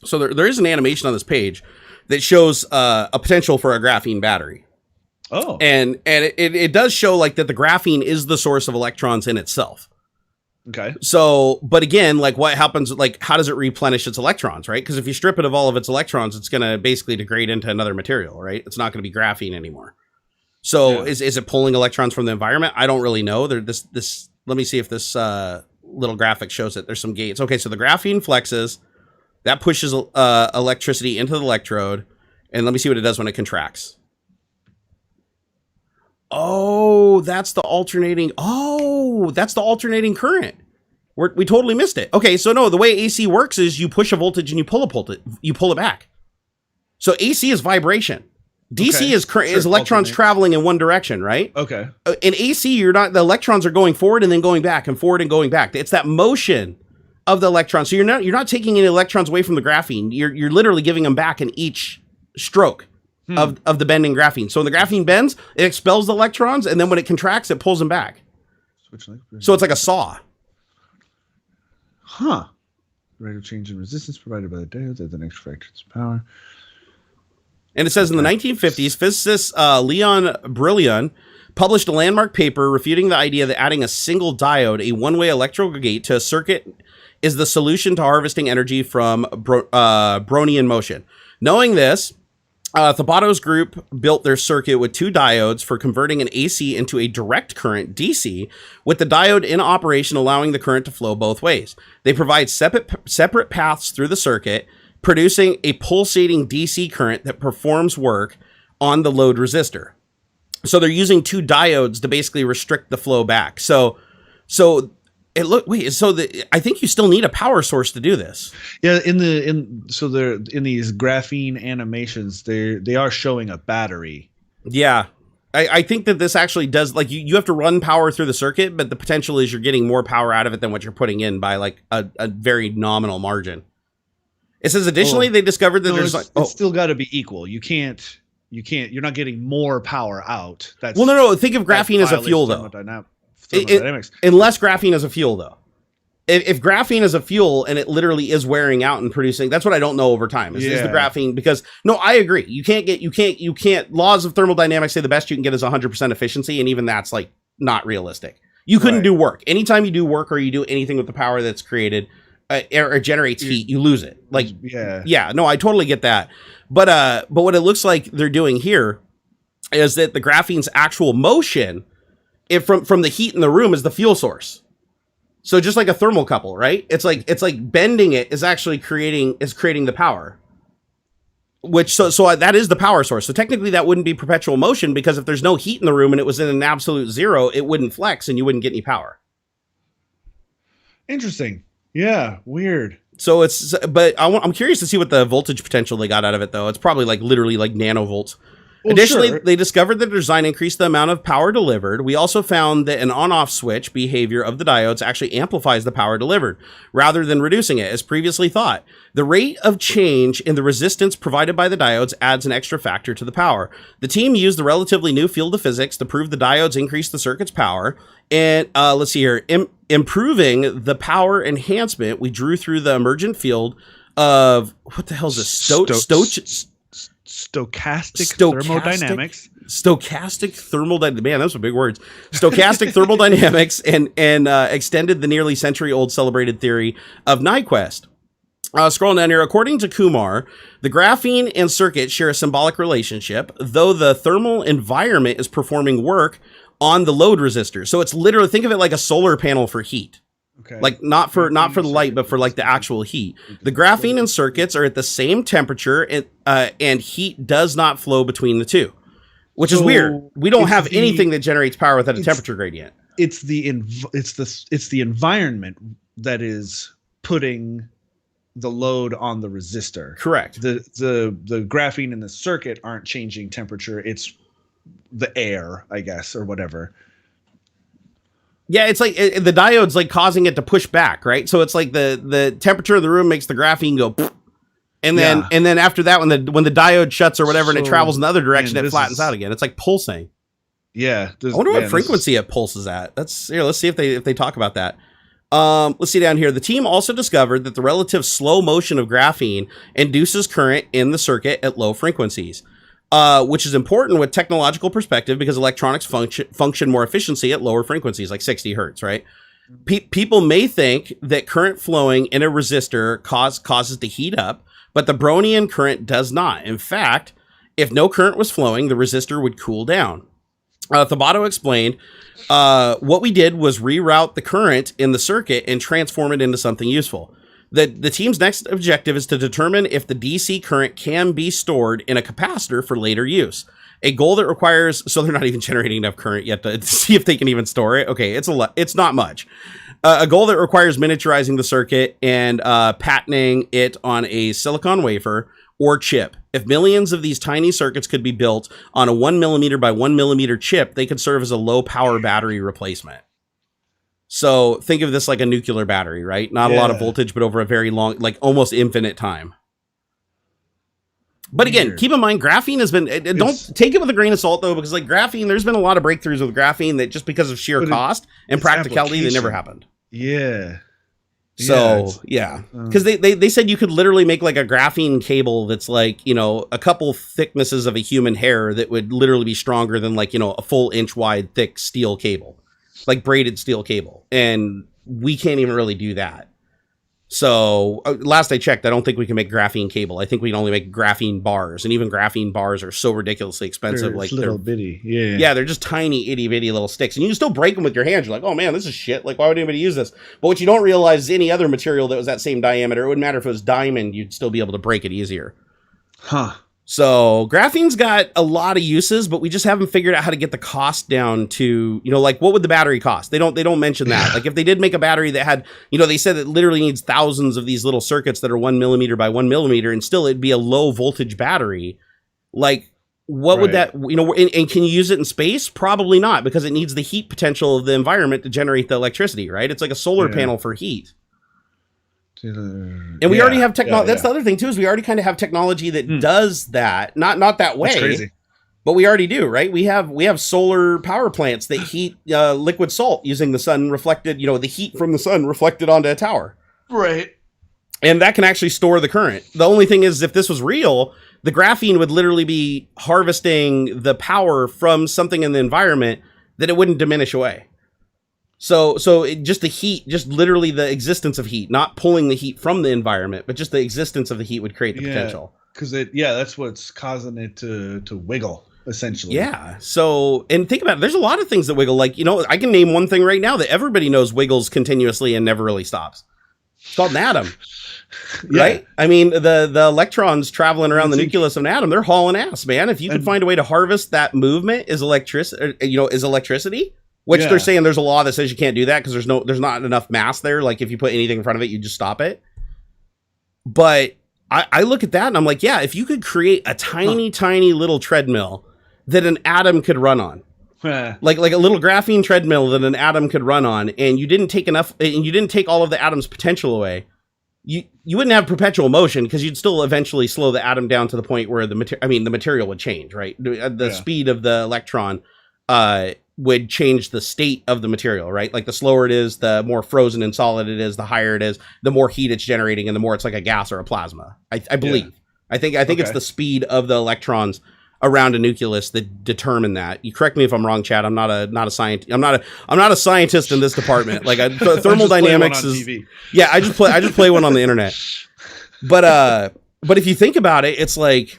So there is an animation on this page that shows a potential for a graphene battery. Oh. And it does show like that the graphene is the source of electrons in itself. Okay. So, but again, like what happens, like how does it replenish its electrons, right? Because if you strip it of all of its electrons, it's going to basically degrade into another material, right? It's not going to be graphene anymore. So is it pulling electrons from the environment? I don't really know. Let me see if this little graphic shows it. There's some gates. Okay, so the graphene flexes. That pushes electricity into the electrode. And let me see what it does when it contracts. Oh, that's the alternating current. We totally missed it. Okay, so no, the way AC works is you push a voltage and you pull it back. So AC is vibration. DC is electrons traveling in one direction, right? Okay. In AC, the electrons are going forward and then going back and forward and going back. It's that motion of the electrons. So you're not taking any electrons away from the graphene. You're literally giving them back in each stroke of the bending graphene. So when the graphene bends, it expels the electrons, and then when it contracts, it pulls them back. So it's like a saw. Huh. Rate of change in resistance provided by the diode at the next fraction's power. And it says in the 1950s, physicist Leon Brillion published a landmark paper refuting the idea that adding a single diode, a one-way electrical gate, to a circuit is the solution to harvesting energy from Brownian motion. Knowing this, Thibodeau's group built their circuit with 2 diodes for converting an AC into a direct current DC, with the diode in operation allowing the current to flow both ways. They provide separate paths through the circuit, producing a pulsating DC current that performs work on the load resistor. So they're using 2 diodes to basically restrict the flow back. So I think you still need a power source to do this. Yeah, in these graphene animations, they are showing a battery. Yeah. I think that this actually does, like, you have to run power through the circuit, but the potential is you're getting more power out of it than what you're putting in by like a very nominal margin. It says additionally, they discovered that it's still got to be equal. You're not getting more power out. Think of graphene as a fuel though. Thermodynamics. Unless graphene is a fuel though. If graphene is a fuel and it literally is wearing out and producing, that's what I don't know over time is the graphene, because no, I agree. You can't laws of thermodynamics say the best you can get is 100% efficiency. And even that's like not realistic. You couldn't do work. Anytime you do work or you do anything with the power that's created or generates heat, you lose it. Like, no, I totally get that. But what it looks like they're doing here is that the graphene's actual motion from the heat in the room is the fuel source. So just like a thermocouple, right? It's like bending it is actually creating the power. Which so that is the power source. So technically that wouldn't be perpetual motion, because if there's no heat in the room and it was in an absolute zero, it wouldn't flex and you wouldn't get any power. Interesting. Yeah, weird. So I'm curious to see what the voltage potential they got out of it though. It's probably like literally like nanovolts. Well, additionally, they discovered that the design increased the amount of power delivered. We also found that an on-off switch behavior of the diodes actually amplifies the power delivered rather than reducing it, as previously thought. The rate of change in the resistance provided by the diodes adds an extra factor to the power. The team used the relatively new field of physics to prove the diodes increase the circuit's power. And let's see here, improving the power enhancement, we drew through the emergent field of, what the hell is this? Stochastic thermodynamics. Stochastic thermodynamics. Man, those are big words. Stochastic thermodynamics and extended the nearly century-old celebrated theory of Nyquist. Scrolling down here, according to Kumar, the graphene and circuit share a symbolic relationship, though the thermal environment is performing work on the load resistor. So it's literally, think of it like a solar panel for heat. Okay. Like not for the light, but for like the actual heat. The graphene and circuits are at the same temperature, and heat does not flow between the two, which is weird. We don't have anything that generates power without a temperature gradient. It's the environment that is putting the load on the resistor. Correct. The graphene and the circuit aren't changing temperature. It's the air, I guess, or whatever. Yeah, it's like the diode's like causing it to push back, right? So it's like the temperature of the room makes the graphene go, and then after that, when the diode shuts or whatever, and it travels in the other direction, it flattens out again. It's like pulsing. Yeah, I wonder what frequency it pulses at. Let's see if they talk about that. Let's see down here. The team also discovered that the relative slow motion of graphene induces current in the circuit at low frequencies. Which is important with technological perspective because electronics function more efficiently at lower frequencies, like 60 hertz, right? People may think that current flowing in a resistor causes the heat up, but the Brownian current does not. In fact, if no current was flowing, the resistor would cool down. Thabato explained, what we did was reroute the current in the circuit and transform it into something useful. The team's next objective is to determine if the DC current can be stored in a capacitor for later use. A goal that requires, so they're not even generating enough current yet to see if they can even store it. Okay, it's not much. A goal that requires miniaturizing the circuit and patenting it on a silicon wafer or chip. If millions of these tiny circuits could be built on a 1 millimeter by 1 millimeter chip, they could serve as a low power battery replacement. So think of this like a nuclear battery, right? Not a lot of voltage, but over a very long, like almost infinite time. But again, keep in mind, graphene has been, don't take it with a grain of salt though, because like graphene, there's been a lot of breakthroughs with graphene that just because of sheer cost and practicality, they never happened. Yeah. So yeah, because they said you could literally make like a graphene cable that's like, you know, a couple thicknesses of a human hair that would literally be stronger than like, you know, a full inch wide thick steel cable. Like braided steel cable, and we can't even really do that. So last I checked, I don't think we can make graphene cable. I think we can only make graphene bars, and even graphene bars are so ridiculously expensive. Like little bitty, yeah, they're just tiny itty bitty little sticks, and you can still break them with your hands. You're like, oh man, this is shit. Like, why would anybody use this? But what you don't realize is any other material that was that same diameter, it wouldn't matter if it was diamond, you'd still be able to break it easier. Huh. So graphene's got a lot of uses, but we just haven't figured out how to get the cost down to, like what would the battery cost? They don't mention that. Like if they did make a battery that had, they said it literally needs thousands of these little circuits that are 1 millimeter by 1 millimeter, and still it'd be a low voltage battery. Like what would that, and can you use it in space? Probably not, because it needs the heat potential of the environment to generate the electricity, right? It's like a solar panel for heat. And we already have technology. That's the other thing too, is we already kind of have technology that does that. Not that way. That's crazy. But we already do, right? We have solar power plants that heat liquid salt using the sun reflected, the heat from the sun reflected onto a tower. Right. And that can actually store the current. The only thing is, if this was real, the graphene would literally be harvesting the power from something in the environment that it wouldn't diminish away. So just the heat, just literally the existence of heat, not pulling the heat from the environment, but just the existence of the heat would create the potential. Because that's what's causing it to wiggle, essentially. Yeah. So, and think about it, there's a lot of things that wiggle. Like, I can name one thing right now that everybody knows wiggles continuously and never really stops. It's called an atom. Right? I mean, the electrons traveling around the nucleus of an atom, they're hauling ass, man. If you could find a way to harvest that movement is electricity. Which they're saying there's a law that says you can't do that because there's not enough mass there. Like if you put anything in front of it, you just stop it. But I look at that and I'm like, yeah, if you could create a tiny little treadmill that an atom could run on, like a little graphene treadmill that an atom could run on, and you didn't take all of the atom's potential away, you wouldn't have perpetual motion because you'd still eventually slow the atom down to the point where the material would change, right? The speed of the electron would change the state of the material, right? Like the slower it is, the more frozen and solid it is, the higher it is, the more heat it's generating, and the more it's like a gas or a plasma. I believe. I think it's the speed of the electrons around a nucleus that determine that. You correct me if I'm wrong, Chad. I'm not a scientist. I'm not a scientist in this department. Like thermodynamics is. TV. Yeah, I just play one on the internet. But if you think about it, it's like.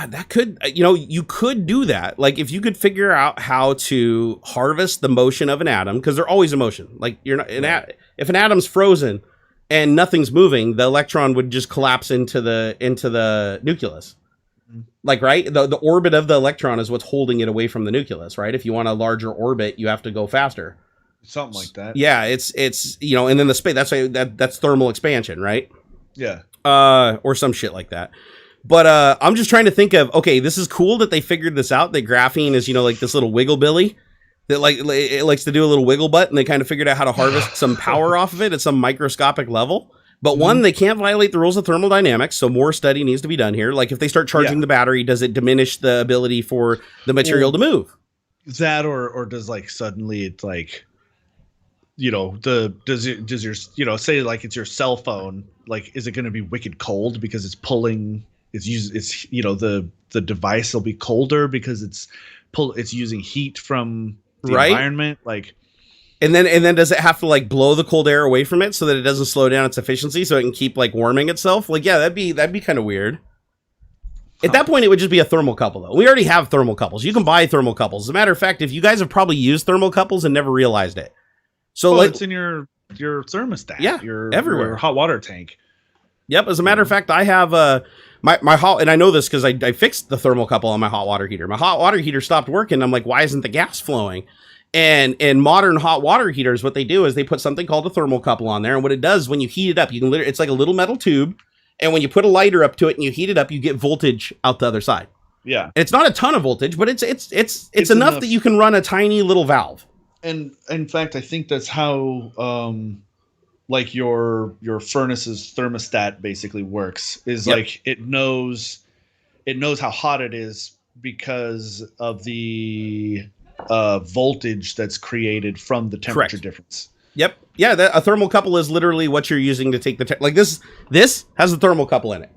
That could, you could do that. Like if you could figure out how to harvest the motion of an atom, because they're always in motion. Like if an atom's frozen and nothing's moving, the electron would just collapse into the nucleus. Like, right? The orbit of the electron is what's holding it away from the nucleus, right? If you want a larger orbit, you have to go faster. Something like that. Yeah, it's and then the space, that's thermal expansion, right? Yeah. Or some shit like that. But I'm just trying to think of, okay, this is cool that they figured this out, that graphene is, like this little wiggle billy that it likes to do a little wiggle butt, and they kind of figured out how to harvest some power off of it at some microscopic level. But one, they can't violate the rules of thermodynamics, so more study needs to be done here. Like if they start charging the battery, does it diminish the ability for the material to move? That or does like suddenly it's like, does your say like it's your cell phone, like is it going to be wicked cold because it's pulling? The device will be colder because it's using heat from the environment, like, and then does it have to like blow the cold air away from it so that it doesn't slow down its efficiency so it can keep like warming itself? Like, yeah, that'd be kind of weird. At that point, it would just be a thermocouple, though. We already have thermocouples. You can buy thermocouples. As a matter of fact, if you guys have probably used thermocouples and never realized it, so it's in your thermostat, everywhere, your hot water tank. Yep. As a matter of fact, I have my hot, and I know this because I fixed the thermocouple on my hot water heater. My hot water heater stopped working. I'm like, why isn't the gas flowing? And modern hot water heaters, what they do is they put something called a thermocouple on there, and what it does when you heat it up, you can it's like a little metal tube, and when you put a lighter up to it and you heat it up, you get voltage out the other side. Yeah, and it's not a ton of voltage, but it's enough that you can run a tiny little valve. And in fact, I think that's how like your furnace's thermostat basically works, is like it knows how hot it is because of the voltage that's created from the temperature difference. Yep. Yeah, a thermocouple is literally what you're using to take the like this has a thermocouple in it.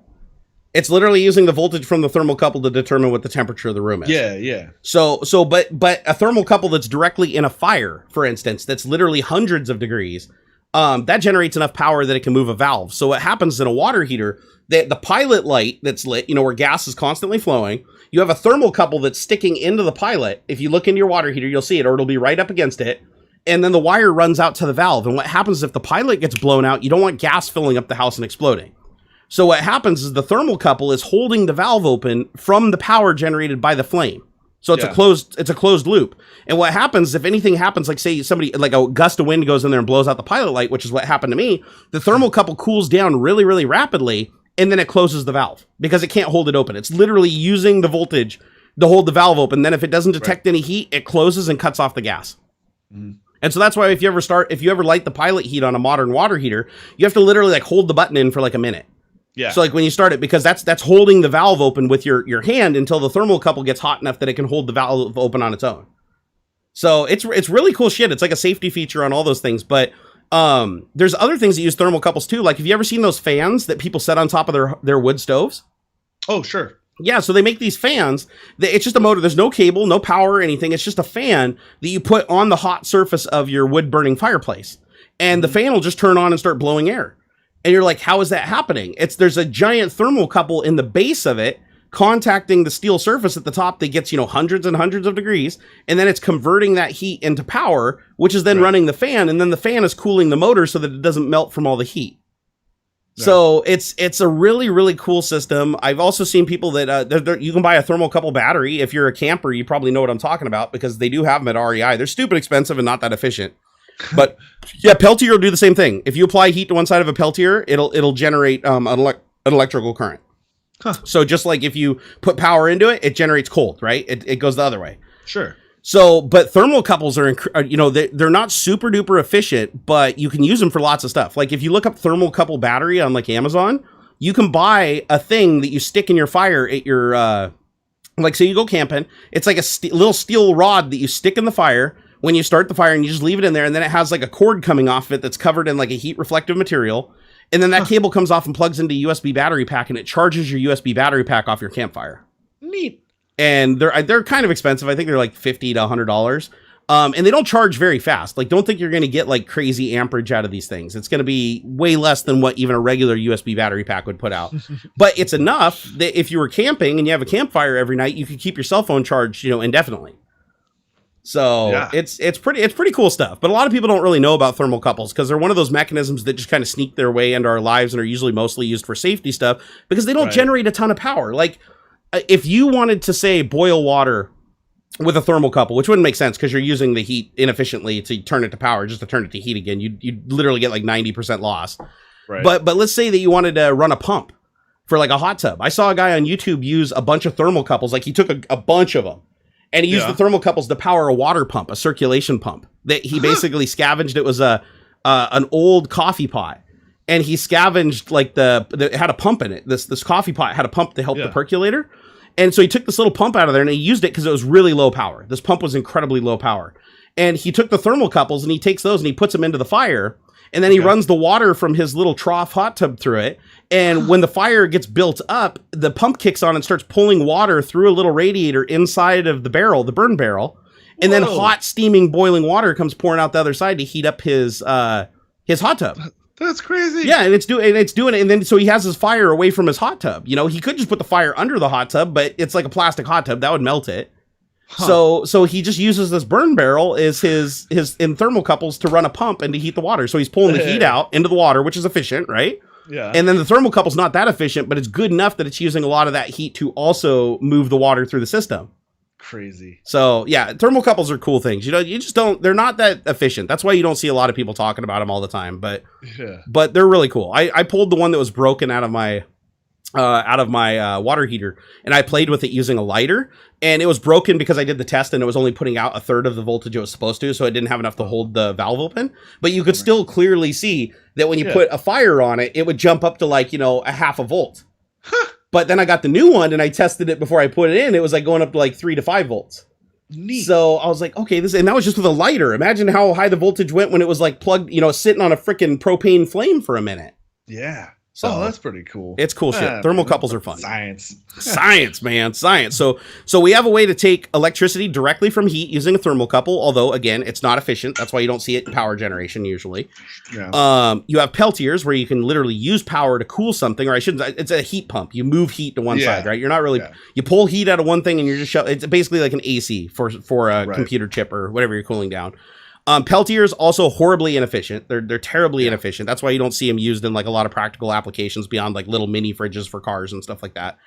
It's literally using the voltage from the thermocouple to determine what the temperature of the room is. Yeah. But a thermocouple that's directly in a fire, for instance, that's literally hundreds of degrees, that generates enough power that it can move a valve. So what happens in a water heater, the pilot light that's lit, where gas is constantly flowing, you have a thermocouple that's sticking into the pilot. If you look into your water heater, you'll see it, or it'll be right up against it. And then the wire runs out to the valve. And what happens if the pilot gets blown out, you don't want gas filling up the house and exploding. So what happens is the thermocouple is holding the valve open from the power generated by the flame. So it's a closed loop. And what happens if anything happens, like say somebody, like a gust of wind goes in there and blows out the pilot light, which is what happened to me, the thermocouple cools down really, really rapidly, and then it closes the valve because it can't hold it open. It's literally using the voltage to hold the valve open. Then if it doesn't detect any heat, it closes and cuts off the gas. Mm. And so that's why if you ever light the pilot heat on a modern water heater, you have to literally like hold the button in for like a minute. Yeah. So like when you start it, because that's holding the valve open with your hand until the thermocouple gets hot enough that it can hold the valve open on its own. So it's really cool shit. It's like a safety feature on all those things. But there's other things that use thermocouples too. Like have you ever seen those fans that people set on top of their wood stoves? Oh, sure. Yeah, so they make these fans. It's just a motor. There's no cable, no power or anything. It's just a fan that you put on the hot surface of your wood-burning fireplace. And the fan will just turn on and start blowing air. And you're like, how is that happening? There's a giant thermocouple in the base of it contacting the steel surface at the top that gets, hundreds and hundreds of degrees. And then it's converting that heat into power, which is then running the fan. And then the fan is cooling the motor so that it doesn't melt from all the heat. So it's a really, really cool system. I've also seen people that you can buy a thermocouple battery. If you're a camper, you probably know what I'm talking about because they do have them at REI. They're stupid expensive and not that efficient. But yeah, Peltier will do the same thing. If you apply heat to one side of a Peltier, it'll generate an electrical current. Huh. So just like if you put power into it, it generates cold, right? It goes the other way. Sure. So, but thermocouples are, they're not super duper efficient, but you can use them for lots of stuff. Like if you look up thermocouple battery on like Amazon, you can buy a thing that you stick in your fire at your, like say you go camping, it's like a little steel rod that you stick in the fire when you start the fire and you just leave it in there. And then it has like a cord coming off of it that's covered in like a heat reflective material. And then that cable comes off and plugs into a USB battery pack and it charges your USB battery pack off your campfire. Neat. And they're kind of expensive. I think they're like $50 to $100. And they don't charge very fast. Like, don't think you're going to get like crazy amperage out of these things. It's going to be way less than what even a regular USB battery pack would put out. But it's enough that if you were camping and you have a campfire every night, you could keep your cell phone charged, indefinitely. So yeah. It's pretty cool stuff. But a lot of people don't really know about thermocouples because they're one of those mechanisms that just kind of sneak their way into our lives and are usually mostly used for safety stuff because they don't generate a ton of power. Like, if you wanted to say boil water with a thermocouple, which wouldn't make sense because you're using the heat inefficiently to turn it to power, just to turn it to heat again, you'd literally get like 90% loss. Right. But let's say that you wanted to run a pump for like a hot tub. I saw a guy on YouTube use a bunch of thermocouples. Like he took a bunch of them and he used the thermocouples to power a water pump, a circulation pump that he basically scavenged. It was an old coffee pot. And he scavenged like it had a pump in it. This coffee pot had a pump to help the percolator. And so he took this little pump out of there and he used it because it was really low power. This pump was incredibly low power. And he took the thermocouples and he takes those and he puts them into the fire. And then he runs the water from his little trough hot tub through it. And when the fire gets built up, the pump kicks on and starts pulling water through a little radiator inside of the barrel, the burn barrel. And then hot, steaming, boiling water comes pouring out the other side to heat up his hot tub. That's crazy. Yeah, and it's doing it, and then so he has his fire away from his hot tub. He could just put the fire under the hot tub, but it's like a plastic hot tub that would melt it. Huh. So he just uses this burn barrel as his in thermocouples to run a pump and to heat the water. So he's pulling the heat out into the water, which is efficient, right? Yeah. And then the thermocouple's not that efficient, but it's good enough that it's using a lot of that heat to also move the water through the system. Crazy. So yeah, thermocouples are cool things. You just don't, they're not that efficient. That's why you don't see a lot of people talking about them all the time, but they're really cool. I pulled the one that was broken out of my water heater and I played with it using a lighter and it was broken because I did the test and it was only putting out a third of the voltage it was supposed to. So it didn't have enough to hold the valve open, but you could still clearly see that when you put a fire on it, it would jump up to like, a half a volt. But then I got the new one and I tested it before I put it in. It was like going up to like 3 to 5 volts. Neat. So I was like, okay, and that was just with a lighter. Imagine how high the voltage went when it was like plugged, sitting on a freaking propane flame for a minute. Yeah. So that's pretty cool. It's cool shit. Thermocouples are fun. Science, man. Science. So we have a way to take electricity directly from heat using a thermocouple, although again, it's not efficient. That's why you don't see it in power generation usually. Yeah. You have Peltiers where you can literally use power to cool something, or it's a heat pump. You move heat to one side, right? You're not really, you pull heat out of one thing and you're just it's basically like an AC for a computer chip or whatever you're cooling down. Peltier is also horribly inefficient. They're terribly inefficient. That's why you don't see them used in like a lot of practical applications beyond like little mini fridges for cars and stuff like that.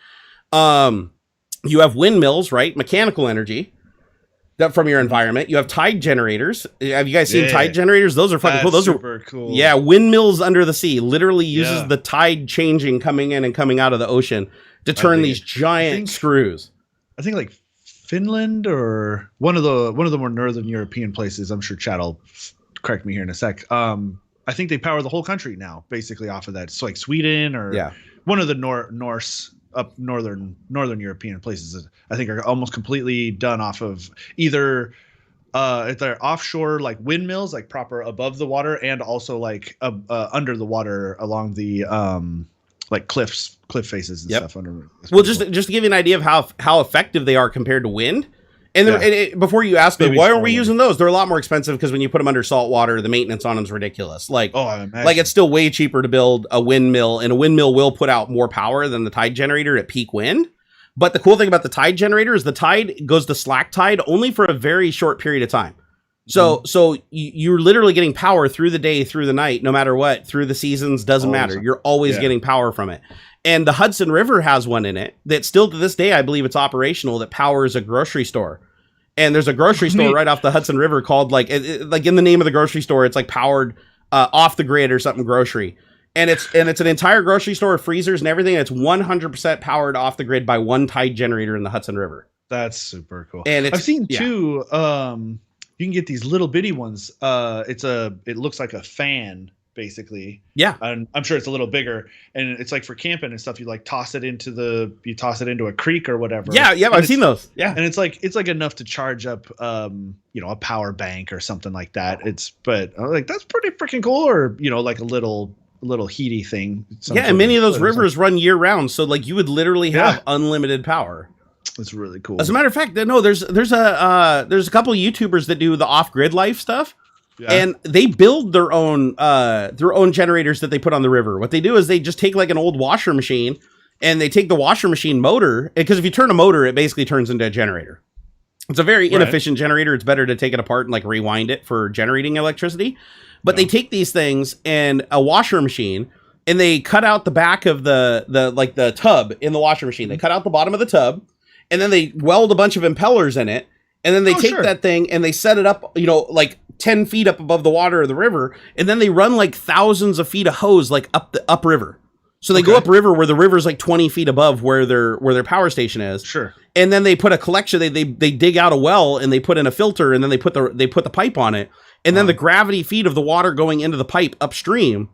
You have windmills, right? Mechanical energy that from your environment. You have tide generators. Have you guys seen tide generators? Those are fucking cool. Those super are cool. Yeah, windmills under the sea. Literally uses the tide changing coming in and coming out of the ocean to turn these giant screws. I think like Finland or one of the more northern European places. I'm sure Chad will correct me here in a sec. I think they power the whole country now, basically off of that. It's like Sweden or one of the Norse up northern European places. I think are almost completely done off of either if they're offshore like windmills, like proper above the water, and also like under the water along the like cliff faces and stuff under. Well, just to give you an idea of how effective they are compared to wind. And before you ask me, why aren't we using those? They're a lot more expensive because when you put them under salt water, the maintenance on them is ridiculous. Like, like it's still way cheaper to build a windmill, and a windmill will put out more power than the tide generator at peak wind. But the cool thing about the tide generator is the tide goes to slack tide only for a very short period of time. So you're literally getting power through the day, through the night, no matter what, through the seasons, doesn't matter. You're always getting power from it. And the Hudson River has one in it that still to this day, I believe it's operational, that powers a grocery store. And there's a grocery store right off the Hudson River called like in the name of the grocery store, it's like powered off the grid or something grocery. And it's an entire grocery store, freezers and everything. And it's 100% powered off the grid by one tide generator in the Hudson River. That's super cool. And I've seen too. You can get these little bitty ones. It looks like a fan. Basically, and I'm sure it's a little bigger, and it's like for camping and stuff. You like toss it into a creek or whatever. I've seen those. And it's like enough to charge up, a power bank or something like that. But I'm like, that's pretty freaking cool. Or like a little heaty thing. And many of those rivers run year round, so like you would literally have unlimited power. It's really cool. As a matter of fact, no, there's a couple of YouTubers that do the off grid life stuff. And they build their own generators that they put on the river. What they do is they just take like an old washer machine and they take the washer machine motor, because if you turn a motor, it basically turns into a generator. It's a very inefficient generator. It's better to take it apart and like rewind it for generating electricity. But they take these things and a washer machine and they cut out the back of the tub in the washer machine. They cut out the bottom of the tub and then they weld a bunch of impellers in it. And then they take that thing and they set it up, like 10 feet up above the water of the river. And then they run like thousands of feet of hose, like upriver. So they go upriver where the river's like 20 feet above where their power station is. Sure. And then they put a collection, they dig out a well and they put in a filter and then they put the pipe on it. And then the gravity feed of the water going into the pipe upstream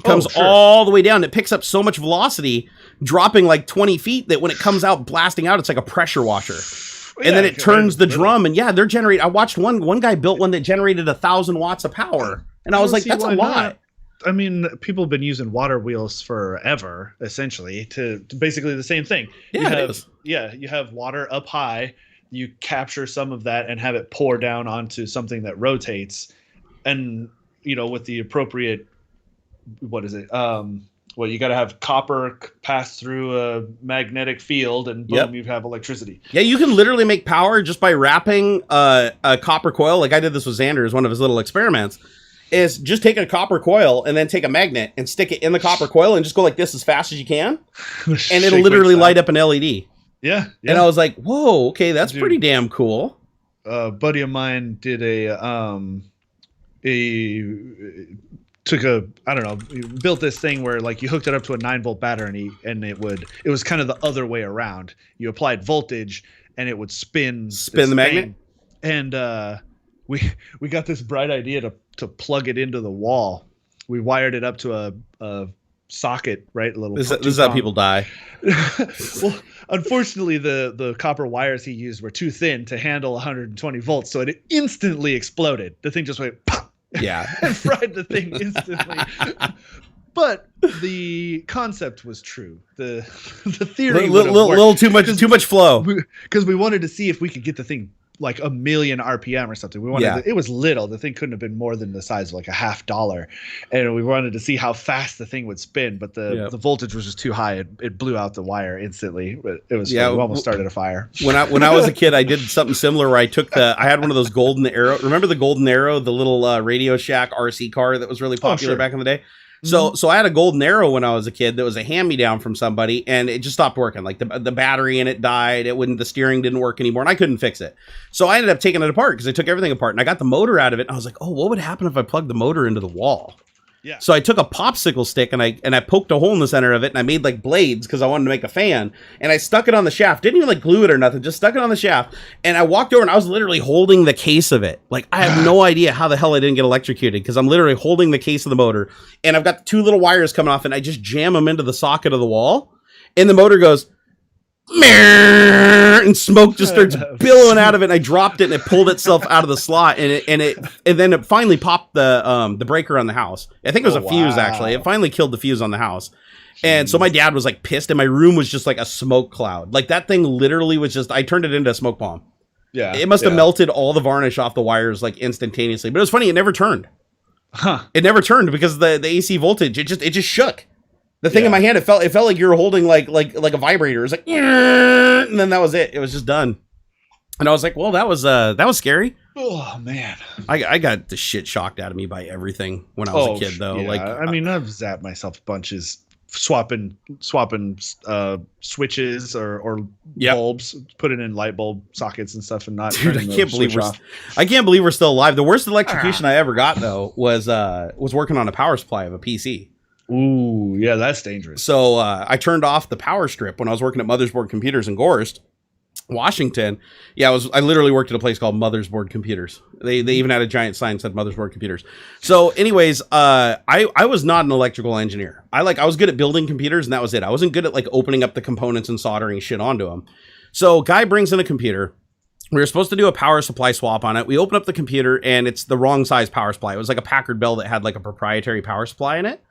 comes all the way down. It picks up so much velocity, dropping like 20 feet, that when it comes out blasting out, it's like a pressure washer. And then it turns the drum, and they're generating. I watched one guy built one that generated 1,000 watts of power, and I was like, that's a lot. I mean, people have been using water wheels forever, essentially, to basically the same thing. You have water up high, you capture some of that and have it pour down onto something that rotates, and with the appropriate, what is it? Well, you got to have copper pass through a magnetic field, and boom, you have electricity. Yeah, you can literally make power just by wrapping a copper coil. Like I did this with Xander as one of his little experiments. Is just take a copper coil and then take a magnet and stick it in the copper coil and just go like this as fast as you can, and it'll literally light up an LED. Yeah. And I was like, whoa, okay, that's pretty damn cool. A buddy of mine did built this thing where like you hooked it up to a 9-volt battery and it was kind of the other way around. You applied voltage and it would spin the magnet. And we got this bright idea to plug it into the wall. We wired it up to a socket, right? This is how people die. Well, unfortunately, the copper wires he used were too thin to handle 120 volts, so it instantly exploded. The thing just went pop. Yeah. And fried the thing instantly. But the concept was true. The theory little too much flow. Because we wanted to see if we could get the thing like a million RPM or something. We wanted it was little. The thing couldn't have been more than the size of like $50, and we wanted to see how fast the thing would spin. But the voltage was just too high. It blew out the wire instantly. But it was we almost started a fire. When I was a kid, I did something similar where I had one of those Golden Arrow. Remember the Golden Arrow, the little Radio Shack RC car that was really popular back in the day. So I had a Golden Arrow when I was a kid that was a hand-me-down from somebody, and it just stopped working. Like the battery in it died. The steering didn't work anymore, and I couldn't fix it. So I ended up taking it apart because I took everything apart, and I got the motor out of it. And I was like, oh, what would happen if I plugged the motor into the wall? Yeah. So I took a popsicle stick and I poked a hole in the center of it, and I made like blades because I wanted to make a fan, and I stuck it on the shaft. Didn't even like glue it or nothing, just stuck it on the shaft. And I walked over and I was literally holding the case of it. Like I have no idea how the hell I didn't get electrocuted because I'm literally holding the case of the motor, and I've got 2 little wires coming off, and I just jam them into the socket of the wall, and the motor goes, and smoke just starts billowing out of it, and I dropped it, and it pulled itself out of the slot, and then it finally popped the breaker on the house. I think it was a fuse, actually. It finally killed the fuse on the house. And so my dad was like pissed, and my room was just like a smoke cloud. Like that thing literally was just, I turned it into a smoke bomb. Yeah. It must have melted all the varnish off the wires like instantaneously. But it was funny, it never turned. It never turned because the AC voltage, it just shook. The thing in my hand, it felt like you were holding like a vibrator. It was like, and then that was it. It was just done. And I was like, well, that was scary. Oh man, I got the shit shocked out of me by everything when I was a kid, though. Yeah. Like, I mean, I've zapped myself bunches, swapping switches or bulbs, putting in light bulb sockets and stuff, and not. Dude, I can't believe we're still alive. The worst electrocution I ever got though was working on a power supply of a PC. Ooh, yeah, that's dangerous. So I turned off the power strip when I was working at Mothersboard Computers in Gorst, Washington. Yeah, I literally worked at a place called Mothersboard Computers. They even had a giant sign that said Mothersboard Computers. So anyways, I was not an electrical engineer. I was good at building computers, and that was it. I wasn't good at like opening up the components and soldering shit onto them. So guy brings in a computer. We were supposed to do a power supply swap on it. We open up the computer, and it's the wrong size power supply. It was like a Packard Bell that had like a proprietary power supply in it.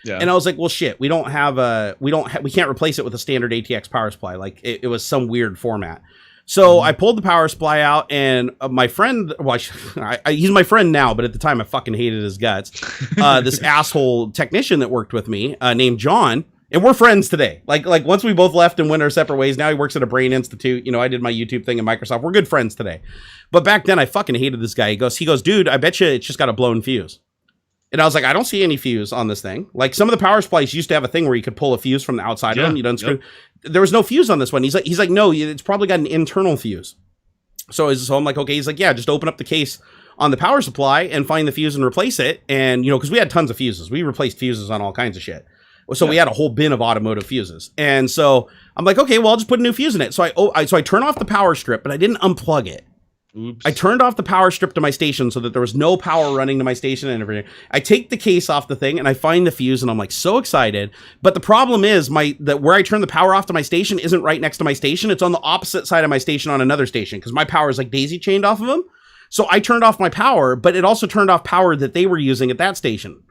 Yeah. And I was like, well, shit, we can't replace it with a standard ATX power supply. Like it was some weird format. So I pulled the power supply out, and my friend, he's my friend now, but at the time I fucking hated his guts. This asshole technician that worked with me, named John, and we're friends today. Like once we both left and went our separate ways, now he works at a brain institute. You know, I did my YouTube thing in Microsoft. We're good friends today. But back then I fucking hated this guy. He goes, dude, I bet you it's just got a blown fuse. And I was like, I don't see any fuse on this thing. Like some of the power supplies used to have a thing where you could pull a fuse from the outside of them. You don't unscrew. Yep. There was no fuse on this one. He's like, no, it's probably got an internal fuse. So I'm like, okay. He's like, yeah, just open up the case on the power supply and find the fuse and replace it. And because we had tons of fuses, we replaced fuses on all kinds of shit. So we had a whole bin of automotive fuses. And so I'm like, okay, well, I'll just put a new fuse in it. So I turn off the power strip, but I didn't unplug it. Oops. I turned off the power strip to my station so that there was no power running to my station and everything. I take the case off the thing and I find the fuse, and I'm like so excited. But the problem is that where I turn the power off to my station isn't right next to my station. It's on the opposite side of my station on another station because my power is like daisy chained off of them. So I turned off my power, but it also turned off power that they were using at that station.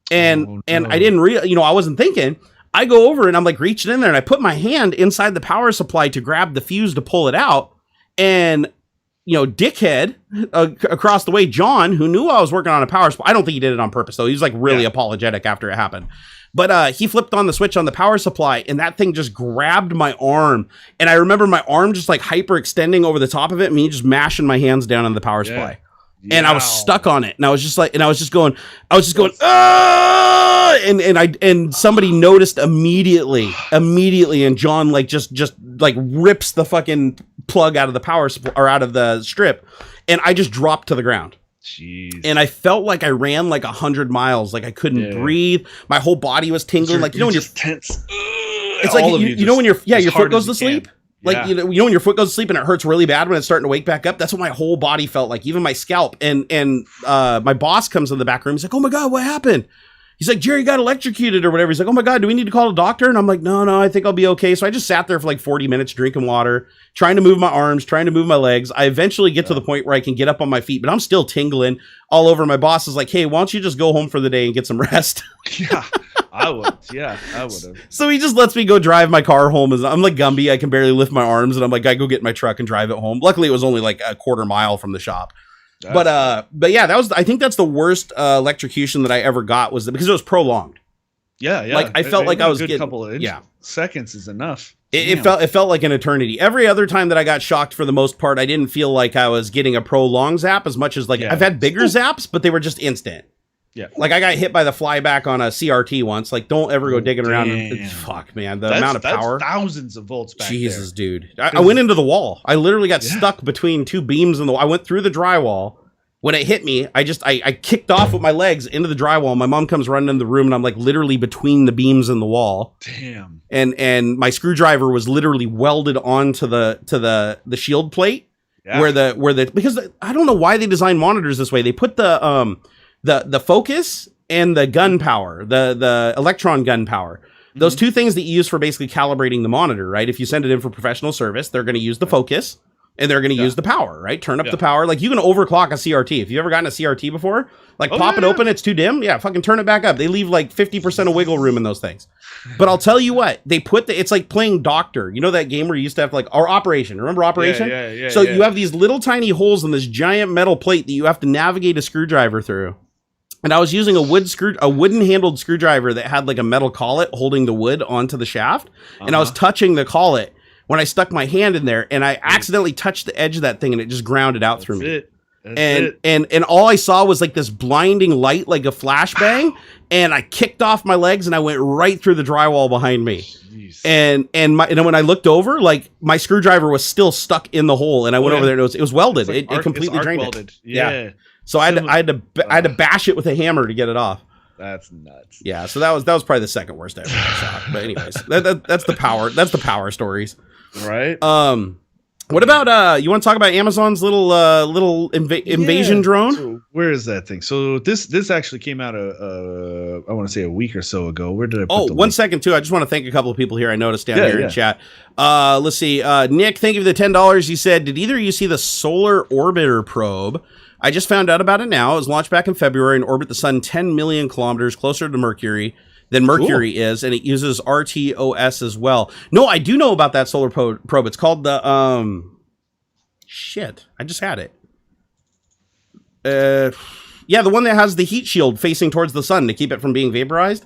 And I didn't I wasn't thinking. I go over and I'm like reaching in there and I put my hand inside the power supply to grab the fuse to pull it out. And dickhead across the way, John, who knew I was working on a power supply. I don't think he did it on purpose, though. He was like really apologetic after it happened. But he flipped on the switch on the power supply, and that thing just grabbed my arm. And I remember my arm just like hyper extending over the top of it, and me just mashing my hands down on the power supply. Yeah. And I was stuck on it, and I was just going, ah! And somebody noticed immediately, and John just rips the fucking plug out of the power supply or out of the strip, and I just dropped to the ground. Jeez. And I felt like I ran like 100 miles, like I couldn't breathe. My whole body was tingling, like when you're tense. It's like when your foot goes to sleep. Like, when your foot goes to sleep and it hurts really bad when it's starting to wake back up. That's what my whole body felt like, even my scalp. And my boss comes in the back room. He's like, oh my God, what happened? He's like, Jerry got electrocuted or whatever. He's like, oh my God, do we need to call a doctor? And I'm like, no, I think I'll be okay. So I just sat there for like 40 minutes drinking water, trying to move my arms, trying to move my legs. I eventually get to the point where I can get up on my feet, but I'm still tingling all over. My boss is like, hey, why don't you just go home for the day and get some rest? Yeah. I would. Yeah, I would have. So he just lets me go drive my car home. I'm like Gumby. I can barely lift my arms, and I'm like, I go get my truck and drive it home. Luckily, it was only like a quarter mile from the shop. But yeah, I think that's the worst electrocution that I ever got was because it was prolonged. Yeah, yeah. Like I felt like I was getting couple of seconds is enough. It felt like an eternity. Every other time that I got shocked, for the most part, I didn't feel like I was getting a prolonged zap as much as like I've had bigger zaps, but they were just instant. Yeah, like I got hit by the flyback on a CRT once. Like, don't ever go digging around. Fuck, man, the amount of power, thousands of volts back Jesus, there. Dude, I went into the wall. I literally got stuck between two beams in the wall. I went through the drywall. When it hit me, I kicked off with my legs into the drywall. My mom comes running in the room, and I'm like literally between the beams in the wall. Damn. And my screwdriver was literally welded onto the shield plate where the because I don't know why they design monitors this way. They put the focus and the gun power, the electron gun power. Those two things that you use for basically calibrating the monitor, right? If you send it in for professional service, they're going to use the focus. And they're going to use the power, right? Turn up the power. Like, you can overclock a CRT. If you've ever gotten a CRT before, like pop it open, it's too dim. Yeah, fucking turn it back up. They leave like 50% of wiggle room in those things. But I'll tell you what, they put it's like playing Doctor. You know that game where you used to have like, or Operation. Remember Operation? Yeah. So you have these little tiny holes in this giant metal plate that you have to navigate a screwdriver through. And I was using a wooden handled screwdriver that had like a metal collet holding the wood onto the shaft. And I was touching the collet when I stuck my hand in there, and I accidentally touched the edge of that thing, and it just grounded out through me. And all I saw was like this blinding light, like a flashbang, and I kicked off my legs, and I went right through the drywall behind me. Jeez. And when I looked over, like my screwdriver was still stuck in the hole, and I went over there, and it was welded. Like it completely drained it. Yeah. So I had to bash it with a hammer to get it off. That's nuts. Yeah. So that was probably the second worst I ever got shot. But anyways, that's the power. That's the power stories. Right. What about you want to talk about Amazon's little invasion drone? So where is that thing? So this actually came out I want to say a week or so ago. Where did I put the 1 link? second too. I just want to thank a couple of people here I noticed down here in chat. Let's see. Nick, thank you for the $10. You said, did either of you see the Solar Orbiter probe? I just found out about it now. It was launched back in February and orbit the sun 10 million kilometers closer to Mercury than Mercury is, and it uses RTOS as well. No, I do know about that solar probe. It's called the shit. I just had it. Yeah, the one that has the heat shield facing towards the sun to keep it from being vaporized.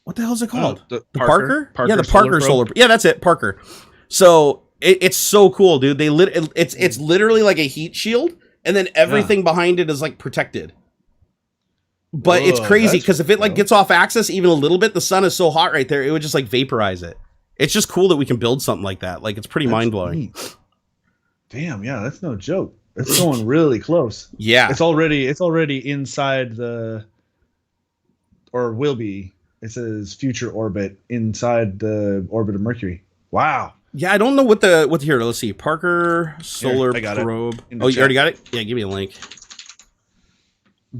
What the hell is it called? The Parker? Yeah, the Parker solar. Yeah, that's it, Parker. So it's so cool, dude. It's literally like a heat shield, and then everything behind it is like protected. But it's crazy because if it like gets off axis even a little bit, the sun is so hot right there, it would just like vaporize it. It's just cool that we can build something like that. Like, it's pretty mind blowing. Damn, yeah, that's no joke. It's going really close. Yeah, it's already inside or will be. It says future orbit inside the orbit of Mercury. Wow. Yeah, I don't know what here. Let's see. Parker Solar Probe. Oh, you already got it? Yeah, give me a link.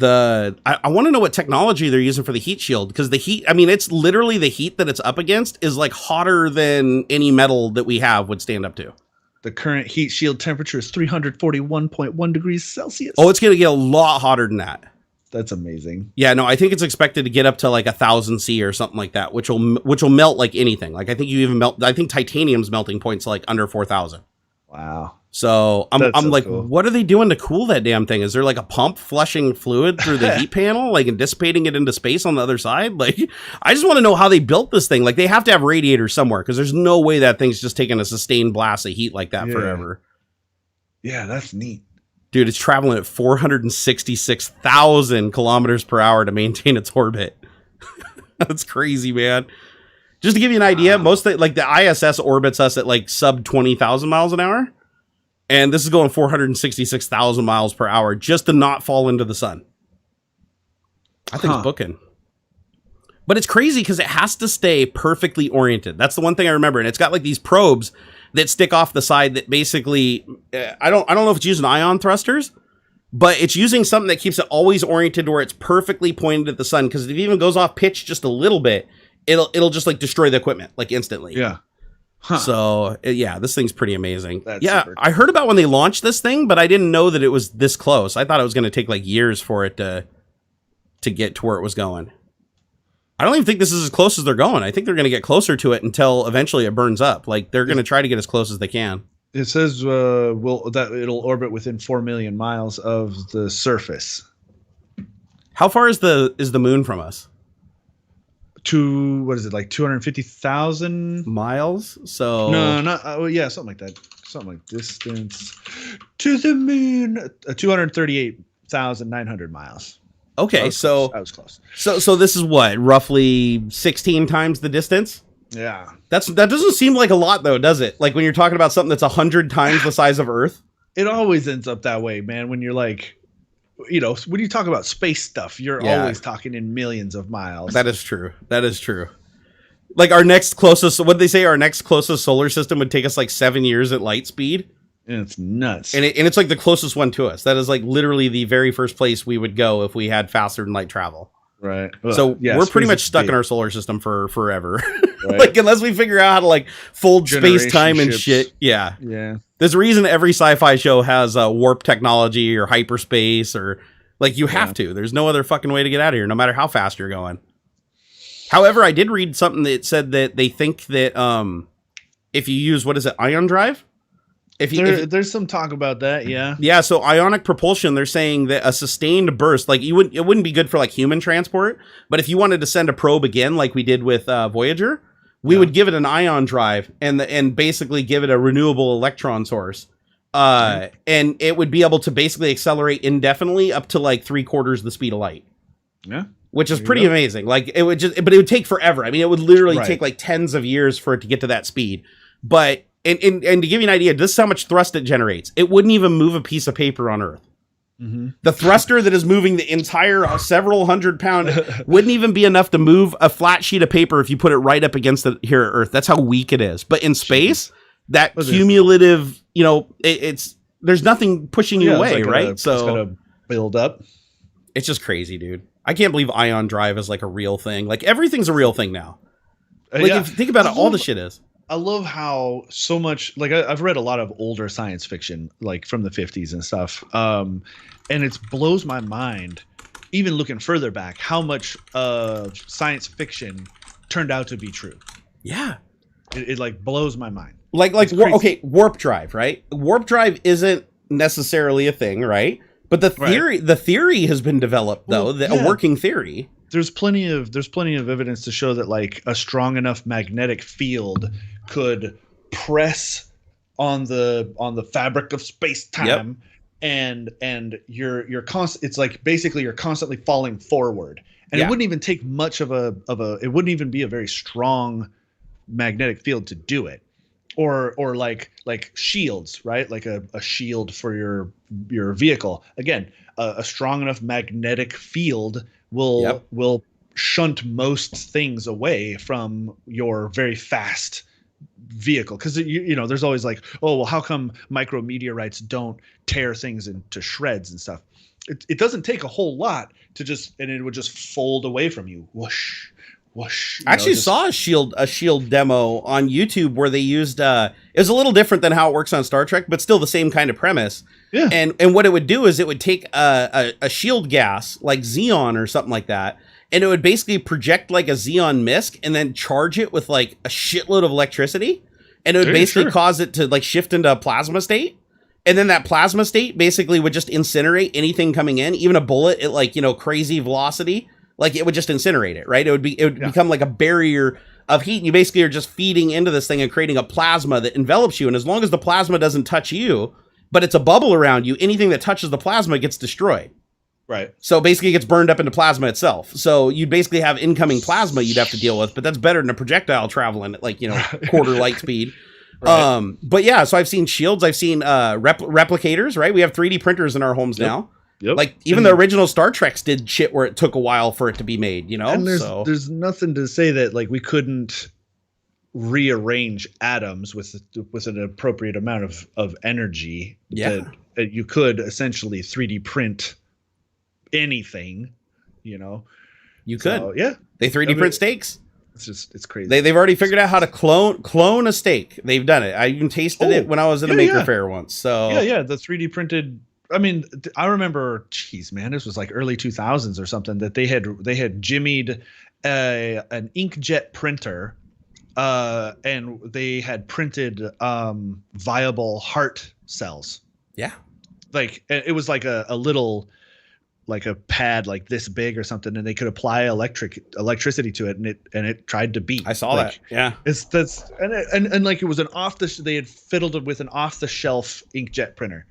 I want to know what technology they're using for the heat shield, because the heat, I mean, it's literally the heat that it's up against is like hotter than any metal that we have would stand up to. The current heat shield temperature is 341.1 degrees Celsius. Oh, it's going to get a lot hotter than that. That's amazing. Yeah, no, I think it's expected to get up to like 1,000 C or something like that, which will melt like anything. Like, I think titanium's melting point's like under 4,000. Wow. So I'm like, cool. What are they doing to cool that damn thing? Is there like a pump flushing fluid through the heat panel, like, and dissipating it into space on the other side? Like, I just want to know how they built this thing. Like, they have to have radiators somewhere, because there's no way that thing's just taking a sustained blast of heat like that forever. Yeah, that's neat. Dude, it's traveling at 466,000 kilometers per hour to maintain its orbit. That's crazy, man. Just to give you an idea, most of the ISS orbits us at like sub 20,000 miles an hour. And this is going 466,000 miles per hour just to not fall into the sun. I think it's booking. But it's crazy because it has to stay perfectly oriented. That's the one thing I remember. And it's got like these probes that stick off the side that basically, I don't know if it's using ion thrusters, but it's using something that keeps it always oriented where it's perfectly pointed at the sun. Because if it even goes off pitch just a little bit, it'll just like destroy the equipment like instantly. Yeah. Huh. So yeah, this thing's pretty amazing. I heard about when they launched this thing, but I didn't know that it was this close. I thought it was going to take like years for it to get to where it was going. I don't even think this is as close as they're going. I think they're going to get closer to it until eventually it burns up. Like they're going to try to get as close as they can. It says that it'll orbit within 4 million miles of the surface. How far is the moon from us? To what is it, like 250,000 miles? So no, not something like that. Something like distance to the moon, 238,900 miles. Okay, so I was close. So this is what, roughly 16 times the distance? Yeah. That doesn't seem like a lot though, does it? Like when you're talking about something that's 100 times the size of Earth? It always ends up that way, man. When you're like, when you talk about space stuff, you're always talking in millions of miles. That is true. Like our next closest, what'd they say? Our next closest solar system would take us like 7 years at light speed. And it's nuts. And it's like the closest one to us. That is like literally the very first place we would go if we had faster than light travel. Right. So we're pretty much stuck in our solar system for forever. Right. Like unless we figure out how to like fold space time and shit. Yeah. Yeah. There's a reason every sci-fi show has warp technology or hyperspace or like you have to. There's no other fucking way to get out of here, no matter how fast you're going. However, I did read something that said that they think that if you use, what is it, ion drive? There's some talk about that, yeah. Yeah, so ionic propulsion, they're saying that a sustained burst, like it wouldn't be good for like human transport, but if you wanted to send a probe again, like we did with Voyager, we would give it an ion drive and basically give it a renewable electron source. And it would be able to basically accelerate indefinitely up to like 3/4 the speed of light. Yeah. Which is pretty amazing. Like it would would take forever. I mean, it would literally take like tens of years for it to get to that speed. But and to give you an idea, this is how much thrust it generates. It wouldn't even move a piece of paper on Earth. Mm-hmm. The thruster that is moving the entire several 100-pound wouldn't even be enough to move a flat sheet of paper if you put it right up against it here at Earth. That's how weak it is. But in space, that cumulative, it's there's nothing pushing you away, right? So it's gonna build up. It's just crazy, dude. I can't believe ion drive is like a real thing. Like everything's a real thing now. Like if you think about it, all the shit is. I love how so much, like I've read a lot of older science fiction, like from the 50s and stuff. And it blows my mind, even looking further back, how much science fiction turned out to be true. Yeah. It like blows my mind. Like warp drive, right? Warp drive isn't necessarily a thing, right? But the theory has been developed though, a working theory. There's plenty of evidence to show that like a strong enough magnetic field could press on the fabric of space-time, and you're it's like basically you're constantly falling forward, and it wouldn't even take much of a it wouldn't even be a very strong magnetic field to do it, or like shields, right? Like a shield for your vehicle. Again, a strong enough magnetic field will shunt most things away from your very fast vehicle, because there's always like, oh well, how come micrometeorites don't tear things into shreds and stuff? It doesn't take a whole lot to and it would just fold away from you. Whoosh, whoosh. I actually saw a shield demo on YouTube where they used it was a little different than how it works on Star Trek, but still the same kind of premise. Yeah. And what it would do is it would take a shield gas like xenon or something like that, and it would basically project like a xenon mist and then charge it with like a shitload of electricity, and it would basically cause it to like shift into a plasma state. And then that plasma state basically would just incinerate anything coming in, even a bullet at like, crazy velocity. Like it would just incinerate it, right? It would become like a barrier of heat. And you basically are just feeding into this thing and creating a plasma that envelops you. And as long as the plasma doesn't touch you, but it's a bubble around you, anything that touches the plasma gets destroyed. Right. So basically it gets burned up into plasma itself. So you'd basically have incoming plasma you'd have to deal with, but that's better than a projectile traveling at like, quarter light speed. Right. But yeah, so I've seen shields, I've seen replicators, right? We have 3D printers in our homes now. Yep. Like even the original Star Treks did shit where it took a while for it to be made, And there's nothing to say that like we couldn't rearrange atoms with an appropriate amount of energy. Yeah. That you could essentially 3D print anything, You could. So, yeah. They 3D print steaks. It's crazy. They've already figured out how to clone a steak. They've done it. I even tasted it when I was at a maker fair once. So the 3D printed. I mean, I remember, geez, man, this was like early 2000s or something, that they had jimmied an inkjet printer, and they had printed viable heart cells. Yeah. Like it was like a little, like a pad like this big or something, and they could apply electricity to it, and it tried to beat. I saw that. Yeah. And like it was they had fiddled it with an off the shelf inkjet printer.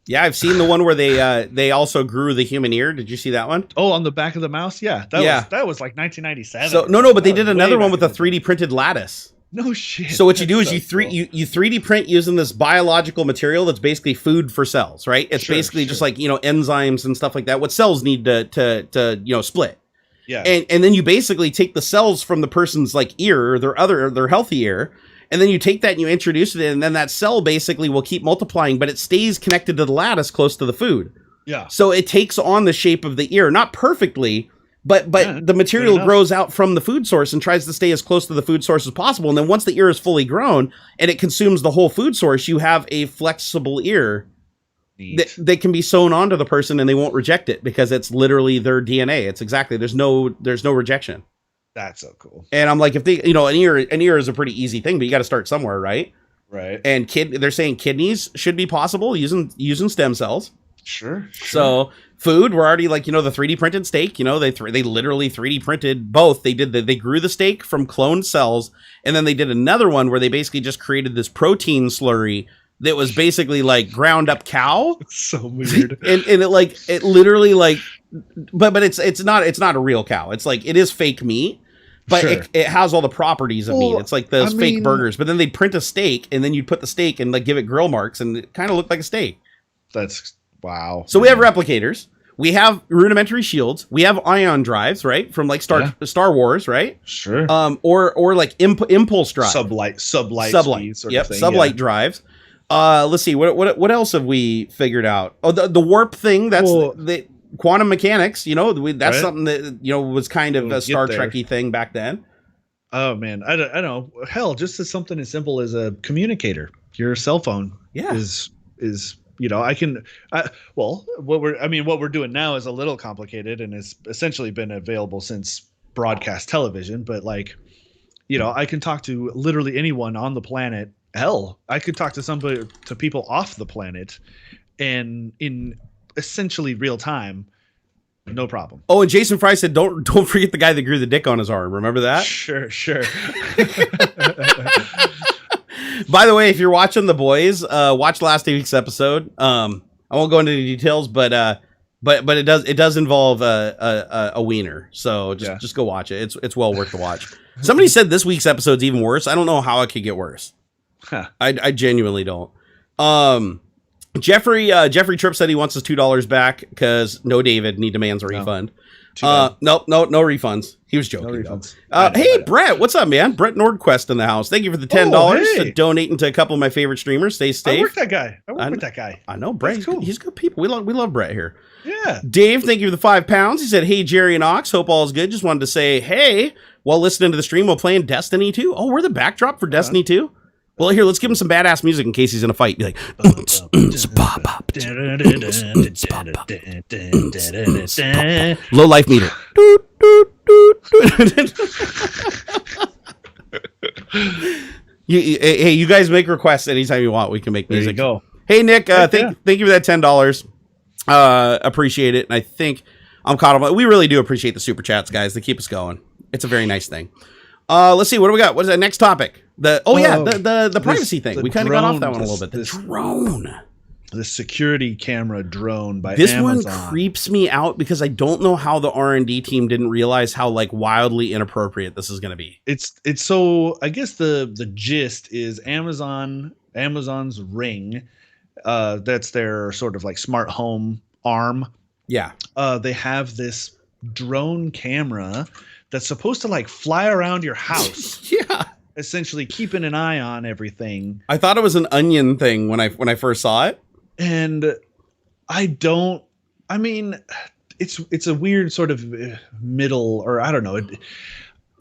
Yeah, I've seen the one where they also grew the human ear. Did you see that one? Oh, on the back of the mouse? Yeah. That was like 1997. So no, but they did another one with a 3D printed lattice. No shit. So what you do is you 3D print using this biological material that's basically food for cells, right? It's basically just like, enzymes and stuff like that. What cells need to split. Yeah. And then you basically take the cells from the person's like ear, their healthy ear, and then you take that and you introduce it in, and then that cell basically will keep multiplying, but it stays connected to the lattice close to the food. Yeah. So it takes on the shape of the ear, not perfectly, but the material grows out from the food source and tries to stay as close to the food source as possible. And then once the ear is fully grown and it consumes the whole food source, you have a flexible ear that can be sewn onto the person, and they won't reject it because it's literally their DNA. It's exactly, there's no rejection. That's so cool. And I'm like, if they, an ear is a pretty easy thing, but you got to start somewhere, right? Right. And they're saying kidneys should be possible using stem cells. Sure. So food, we're already like, the 3D printed steak, they literally 3D printed both. They grew the steak from cloned cells. And then they did another one where they basically just created this protein slurry that was basically like ground up cow. It's so weird. and it literally like, but it's not a real cow. It's like, it is fake meat, but it has all the properties of meat. It's like those fake burgers, but then they'd print a steak and then you'd put the steak and like give it grill marks and it kind of looked like a steak. That's wow. So we have replicators. We have rudimentary shields. We have ion drives, right? From like Star Wars, right? Sure. Or like impulse drive. Sublight. Yep. Sublight drives. Let's see. What else have we figured out? Oh, the warp thing. That's the quantum mechanics. That's something that was kind of a Star Trek-y thing back then. Oh man, I don't know. Hell, just as something as simple as a communicator. Your cell phone. Yeah. Is what we're doing now is a little complicated and has essentially been available since broadcast television, but like, I can talk to literally anyone on the planet. Hell, I could talk to people off the planet and in essentially real time, no problem. Oh, and Jason Fry said, don't forget the guy that grew the dick on his arm. Remember that? Sure. By the way, if you're watching The Boys, watch last week's episode. I won't go into the details, but it does involve a wiener. So just go watch it. It's well worth the watch. Somebody said this week's episode's even worse. I don't know how it could get worse. Huh. I genuinely don't. Jeffrey Tripp said he wants his $2 back because no David demands a refund. No refunds. He was joking. No refunds. Hey, Brett, what's up, man? Brett Nordquist in the house. Thank you for the $10 to donating to a couple of my favorite streamers. Stay safe. I work with that guy. I know Brett. Cool. He's good people. We love Brett here. Yeah. Dave, thank you for the £5. He said, "Hey, Jerry and Ox, hope all is good. Just wanted to say, hey, while listening to the stream while playing Destiny 2. Oh, we're the backdrop for Destiny 2. Well, here, let's give him some badass music in case he's in a fight. Be like, low life meter. Hey, you guys make requests anytime you want. We can make music. There you go. Hey, Nick, thank you for that $10. Appreciate it. And I think I'm caught up. We really do appreciate the super chats, guys. They keep us going. It's a very nice thing. Let's see. What do we got? What is that next topic? The privacy thing. We kind of got off that one a little bit. The drone. The security camera drone by this Amazon. One creeps me out because I don't know how the R&D team didn't realize how like wildly inappropriate this is going to be. It's so I guess the gist is Amazon's Ring, that's their sort of like smart home arm. Yeah. They have this drone camera that's supposed to like fly around your house. Yeah. Essentially keeping an eye on everything. I thought it was an onion thing when I first saw it. And it's a weird sort of middle, or I don't know.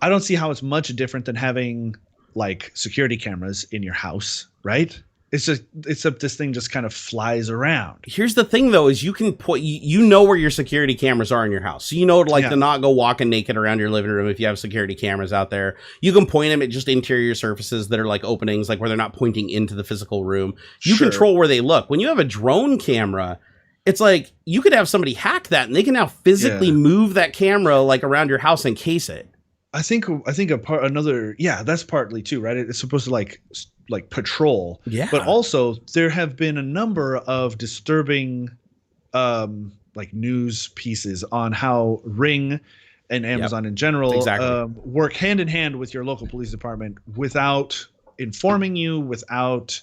I don't see how it's much different than having like security cameras in your house, right? It's just this thing just kind of flies around. Here's the thing, though, is you can put you know where your security cameras are in your house, so you know to not go walking naked around your living room if you have security cameras out there. You can point them at just interior surfaces that are like openings, like where they're not pointing into the physical room. You control where they look. When you have a drone camera, it's like you could have somebody hack that, and they can now physically move that camera like around your house and case it. I think that's partly too, right? It's supposed to like patrol, but also there have been a number of disturbing like news pieces on how Ring and Amazon in general work hand in hand with your local police department without informing you, without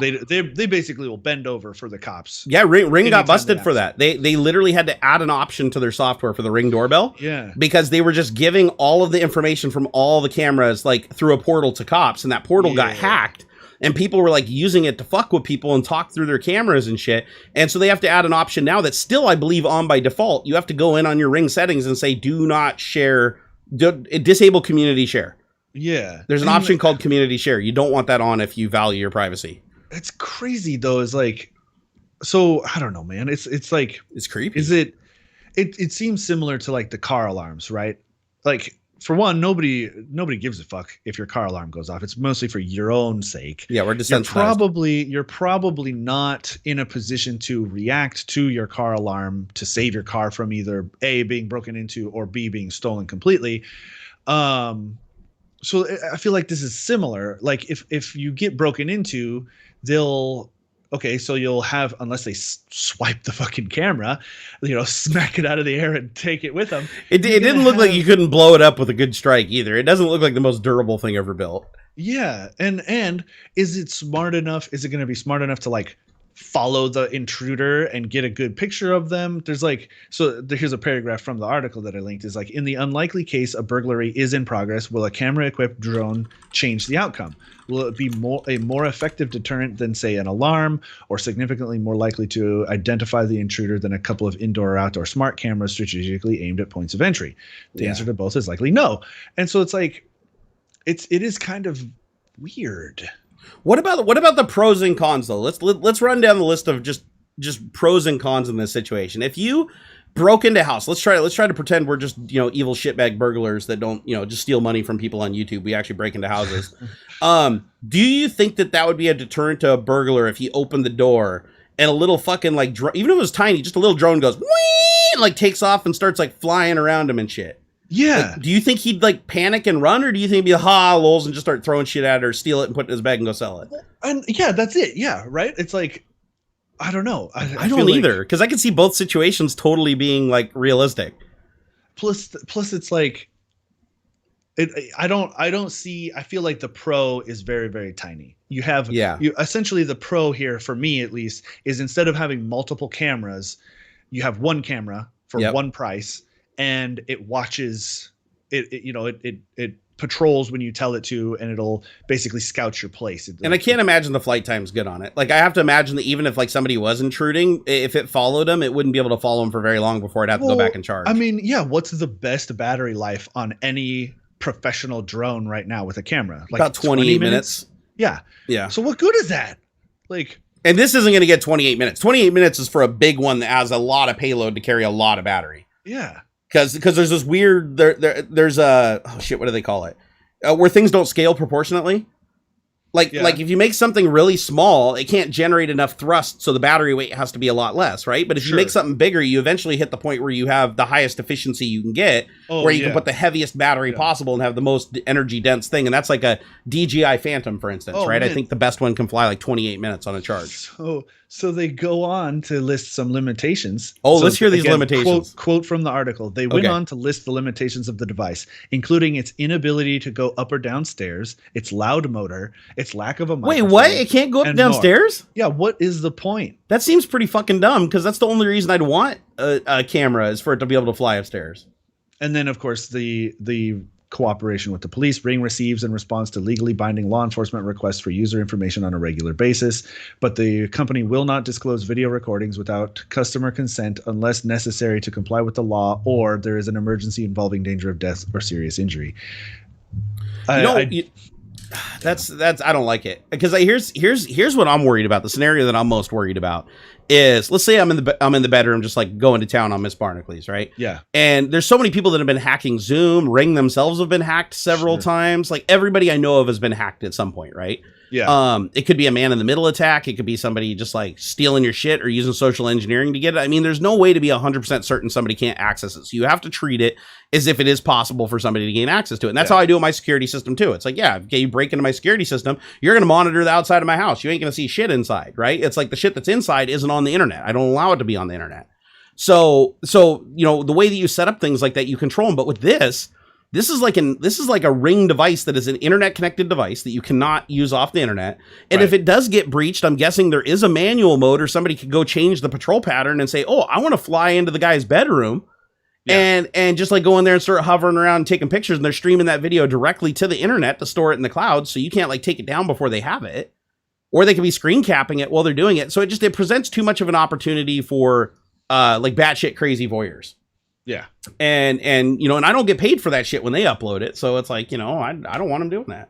they basically will bend over for the cops. Yeah, Ring got busted for that. They literally had to add an option to their software for the Ring doorbell. Yeah. Because they were just giving all of the information from all the cameras like through a portal to cops, and that portal got hacked, and people were like using it to fuck with people and talk through their cameras and shit. And so they have to add an option now that's still, I believe, on by default. You have to go in on your Ring settings and say do not share, disable community share. Yeah. There's an option called community share. You don't want that on if you value your privacy. It's crazy though. Is like, so I don't know, man. It's like, it's creepy. Is it seems similar to like the car alarms, right? Like for one, nobody gives a fuck if your car alarm goes off. It's mostly for your own sake. Yeah, we're desensitized. You're probably not in a position to react to your car alarm to save your car from either A, being broken into, or B, being stolen completely. So I feel like this is similar. Like if you get broken into, so you'll have, unless they swipe the fucking camera, smack it out of the air and take it with them. It didn't look like you couldn't blow it up with a good strike either. It doesn't look like the most durable thing ever built. Yeah. And is it smart enough? Is it going to be smart enough to like follow the intruder and get a good picture of them? Here's a paragraph from the article that I linked. Is like, in the unlikely case a burglary is in progress, will a camera equipped drone change the outcome? Will it be a more effective deterrent than, say, an alarm, or significantly more likely to identify the intruder than a couple of indoor or outdoor smart cameras strategically aimed at points of entry? The answer to both is likely no. And so it's like, it is kind of weird. What about the pros and cons though? Let's run down the list of just pros and cons in this situation. If you broke into a house, let's try to pretend we're just evil shitbag burglars that don't just steal money from people on YouTube. We actually break into houses. Do you think that would be a deterrent to a burglar if he opened the door and a little fucking like even if it was tiny, just a little drone goes whee, and like takes off and starts like flying around him and shit? Yeah. Like, do you think he'd like panic and run, or do you think he'd be lols and just start throwing shit at it or steal it and put it in his bag and go sell it? And yeah, that's it. Yeah, right. It's like, I don't know. I don't either, because I can see both situations totally being like realistic. Plus it's like, I feel like the pro is very, very tiny. You essentially, the pro here for me at least is, instead of having multiple cameras, you have one camera for one price, and it watches it patrols when you tell it to, and it'll basically scout your place. And I can't imagine the flight time's good on it. Like, I have to imagine that even if like somebody was intruding, if it followed them, it wouldn't be able to follow them for very long before it'd have to go back and charge. I mean, yeah, what's the best battery life on any professional drone right now with a camera? Like about 28 minutes. Yeah. So what good is that? Like, and this isn't going to get 28 minutes. 28 minutes is for a big one that has a lot of payload to carry a lot of battery. Yeah. Because there's this weird there's a what do they call it, where things don't scale proportionately. Like if you make something really small, it can't generate enough thrust, so the battery weight has to be a lot less, right? But if you make something bigger, you eventually hit the point where you have the highest efficiency you can get, where you can put the heviest battery possible and have the most energy dense thing. And that's like a DJI Phantom, for instance, right? Man. I think the best one can fly like 28 minutes on a charge. So they go on to list some limitations. Let's hear these limitations. Quote from the article. They went on to list the limitations of the device, including its inability to go up or down stairs, its loud motor, its lack of a microphone. Wait, what? It can't go up and downstairs? Yeah, what is the point? That seems pretty fucking dumb, because that's the only reason I'd want a camera, is for it to be able to fly upstairs. And then, of course, the cooperation with the police. Ring receives and responds to legally binding law enforcement requests for user information on a regular basis, but the company will not disclose video recordings without customer consent unless necessary to comply with the law, or there is an emergency involving danger of death or serious injury. That's I don't like it, because here's what I'm worried about. The scenario that I'm most worried about is, let's say I'm in the bedroom just like going to town on Miss Barnacules, right? Yeah. And there's so many people that have been hacking Zoom. Ring themselves have been hacked several times. Like everybody I know of has been hacked at some point, right? Yeah. It could be a man in the middle attack. It could be somebody just like stealing your shit or using social engineering to get it. I mean, there's no way to be 100% certain somebody can't access it. So you have to treat it as if it is possible for somebody to gain access to it. And that's how I do it in my security system too. It's like, yeah, okay, you break into my security system, you're going to monitor the outside of my house. You ain't going to see shit inside, right? It's like the shit that's inside isn't on the internet. I don't allow it to be on the internet. So, you know, the way that you set up things like that, you control them. But with this is like a Ring device that is an internet connected device that you cannot use off the internet. And if it does get breached, I'm guessing there is a manual mode, or somebody could go change the patrol pattern and say, oh, I want to fly into the guy's bedroom and just like go in there and start hovering around and taking pictures, and they're streaming that video directly to the internet to store it in the cloud. So you can't like take it down before they have it, or they could be screen capping it while they're doing it. So it presents too much of an opportunity for like batshit crazy voyeurs. Yeah. And you know, and I don't get paid for that shit when they upload it. So it's like, you know, I don't want them doing that.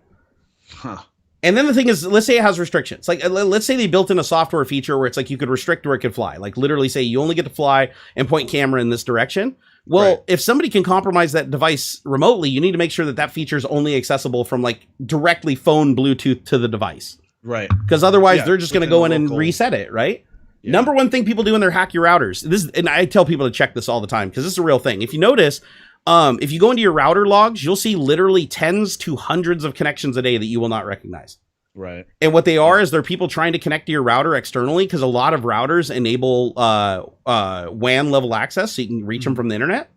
Huh. And then the thing is, let's say it has restrictions. Like, let's say they built in a software feature where it's like you could restrict where it could fly. Like literally say you only get to fly and point camera in this direction. Well, if somebody can compromise that device remotely, you need to make sure that that feature is only accessible from like directly phone Bluetooth to the device. Right. Because otherwise they're just going to go in and reset it, right? Yeah. Number one thing people do when they're hack your routers. And I tell people to check this all the time because this is a real thing. If you notice, if you go into your router logs, you'll see literally tens to hundreds of connections a day that you will not recognize. Right. And what they are is they're people trying to connect to your router externally, because a lot of routers enable WAN level access, so you can reach them from the internet.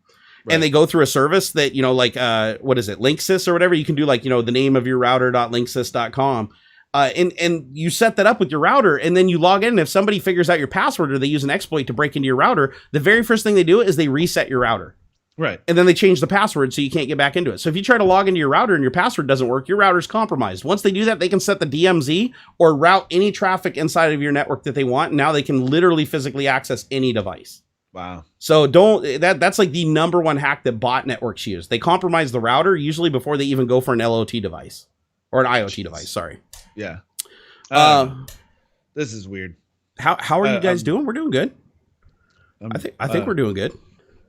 Right. And they go through a service that, you know, like what is it, Linksys or whatever. You can do like, you know, the name of your router.linksys.com. And you set that up with your router, and then you log in. And if somebody figures out your password or they use an exploit to break into your router, the very first thing they do is they reset your router. Right. And then they change the password so you can't get back into it. So if you try to log into your router and your password doesn't work, your router's compromised. Once they do that, they can set the DMZ or route any traffic inside of your network that they want. And now they can literally physically access any device. Wow. So that's like the number one hack that bot networks use. They compromise the router usually before they even go for an LOT device or an IoT device. Sorry. Yeah. This is weird. How are you guys doing? We're doing good. I think we're doing good.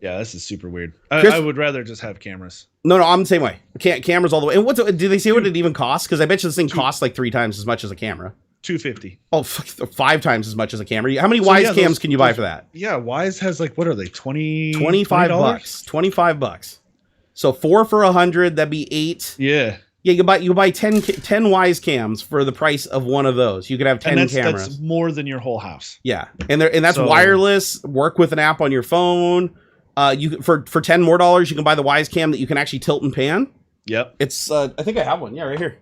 Yeah, this is super weird. I would rather just have cameras. No, I'm the same way. Cameras all the way. And do they say what it even costs? Because I bet you this thing costs like 3 times as much as a camera. $250. Oh, 5 times as much as a camera. How many Wise cams can you buy for that? Yeah, Wise has like, what are they? $25. $25. So 4 for $100. That'd be 8. Yeah. Yeah, you buy 10 Wise cams for the price of one of those. You could have 10 cameras. That's more than your whole house. Yeah, and that's wireless. Work with an app on your phone. You for $10 more, you can buy the Wise cam that you can actually tilt and pan. Yep. It's I think I have one. Yeah, right here.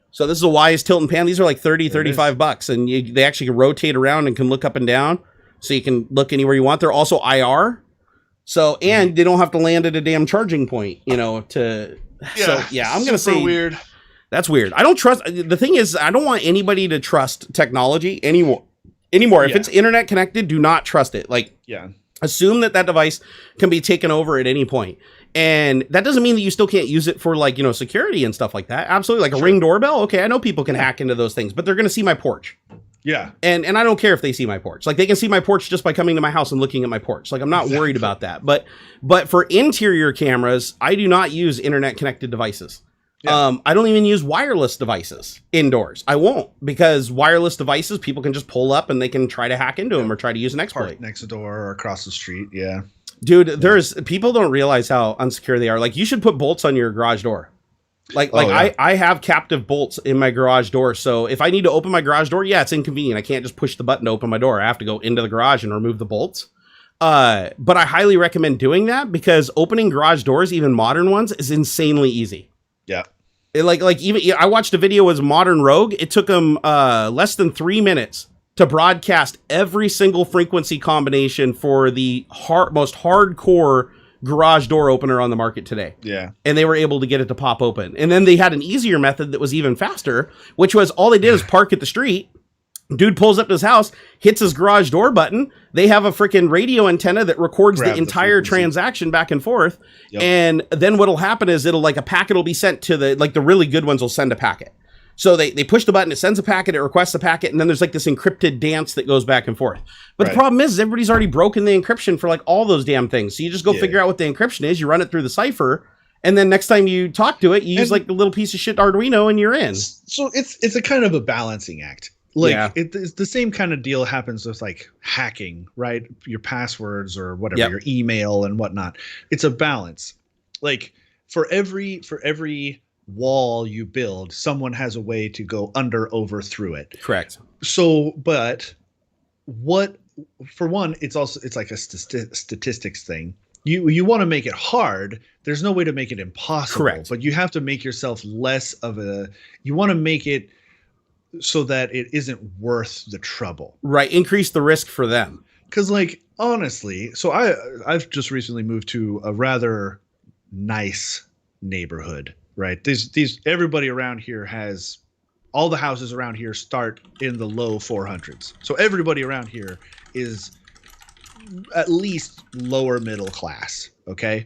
So this is a Wise tilt and pan. These are like $35, and they actually can rotate around and can look up and down, so you can look anywhere you want. They're also IR. So, and they don't have to land at a damn charging point, you know, to. Yeah, so yeah, I'm gonna say weird. That's weird. I don't trust. The thing is, I don't want anybody to trust technology anymore. If it's internet connected, do not trust it. Like, assume that device can be taken over at any point. And that doesn't mean that you still can't use it for, like, you know, security and stuff like that. Absolutely. Like a Ring doorbell. Okay, I know people can hack into those things, but they're gonna see my porch. Yeah. And I don't care if they see my porch. Like, they can see my porch just by coming to my house and looking at my porch. Like, I'm not worried about that. But for interior cameras, I do not use internet connected devices. Yeah. I don't even use wireless devices indoors. I won't, because wireless devices, people can just pull up and they can try to hack into them or try to use an exploit. Park next door or across the street. Yeah. Dude, people don't realize how unsecure they are. Like, you should put bolts on your garage door. I have captive bolts in my garage door. So if I need to open my garage door, it's inconvenient. I can't just push the button to open my door. I have to go into the garage and remove the bolts. But I highly recommend doing that, because opening garage doors, even modern ones, is insanely easy. Yeah. Even I watched a video with Modern Rogue. It took them less than 3 minutes to broadcast every single frequency combination for the most hardcore garage door opener on the market today. Yeah. And they were able to get it to pop open. And then they had an easier method that was even faster, which was all they did is park at the street. Dude pulls up to his house, hits his garage door button. They have a freaking radio antenna that records the entire transaction back and forth. Yep. And then what'll happen is a packet will be sent to the really good ones will send a packet. So they push the button, it sends a packet, it requests a packet, and then there's like this encrypted dance that goes back and forth. But the problem is everybody's already broken the encryption for like all those damn things. So you just go figure out what the encryption is, you run it through the cipher, and then next time you talk to it, you use like a little piece of shit Arduino and you're in. So it's a kind of a balancing act. Like it's the same kind of deal happens with like hacking, right? Your passwords or whatever, your email and whatnot. It's a balance. Like for every wall you build, someone has a way to go under, over, through it. Correct. So, but for one, it's like a statistics thing. You want to make it hard. There's no way to make it impossible. Correct. But you have to make yourself less of you want to make it so that it isn't worth the trouble. Right. Increase the risk for them. Because like, honestly, so I've just recently moved to a rather nice neighborhood, right? These everybody around here has, all the houses around here start in the low 400s. So everybody around here is at least lower middle class. Okay.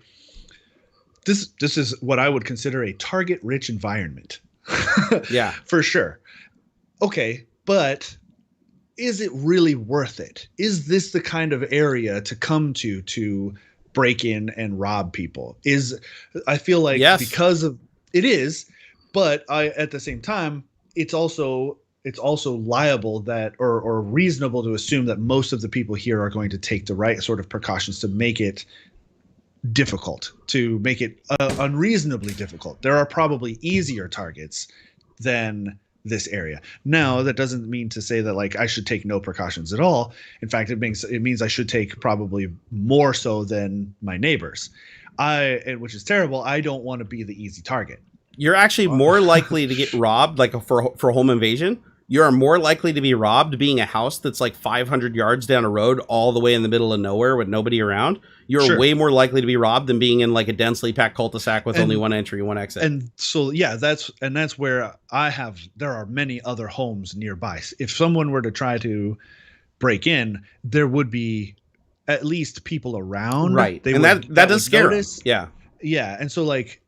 This is what I would consider a target rich environment. Yeah, for sure. Okay. But is it really worth it? Is this the kind of area to come to break in and rob people? I feel like because of it is, but at the same time, it's also liable that or reasonable to assume that most of the people here are going to take the right sort of precautions to make it difficult, to make it unreasonably difficult. There are probably easier targets than this area. Now, that doesn't mean to say that like I should take no precautions at all. In fact, it means I should take probably more so than my neighbors. Which is terrible. I don't want to be the easy target. You're actually more likely to get robbed, like for home invasion. You are more likely to be robbed being a house that's like 500 yards down a road all the way in the middle of nowhere with nobody around. You're way more likely to be robbed than being in like a densely packed cul-de-sac with only one entry, one exit. And so, yeah, that's where there are many other homes nearby. If someone were to try to break in, there would be at least people around. Right. That does scare us. Yeah. Yeah. And so like,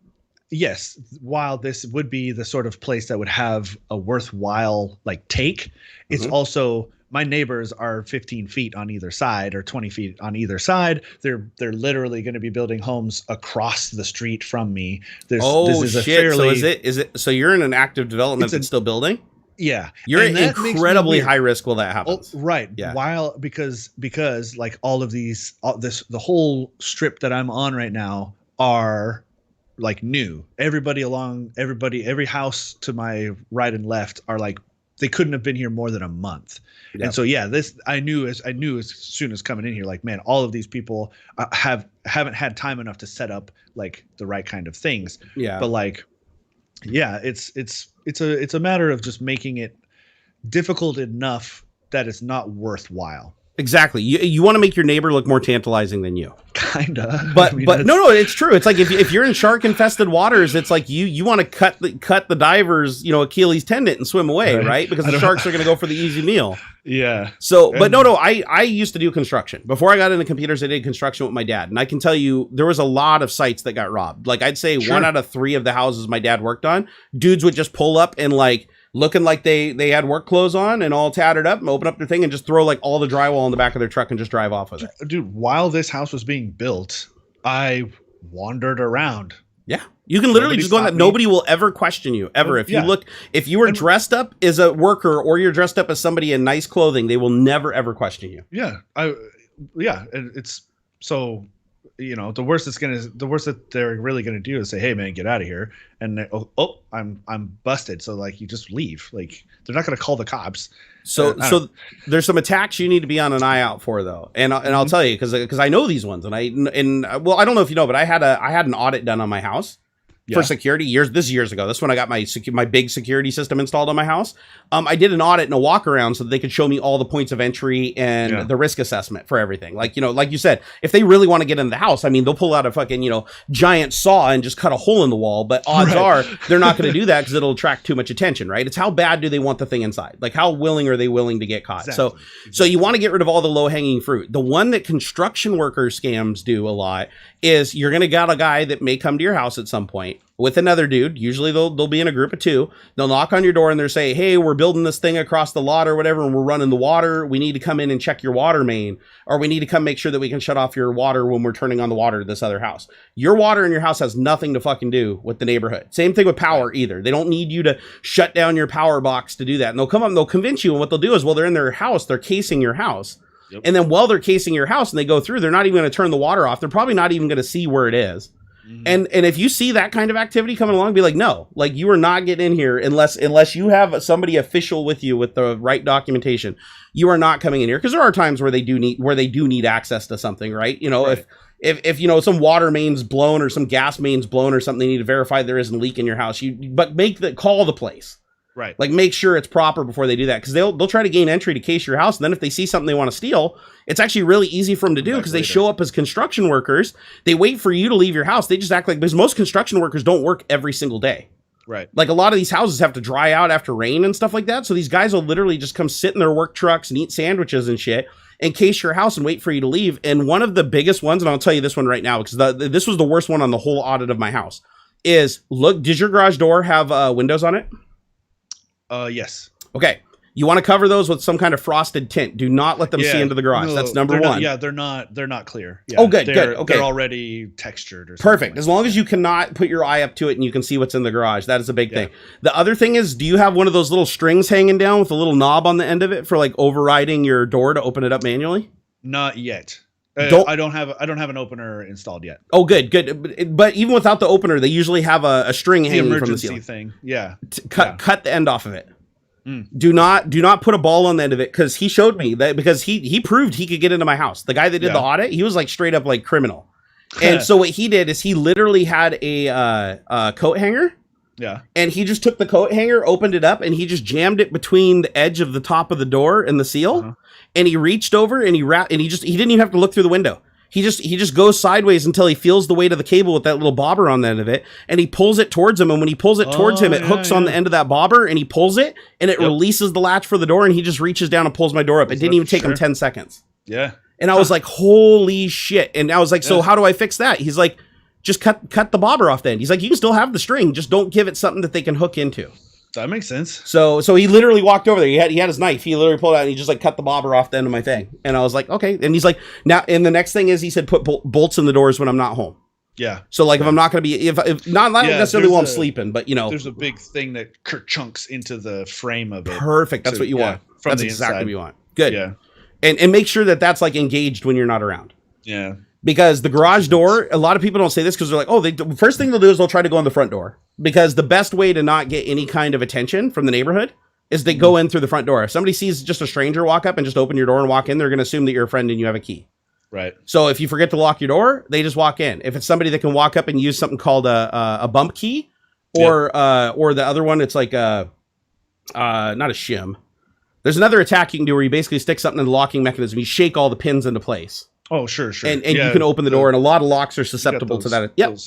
yes, while this would be the sort of place that would have a worthwhile like take, it's also, my neighbors are 15 feet on either side or 20 feet on either side. They're literally going to be building homes across the street from me. This is shit. So is it so you're in an active development that's still building? Yeah. You're incredibly high risk while that happens. Oh, right. Yeah. Because like all of these, the whole strip that I'm on right now are like new. Every house to my right and left are like, they couldn't have been here more than a month. Yep. And so, yeah, I knew as soon as coming in here, like, man, all of these people haven't had time enough to set up like the right kind of things. Yeah. But like, yeah, it's a matter of just making it difficult enough that it's not worthwhile. Exactly. You want to make your neighbor look more tantalizing than you. Kinda. But no, it's true. It's like if you're in shark infested waters, it's like you want to cut the divers, Achilles tendon and swim away, right? Because the sharks are going to go for the easy meal. Yeah. So, but no, I used to do construction. Before I got into computers, I did construction with my dad. And I can tell you there was a lot of sites that got robbed. Like I'd say 1 out of 3 of the houses my dad worked on, dudes would just pull up and like looking like they had work clothes on and all tattered up and open up their thing and just throw like all the drywall in the back of their truck and just drive off with it. Dude, while this house was being built, I wandered around. Yeah. You can literally just go in that. Nobody will ever question you ever. If you were dressed up as a worker or you're dressed up as somebody in nice clothing, they will never, ever question you. Yeah. And it's so, the worst that they're really going to do is say, hey man, get out of here. And I'm busted. So like, you just leave. Like they're not going to call the cops. So there's some attacks you need to be on an eye out for though. And I'll tell you, cause I know these ones I don't know if you know, but I had an audit done on my house. For security years ago. That's when I got my big security system installed on my house. I did an audit and a walk around so that they could show me all the points of entry and the risk assessment for everything. Like, like you said, if they really want to get in the house, I mean, they'll pull out a fucking, giant saw and just cut a hole in the wall. But odds are they're not going to do that because it'll attract too much attention, right? It's how bad do they want the thing inside? Like how willing are they willing to get caught? Exactly. So you want to get rid of all the low hanging fruit. The one that construction worker scams do a lot is you're going to got a guy that may come to your house at some point. night with another dude. Usually they'll be in a group of 2. They'll knock on your door and they'll say, hey, we're building this thing across the lot or whatever, and we're running the water. We need to come in and check your water main, or we need to come make sure that we can shut off your water when we're turning on the water to this other house. Your water in your house has nothing to fucking do with the neighborhood. Same thing with power either. They don't need you to shut down your power box to do that. And they'll come up and they'll convince you, and what they'll do is, well, they're in their house, they're casing your house. Yep. And then while they're casing your house and they go through, they're not even going to turn the water off. They're probably not even going to see where it is. And if you see that kind of activity coming along, be like, no, like, you are not getting in here unless you have somebody official with you with the right documentation. You are not coming in here, because there are times where they do need access to something, right? You know, right. If you know, some water main's blown or some gas main's blown or something, they need to verify there isn't a leak in your house. But call the place. Right. Like, make sure it's proper before they do that, because they'll try to gain entry to case your house. And then if they see something they want to steal, it's actually really easy for them to do, because they show up as construction workers. They wait for you to leave your house. They just act like, because most construction workers don't work every single day. Right. Like, a lot of these houses have to dry out after rain and stuff like that. So these guys will literally just come sit in their work trucks and eat sandwiches and shit and case your house and wait for you to leave. And one of the biggest ones, and I'll tell you this one right now, because this was the worst one on the whole audit of my house, is, look, does your garage door have windows on it? Yes. Okay. You want to cover those with some kind of frosted tint. Do not let them see into the garage. That's number one. They're not clear. Yeah, oh, good. Okay. They're already textured or something. Perfect. As long as you cannot put your eye up to it and you can see what's in the garage. That is a big thing. The other thing is, do you have one of those little strings hanging down with a little knob on the end of it for, like, overriding your door to open it up manually? Not yet. I don't have an opener installed yet. Oh, good. But even without the opener, they usually have a string hanging from the ceiling. Thing. Yeah. Cut the end off of it. Do not put a ball on the end of it, because he showed me that, because he proved he could get into my house. The guy that did the audit, he was like straight up like criminal. And so what he did is he literally had a coat hanger. Yeah. And he just took the coat hanger, opened it up, and he just jammed it between the edge of the top of the door and the seal. Uh-huh. And he reached over and he didn't even have to look through the window. He just goes sideways until he feels the weight of the cable with that little bobber on the end of it, and he pulls it towards him. And when he pulls it towards him, it hooks on the end of that bobber, and he pulls it, and it releases the latch for the door, and he just reaches down and pulls my door up. It didn't even take him 10 seconds. Yeah. And I was like, holy shit. And I was like, so how do I fix that? He's like, just cut the bobber off the end. He's like, you can still have the string, just don't give it something that they can hook into. That makes sense. So he literally walked over there. He had his knife. He literally pulled it out and he just like cut the bobber off the end of my thing. And I was like, okay. And he's like, now, and the next thing is, he said, put bolts in the doors when I'm not home. Yeah. So like, if I'm not going to be, if not necessarily while I'm sleeping, but you know, there's a big thing that chunks into the frame of it. Perfect. That's what you want. That's exactly what you want. Good. Yeah. And make sure that that's like engaged when you're not around. Yeah. Because the garage door, a lot of people don't say this because they're like, oh, the first thing they'll do is they'll try to go on the front door. Because the best way to not get any kind of attention from the neighborhood is they go in through the front door. If somebody sees just a stranger walk up and just open your door and walk in, they're going to assume that you're a friend and you have a key. Right. So if you forget to lock your door, they just walk in. If it's somebody that can walk up and use something called a bump key, or the other one, it's like not a shim. There's another attack you can do where you basically stick something in the locking mechanism. You shake all the pins into place. Oh, sure. And you can open the door, and a lot of locks are susceptible to that. Yep.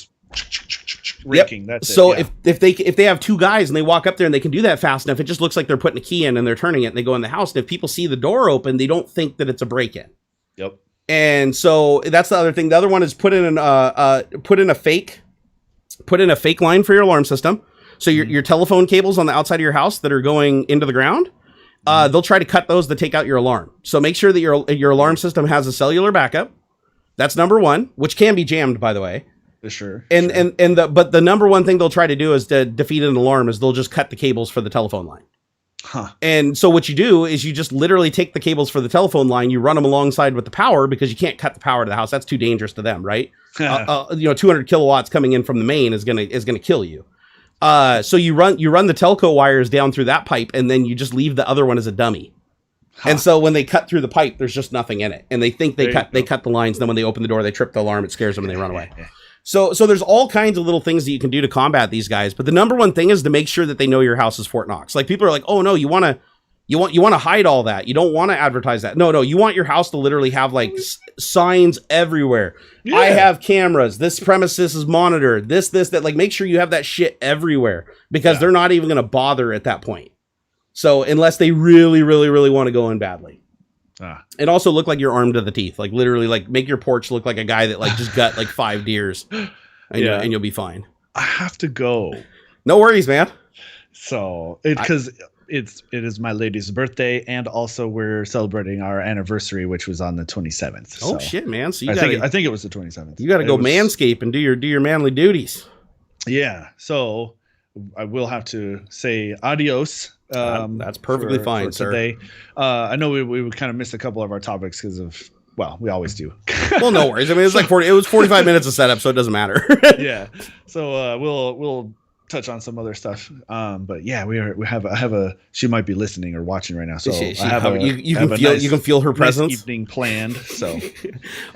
Raking, that's so if they have two guys and they walk up there and they can do that fast enough, it just looks like they're putting a key in and they're turning it and they go in the house. And if people see the door open, they don't think that it's a break-in. Yep. And so that's the other thing. The other one is put in a fake line for your alarm system. So your telephone cables on the outside of your house that are going into the ground, they'll try to cut those to take out your alarm. So make sure that your alarm system has a cellular backup. That's number one, which can be jammed, by the way. Sure. But the number one thing they'll try to do is to defeat an alarm is they'll just cut the cables for the telephone line. Huh. And so what you do is you just literally take the cables for the telephone line, you run them alongside with the power, because you can't cut the power to the house. That's too dangerous to them, right? 200 kilowatts coming in from the main is gonna kill you. So you run the telco wires down through that pipe, and then you just leave the other one as a dummy. Huh. And so when they cut through the pipe, there's just nothing in it, and they think they cut the lines. And then when they open the door, they trip the alarm. It scares them and they run away. So there's all kinds of little things that you can do to combat these guys. But the number one thing is to make sure that they know your house is Fort Knox. Like, people are like, oh no, you want to hide all that. You don't want to advertise that. No, you want your house to literally have like signs everywhere. Yeah. I have cameras. This premises is monitored. This, that. Like, make sure you have that shit everywhere, because they're not even going to bother at that point. So unless they really, really, really want to go in badly. And also look like you're armed to the teeth. Like, literally, like, make your porch look like a guy that like just got like 5 deers, and you'll be fine. I have to go. No worries, man. So because it is my lady's birthday, and also we're celebrating our anniversary, which was on the 27th. Oh so shit, man! So I think it was the 27th. You got to go manscape and do your manly duties. Yeah. So I will have to say adios. That's perfectly fine, for sir. Today. I know we kind of missed a couple of our topics because of, well, we always do. Well, no worries. I mean, it was 45 minutes of setup, so it doesn't matter. Yeah. So we'll touch on some other stuff. But yeah, I have a she might be listening or watching right now. So you can feel her presence. Nice evening planned. So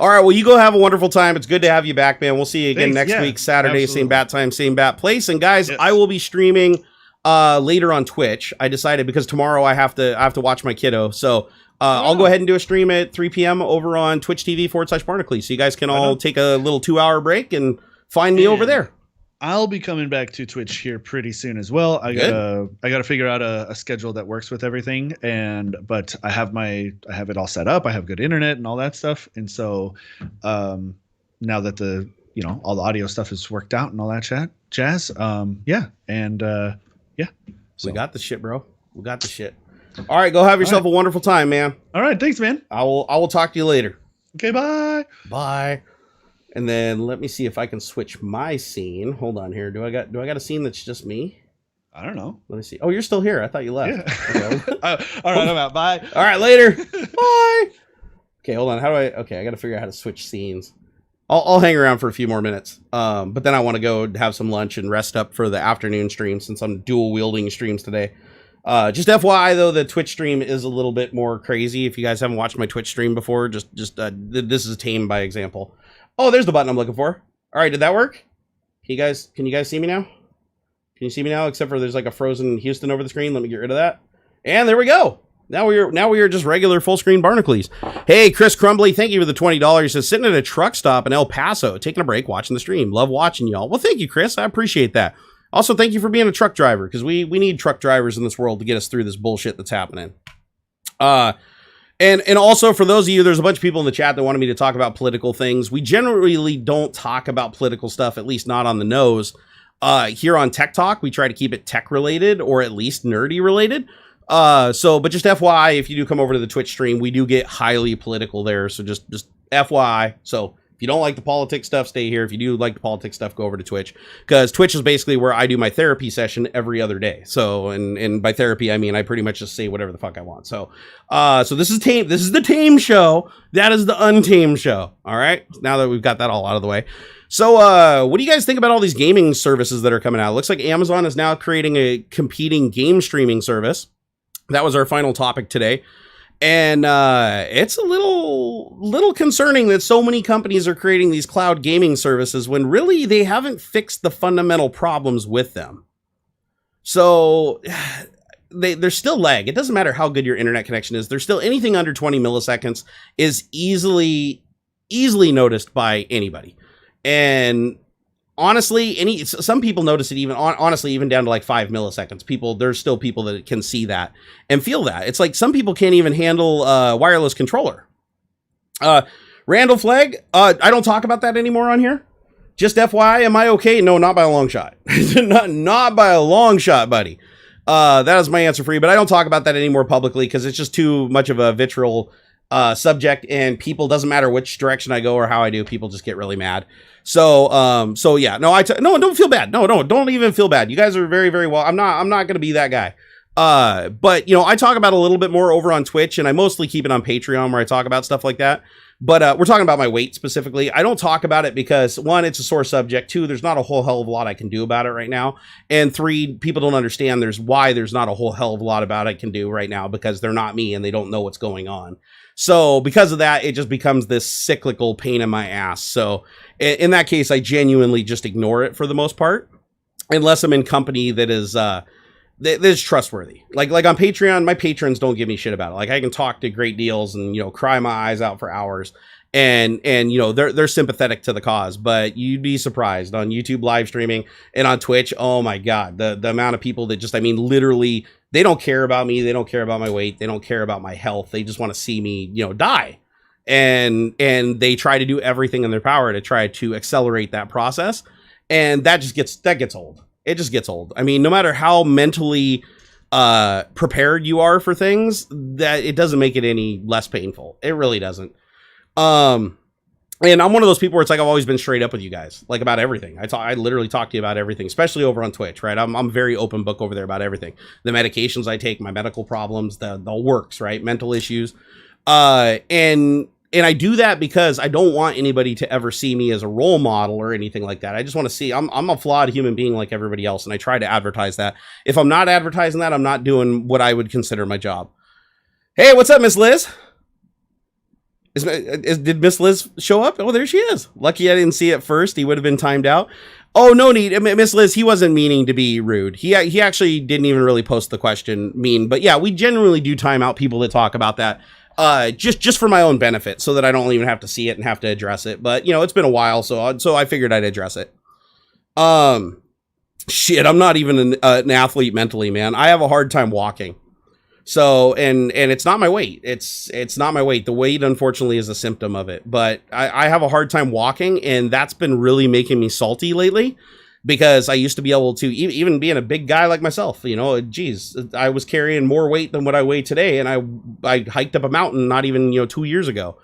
all right, well, you go have a wonderful time. It's good to have you back, man. We'll see you again next week, Saturday, absolutely. Same bat time, same bat place. And guys, yes. I will be streaming later on Twitch. I decided because tomorrow I have to watch my kiddo. So I'll go ahead and do a stream at 3 p.m. over on Twitch TV/Barnacules. So you guys can all take a little 2-hour break and find me over there. I'll be coming back to Twitch here pretty soon as well. I gotta figure out a schedule that works with everything, but I have it all set up. I have good internet and all that stuff, and so now that all the audio stuff is worked out and all that jazz. So. We got the shit, bro. We got the shit. All right, go have yourself a wonderful time, man. All right, thanks, man. I will talk to you later. Okay, bye. Bye. And then let me see if I can switch my scene. Hold on here. Do I got a scene that's just me? I don't know. Let me see. Oh, you're still here. I thought you left. Yeah. Okay. All right, I'm out. Bye. All right, later. Bye. Okay, hold on. I got to figure out how to switch scenes. I'll hang around for a few more minutes. But then I want to go have some lunch and rest up for the afternoon stream since I'm dual wielding streams today. Just FYI though, the Twitch stream is a little bit more crazy. If you guys haven't watched my Twitch stream before, this is tame by example. Oh, there's the button I'm looking for. All right, did that work? Can you guys see me now? Can you see me now? Except for there's like a frozen Houston over the screen. Let me get rid of that. And there we go. Now we are just regular full screen Barnacules. Hey, Chris Crumbly, thank you for the $20. He says sitting at a truck stop in El Paso, taking a break, watching the stream. Love watching y'all. Well, thank you, Chris. I appreciate that. Also, thank you for being a truck driver because we need truck drivers in this world to get us through this bullshit that's happening. And also for those of you, there's a bunch of people in the chat that wanted me to talk about political things. We generally don't talk about political stuff, at least not on the nose. Here on Tech Talk, we try to keep it tech related or at least nerdy related. But just FYI, if you do come over to the Twitch stream, we do get highly political there. So just FYI. So if you don't like the politics stuff, stay here. If you do like the politics stuff, go over to Twitch, because Twitch is basically where I do my therapy session every other day. So, and by therapy, I mean, I pretty much just say whatever the fuck I want. So, so this is tame. This is the tame show. That is the untamed show. All right. Now that we've got that all out of the way. So, what do you guys think about all these gaming services that are coming out? It looks like Amazon is now creating a competing game streaming service. That was our final topic today. And it's a little concerning that so many companies are creating these cloud gaming services when really they haven't fixed the fundamental problems with them. So there's still lag. It doesn't matter how good your internet connection is. There's still anything under 20 milliseconds is easily noticed by anybody. And honestly, some people notice it even down to like 5 milliseconds. There's still people that can see that and feel that. It's like some people can't even handle wireless controller. Randall Flag, I don't talk about that anymore on here. Just FYI, am I okay? No, not by a long shot. not by a long shot, buddy. That is my answer for you, but I don't talk about that anymore publicly because it's just too much of a vitriol subject, and people, doesn't matter which direction I go or how I do, people just get really mad. So yeah, no, don't feel bad. No, don't even feel bad. You guys are very, very well. I'm not going to be that guy. But I talk about a little bit more over on Twitch, and I mostly keep it on Patreon where I talk about stuff like that. But we're talking about my weight specifically. I don't talk about it because 1, it's a sore subject. 2, there's not a whole hell of a lot I can do about it right now. And 3, people don't understand there's not a whole hell of a lot about it I can do right now because they're not me and they don't know what's going on. So because of that, it just becomes this cyclical pain in my ass. So in that case, I genuinely just ignore it for the most part, unless I'm in company that is trustworthy. Like on Patreon, my patrons don't give me shit about it. Like I can talk to great deals and, cry my eyes out for hours. And they're sympathetic to the cause, but you'd be surprised on YouTube live streaming and on Twitch. Oh my God, the amount of people that just, literally, they don't care about me. They don't care about my weight. They don't care about my health. They just want to see me, die. And they try to do everything in their power to try to accelerate that process. And that gets old. It just gets old. I mean, no matter how mentally prepared you are for things, that it doesn't make it any less painful. It really doesn't. And I'm one of those people where it's like I've always been straight up with you guys, like about everything. I literally talk to you about everything, especially over on Twitch, right? I'm very open book over there about everything. The medications I take, my medical problems, the works, right? Mental issues. And I do that because I don't want anybody to ever see me as a role model or anything like that. I just want to see I'm a flawed human being like everybody else, and I try to advertise that. If I'm not advertising that, I'm not doing what I would consider my job. Hey, what's up, Miss Liz? Did Miss Liz show up? Oh, there she is. Lucky I didn't see it first. He would have been timed out. Oh, no need. Miss Liz, he wasn't meaning to be rude. He actually didn't even really post the question mean. But yeah, we generally do time out people that talk about that. Just for my own benefit, so that I don't even have to see it and have to address it. But, you know, it's been a while, so I figured I'd address it. Shit, I'm not even an athlete mentally, man. I have a hard time walking. So, and it's not my weight. It's not my weight. The weight, unfortunately, is a symptom of it. But I have a hard time walking, and that's been really making me salty lately. Because I used to be able to, even being a big guy like myself, you know, geez, I was carrying more weight than what I weigh today. And I hiked up a mountain not even, 2 years ago.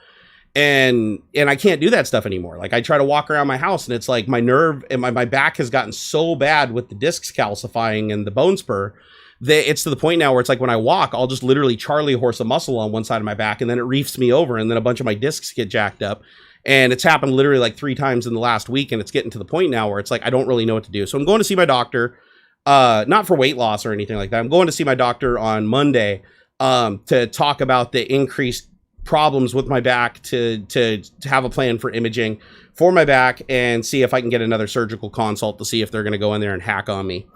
And I can't do that stuff anymore. Like, I try to walk around my house, and it's like my nerve and my back has gotten so bad with the discs calcifying and the bone spur that it's to the point now where it's like when I walk, I'll just literally Charlie horse a muscle on one side of my back, and then it reefs me over, and then a bunch of my discs get jacked up. And it's happened literally like 3 times in the last week. And it's getting to the point now where it's like, I don't really know what to do. So I'm going to see my doctor, not for weight loss or anything like that. I'm going to see my doctor on Monday, to talk about the increased problems with my back, to have a plan for imaging for my back and see if I can get another surgical consult to see if they're going to go in there and hack on me.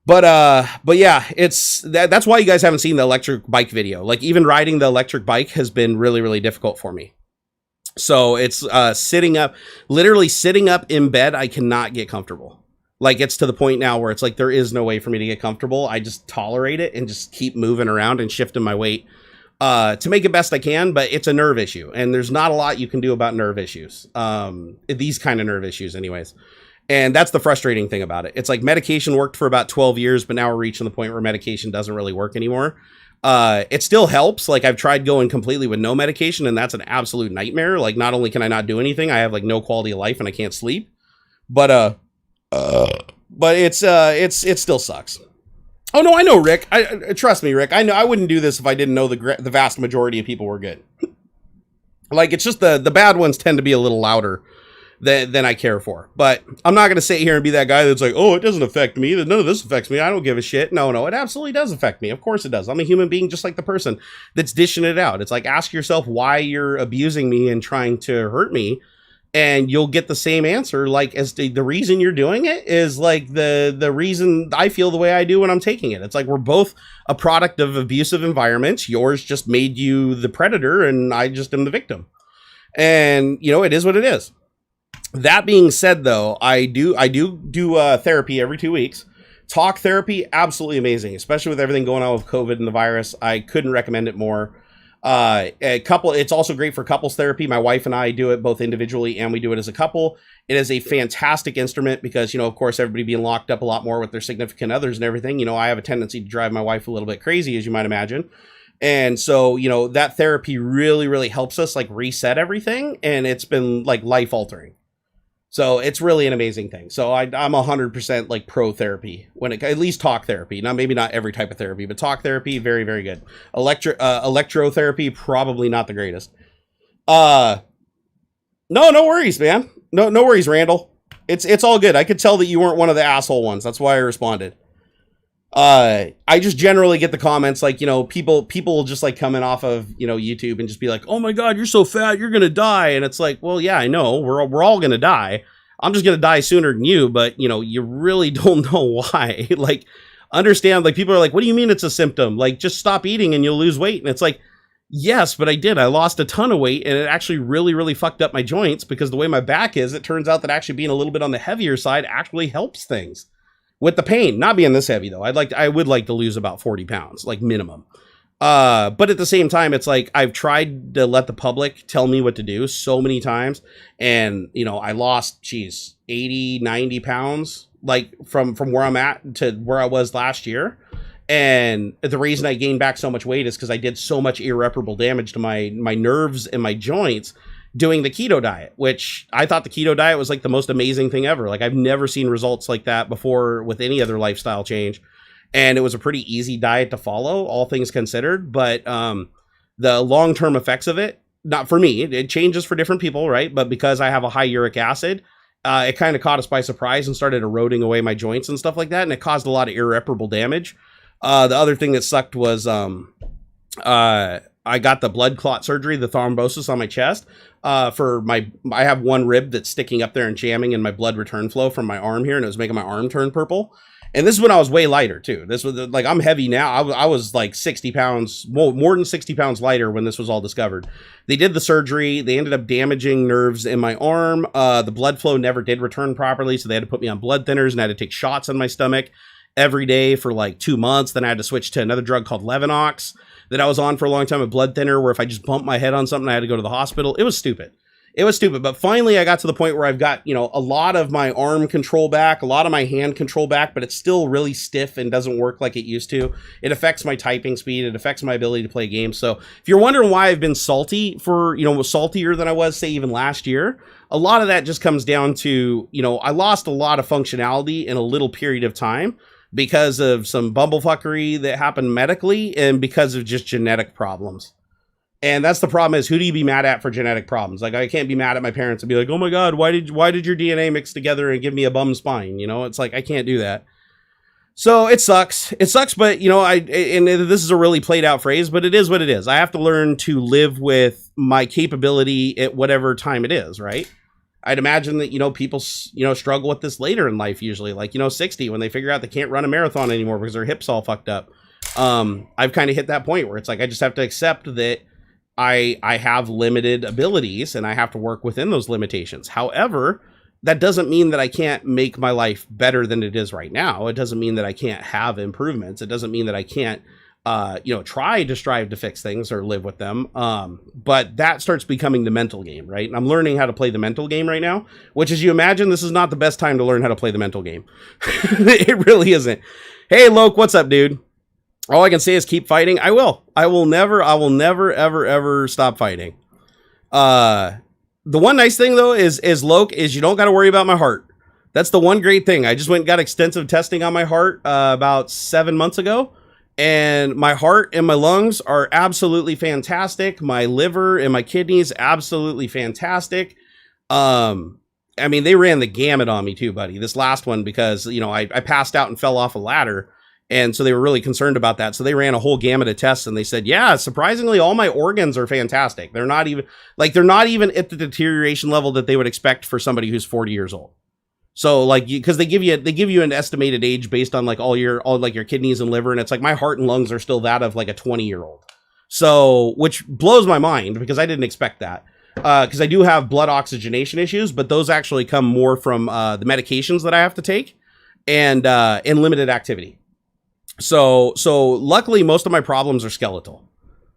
But yeah, that's why you guys haven't seen the electric bike video. Like, even riding the electric bike has been really, really difficult for me. So it's literally sitting up in bed. I cannot get comfortable. Like, it's to the point now where it's like, there is no way for me to get comfortable. I just tolerate it and just keep moving around and shifting my weight, to make it best I can. But it's a nerve issue, and there's not a lot you can do about nerve issues. These kind of nerve issues anyways. And that's the frustrating thing about it. It's like medication worked for about 12 years, but now we're reaching the point where medication doesn't really work anymore. It still helps. Like, I've tried going completely with no medication, and that's an absolute nightmare. Like, not only can I not do anything, I have like no quality of life and I can't sleep, but it still sucks. Oh no, I know, Rick. I trust me, Rick. I know I wouldn't do this if I didn't know the vast majority of people were good. Like, it's just the bad ones tend to be a little louder than I care for. But I'm not going to sit here and be that guy that's like, oh, it doesn't affect me. None of this affects me. I don't give a shit. No, it absolutely does affect me. Of course it does. I'm a human being just like the person that's dishing it out. It's like, ask yourself why you're abusing me and trying to hurt me, and you'll get the same answer. Like, as the reason you're doing it is like the reason I feel the way I do when I'm taking it. It's like, we're both a product of abusive environments. Yours just made you the predator, and I just am the victim. And, it is what it is. That being said, though, I do therapy every 2 weeks. Talk therapy, absolutely amazing, especially with everything going on with COVID and the virus. I couldn't recommend it more. It's also great for couples therapy. My wife and I do it both individually, and we do it as a couple. It is a fantastic instrument because, of course, everybody being locked up a lot more with their significant others and everything. I have a tendency to drive my wife a little bit crazy, as you might imagine. And so, that therapy really, really helps us like reset everything. And it's been like life altering. So it's really an amazing thing. So I'm 100% like pro therapy at least talk therapy. Now, maybe not every type of therapy, but talk therapy, very, very good. Electrotherapy, probably not the greatest. No worries, man. No worries, Randall. It's all good. I could tell that you weren't one of the asshole ones. That's why I responded. I just generally get the comments like, people will just like coming off of, YouTube and just be like, oh my God, you're so fat, you're going to die. And it's like, well, yeah, I know we're all going to die. I'm just going to die sooner than you. But, you really don't know why. Like, understand, like, people are like, what do you mean it's a symptom? Like, just stop eating and you'll lose weight. And it's like, yes, but I did. I lost a ton of weight, and it actually really, really fucked up my joints because the way my back is, it turns out that actually being a little bit on the heavier side actually helps things. With the pain, not being this heavy though. I would like to lose about 40 pounds, like minimum. But at the same time, it's like I've tried to let the public tell me what to do so many times. And, you know, I lost, 80, 90 pounds, like from where I'm at to where I was last year. And the reason I gained back so much weight is because I did so much irreparable damage to my nerves and my joints doing the keto diet, which I thought the keto diet was like the most amazing thing ever. Like I've never seen results like that before with any other lifestyle change. And it was a pretty easy diet to follow, all things considered. But the long-term effects of it, not for me, it changes for different people, right? But because I have a high uric acid, it kind of caught us by surprise and started eroding away my joints and stuff like that. And it caused a lot of irreparable damage. The other thing that sucked was I got the blood clot surgery, the thrombosis on my chest. I have one rib that's sticking up there and jamming in my blood return flow from my arm here, and it was making my arm turn purple. And this is when I was way lighter too. This was like, I'm heavy now. I was like 60 pounds, more than 60 pounds lighter when this was all discovered. They did the surgery. They ended up damaging nerves in my arm. The blood flow never did return properly. So they had to put me on blood thinners and I had to take shots in my stomach every day for like 2 months. Then I had to switch to another drug called Levinox that I was on for a long time, a blood thinner, where if I just bumped my head on something, I had to go to the hospital. It was stupid. But finally I got to the point where I've got, you know, a lot of my arm control back, a lot of my hand control back, but it's still really stiff and doesn't work like it used to. It affects my typing speed. It affects my ability to play games. So if you're wondering why I've been salty for, you know, saltier than I was, say, even last year, a lot of that just comes down to, you know, I lost a lot of functionality in a little period of time because of some bumblefuckery that happened medically and because of just genetic problems. And that's the problem, is who do you be mad at for genetic problems? Like, I can't be mad at my parents and be like, oh my God, why did your DNA mix together and give me a bum spine? You know, it's like, I can't do that. So it sucks. But you know, and this is a really played out phrase, but it is what it is. I have to learn to live with my capability at whatever time it is, right? I'd imagine that, you know, people, you know, struggle with this later in life, usually, like, you know, 60, when they figure out they can't run a marathon anymore because their hips all fucked up. I've kind of hit that point where it's like, I just have to accept that I have limited abilities and I have to work within those limitations. However, that doesn't mean that I can't make my life better than it is right now. It doesn't mean that I can't have improvements. It doesn't mean that I can't, you know, try to strive to fix things or live with them. But that starts becoming the mental game, right? And I'm learning how to play the mental game right now, which, as you imagine, this is not the best time to learn how to play the mental game. It really isn't. Hey, Loke, what's up, dude? All I can say is keep fighting. I will never, ever stop fighting. The one nice thing though is Loke, is you don't got to worry about my heart. That's the one great thing. I just went and got extensive testing on my heart about 7 months ago, and my heart and my lungs are absolutely fantastic. My liver and my kidneys, absolutely fantastic. I mean, they ran the gamut on me too, buddy. This last one, because, you know, I passed out and fell off a ladder. And so they were really concerned about that. So they ran a whole gamut of tests and they said, yeah, surprisingly, all my organs are fantastic. They're not even at the deterioration level that they would expect for somebody who's 40 years old. So like, because they give you an estimated age based on like all your kidneys and liver. And it's like my heart and lungs are still that of like a 20-year-old. So, which blows my mind because I didn't expect that. Because I do have blood oxygenation issues, but those actually come more from the medications that I have to take and limited activity. So luckily most of my problems are skeletal.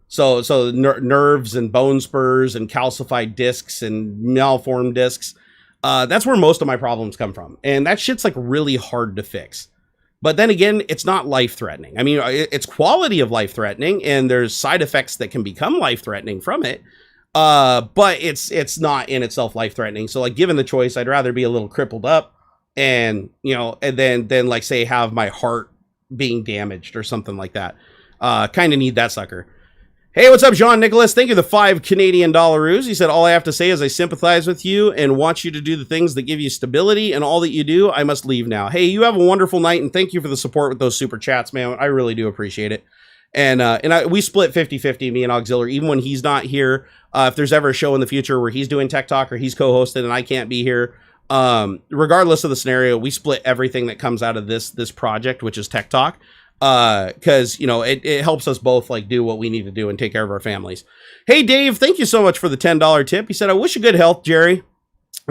So nerves and bone spurs and calcified discs and malformed discs. That's where most of my problems come from. And that shit's like really hard to fix. But then again, it's not life threatening. I mean, it's quality of life threatening and there's side effects that can become life threatening from it. But it's not in itself life threatening. So like, given the choice, I'd rather be a little crippled up and, you know, and then like say have my heart being damaged or something like that. Kind of need that sucker. Hey, what's up, Jean Nicholas? Thank you for the $5 Canadian. He said, all I have to say is I sympathize with you and want you to do the things that give you stability, and all that you do, I must leave now. Hey, you have a wonderful night, and thank you for the support with those super chats, man. I really do appreciate it. And we split 50-50, me and AuxxZillary, even when he's not here. If there's ever a show in the future where he's doing Tech Talk or he's co-hosted and I can't be here, regardless of the scenario, we split everything that comes out of this project, which is Tech Talk. Cause you know, it helps us both like do what we need to do and take care of our families. Hey, Dave, thank you so much for the $10 tip. He said, I wish you good health, Jerry.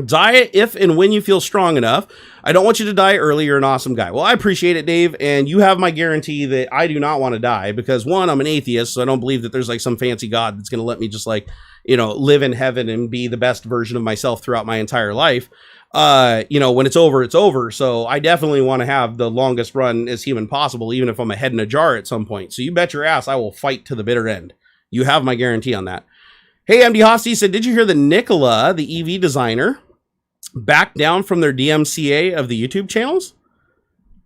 Diet if and when you feel strong enough. I don't want you to die early. You're an awesome guy. Well, I appreciate it, Dave. And you have my guarantee that I do not want to die because, one, I'm an atheist. So I don't believe that there's like some fancy God that's going to let me just like, live in heaven and be the best version of myself throughout my entire life. When it's over, it's over. So I definitely want to have the longest run as human possible, even if I'm a head in a jar at some point. So you bet your ass I will fight to the bitter end. You have my guarantee on that. Hey, MD Hosty said, did you hear that Nikola, the EV designer, backed down from their DMCA of the YouTube channels?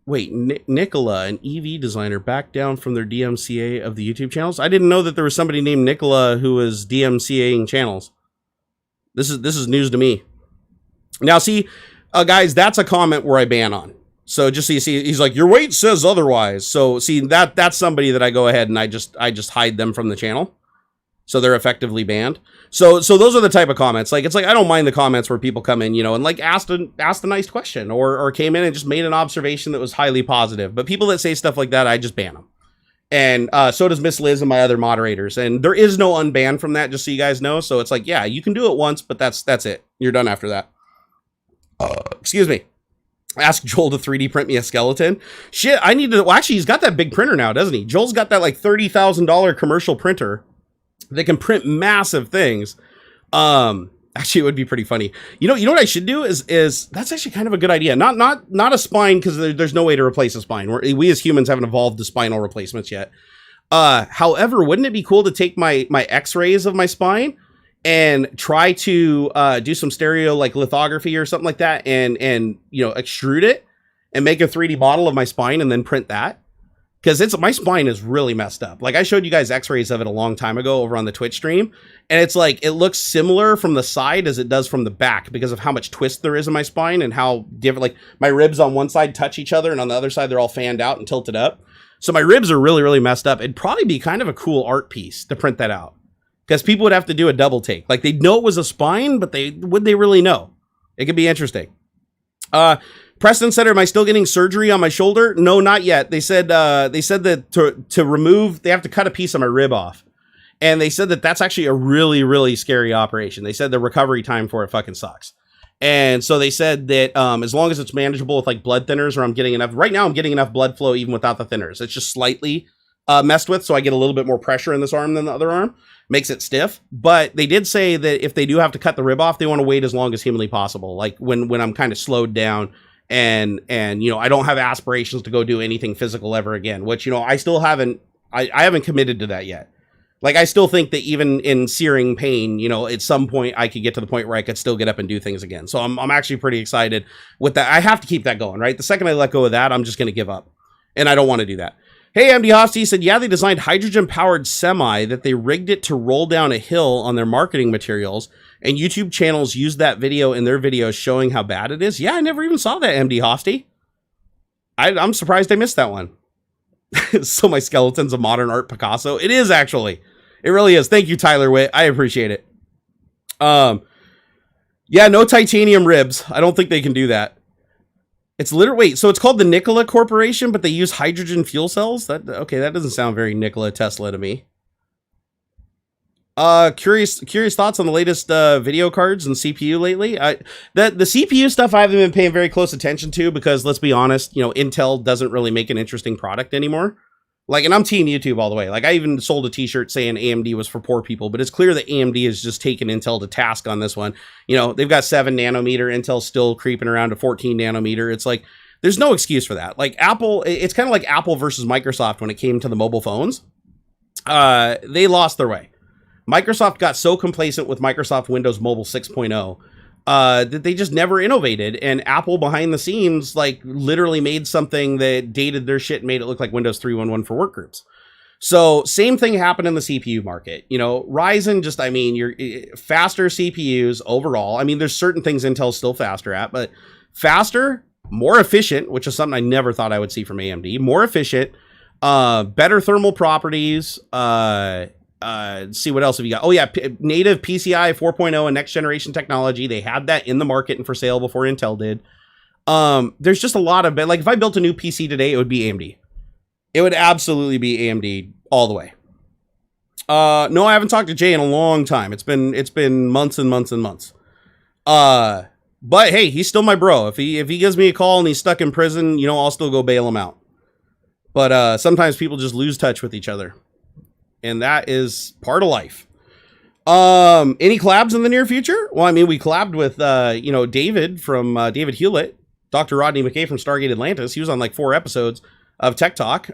Wait, Nikola, an EV designer, backed down from their DMCA of the YouTube channels? I didn't know that there was somebody named Nikola who was DMCAing channels. This is news to me. Now, see, guys, that's a comment where I ban on. So just so you see, he's like, your weight says otherwise. So see, that's somebody that I go ahead and I just hide them from the channel. So they're effectively banned. So those are the type of comments. Like, it's like, I don't mind the comments where people come in, and like asked a nice question or came in and just made an observation that was highly positive. But people that say stuff like that, I just ban them. And so does Miss Liz and my other moderators. And there is no unban from that, just so you guys know. So it's like, yeah, you can do it once, but that's it. You're done after that. Excuse me. Ask Joel to 3D print me a skeleton. Shit, I need to. Well, actually, he's got that big printer now, doesn't he? Joel's got that like $30,000 commercial printer that can print massive things. Actually, it would be pretty funny. You know what I should do is that's actually kind of a good idea. Not a spine, because there's no way to replace a spine. We as humans haven't evolved to spinal replacements yet. However, wouldn't it be cool to take my X-rays of my spine and try to do some stereo like lithography or something like that, and extrude it and make a 3D model of my spine and then print that? Because my spine is really messed up. Like, I showed you guys X-rays of it a long time ago over on the Twitch stream, and it's like it looks similar from the side as it does from the back because of how much twist there is in my spine and how different. Like, my ribs on one side touch each other, and on the other side they're all fanned out and tilted up. So my ribs are really, really messed up. It'd probably be kind of a cool art piece to print that out, because people would have to do a double take. Like, they'd know it was a spine, but would they really know? It could be interesting. Preston said, am I still getting surgery on my shoulder? No, not yet. They said that to remove, they have to cut a piece of my rib off. And they said that that's actually a really, really scary operation. They said the recovery time for it fucking sucks. And so they said that as long as it's manageable with like blood thinners, or I'm getting enough, right now I'm getting enough blood flow even without the thinners. It's just slightly messed with, so I get a little bit more pressure in this arm than the other arm. Makes it stiff. But they did say that if they do have to cut the rib off, they want to wait as long as humanly possible. Like when I'm kind of slowed down and I don't have aspirations to go do anything physical ever again, which, I still haven't, I haven't committed to that yet. Like, I still think that even in searing pain, at some point I could get to the point where I could still get up and do things again. So I'm actually pretty excited with that. I have to keep that going, right? The second I let go of that, I'm just going to give up, and I don't want to do that. Hey, MD Hosty said, yeah, they designed hydrogen-powered semi that they rigged it to roll down a hill on their marketing materials, and YouTube channels used that video in their videos showing how bad it is. Yeah, I never even saw that, MD Hosty. I'm surprised I missed that one. So my skeleton's a modern art Picasso. It is, actually. It really is. Thank you, Tyler Witt. I appreciate it. Yeah, no titanium ribs. I don't think they can do that. It's literally, wait, so it's called the Nikola Corporation, but they use hydrogen fuel cells? That doesn't sound very Nikola Tesla to me. Curious thoughts on the latest video cards and CPU lately. The CPU stuff I haven't been paying very close attention to, because let's be honest, Intel doesn't really make an interesting product anymore. Like, and I'm team YouTube all the way. Like, I even sold a t-shirt saying AMD was for poor people, but it's clear that AMD is just taking Intel to task on this one. They've got 7 nanometer, Intel's still creeping around to 14 nanometer. It's like, there's no excuse for that. Like, Apple, it's kind of like Apple versus Microsoft when it came to the mobile phones. They lost their way. Microsoft got so complacent with Microsoft Windows Mobile 6.0 that they just never innovated, and Apple behind the scenes like literally made something that dated their shit and made it look like Windows 3.1.1 for workgroups. So same thing happened in the CPU market. Ryzen just, your faster CPUs overall. There's certain things Intel's still faster at, but faster, more efficient, which is something I never thought I would see from AMD. More efficient, better thermal properties. See what else have you got? Oh yeah, native PCI 4.0 and next generation technology. They had that in the market and for sale before Intel did. There's just a lot of, like, if I built a new PC today, it would be AMD. It would absolutely be AMD all the way. No, I haven't talked to Jay in a long time. It's been months and months and months. But hey, he's still my bro. If he gives me a call and he's stuck in prison, you know, I'll still go bail him out. But sometimes people just lose touch with each other. And that is part of life. Any collabs in the near future? Well, I mean, we collabed with, you know, David from David Hewlett, Dr. Rodney McKay from Stargate Atlantis. He was on like 4 episodes of Tech Talk.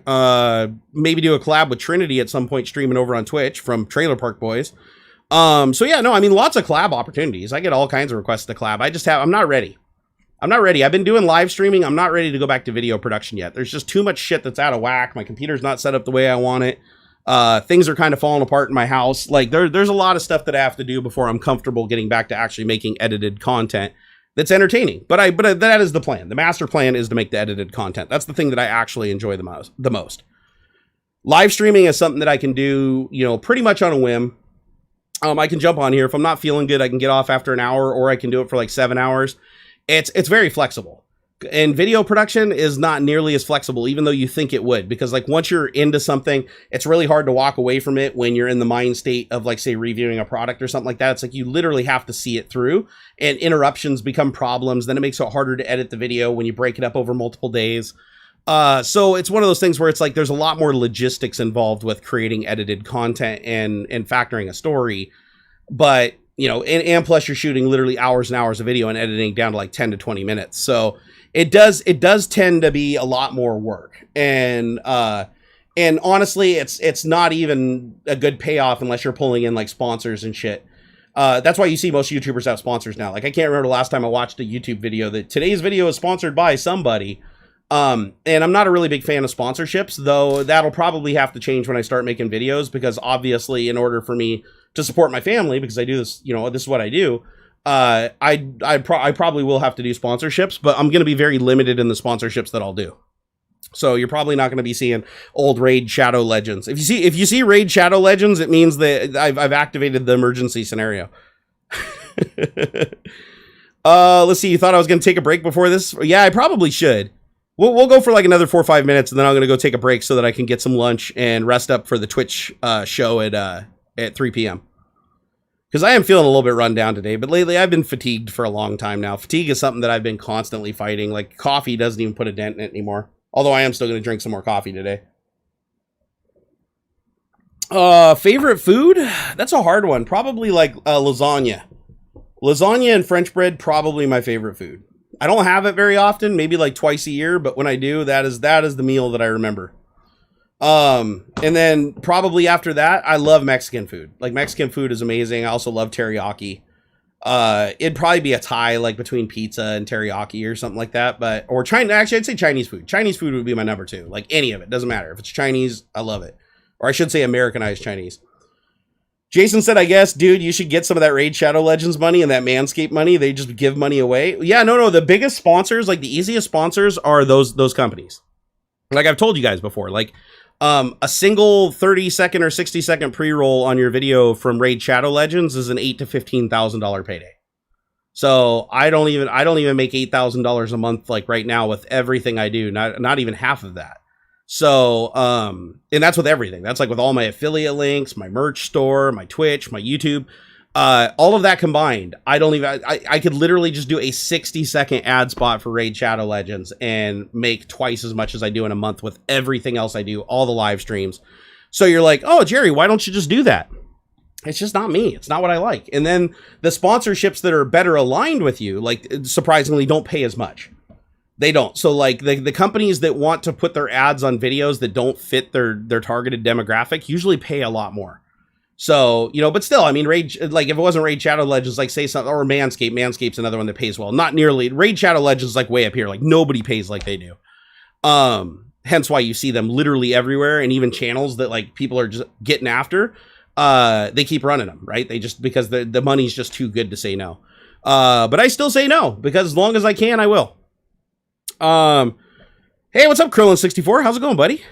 Maybe do a collab with Trinity at some point, streaming over on Twitch from Trailer Park Boys. So yeah, no, I mean, lots of collab opportunities. I get all kinds of requests to collab. I'm not ready. I've been doing live streaming. I'm not ready to go back to video production yet. There's just too much shit that's out of whack. My computer's not set up the way I want it. Things are kind of falling apart in my house. Like there's a lot of stuff that I have to do before I'm comfortable getting back to actually making edited content that's entertaining. But that is the plan. The master plan is to make the edited content. That's the thing that I actually enjoy the most. Live streaming is something that I can do, you know, pretty much on a whim. I can jump on here. If I'm not feeling good, I can get off after an hour, or I can do it for like 7 hours. It's very flexible. And video production is not nearly as flexible, even though you think it would, because like once you're into something, it's really hard to walk away from it when you're in the mind state of like, say, reviewing a product or something like that. It's like you literally have to see it through, and interruptions become problems. Then it makes it harder to edit the video when you break it up over multiple days. So it's one of those things where it's like there's a lot more logistics involved with creating edited content and factoring a story. But you know, and plus you're shooting literally hours and hours of video and editing down to like 10 to 20 minutes. So it does tend to be a lot more work. And honestly, it's not even a good payoff unless you're pulling in like sponsors and shit. That's why you see most YouTubers have sponsors now. Like I can't remember the last time I watched a YouTube video that today's video is sponsored by somebody. And I'm not a really big fan of sponsorships, though that'll probably have to change when I start making videos, because obviously in order for me to support my family, because I do this, you know, this is what I do. I probably will have to do sponsorships, but I'm going to be very limited in the sponsorships that I'll do. So you're probably not going to be seeing old Raid Shadow Legends. If you see Raid Shadow Legends, it means that I've activated the emergency scenario. Let's see. You thought I was going to take a break before this? Yeah, I probably should. We'll go for like another 4 or 5 minutes, and then I'm going to go take a break so that I can get some lunch and rest up for the Twitch show at 3 p.m. Because I am feeling a little bit run down today, but lately I've been fatigued for a long time now. Fatigue is something that I've been constantly fighting. Like coffee doesn't even put a dent in it anymore. Although I am still going to drink some more coffee today. Favorite food? That's a hard one. Probably like lasagna. Lasagna and French bread, probably my favorite food. I don't have it very often, maybe like twice a year, but when I do, that is the meal that I remember. And then probably after that, I love Mexican food. Like Mexican food is amazing. I also love teriyaki. It'd probably be a tie like between pizza and teriyaki or something like that, or China. Actually, I'd say Chinese food. Chinese food would be my number 2. Like any of it, doesn't matter. If it's Chinese, I love it. Or I should say Americanized Chinese. Jason said, I guess, dude, you should get some of that Raid Shadow Legends money and that Manscaped money. They just give money away. Yeah, no. The biggest sponsors, like the easiest sponsors, are those companies. Like I've told you guys before, like a single 30-second or 60-second pre-roll on your video from Raid Shadow Legends is an $8,000 to $15,000 payday. So I don't even make $8,000 a month like right now with everything I do. Not even half of that. So, and that's with everything. That's like with all my affiliate links, my merch store, my Twitch, my YouTube, all of that combined. I could literally just do a 60-second ad spot for Raid Shadow Legends and make twice as much as I do in a month with everything else I do, all the live streams. So you're like, oh, Jerry, why don't you just do that? It's just not me. It's not what I like. And then the sponsorships that are better aligned with you, like surprisingly, don't pay as much. They don't. So like the companies that want to put their ads on videos that don't fit their targeted demographic usually pay a lot more. So, you know, but still, I mean, like if it wasn't Raid Shadow Legends, like say something, or Manscaped's another one that pays well. Not nearly. Raid Shadow Legends is like way up here. Like nobody pays like they do. Hence why you see them literally everywhere, and even channels that like people are just getting after. They keep running them, right? They just, because the money's just too good to say no. But I still say no, because as long as I can, I will. Hey, what's up, Krillin64? How's it going, buddy?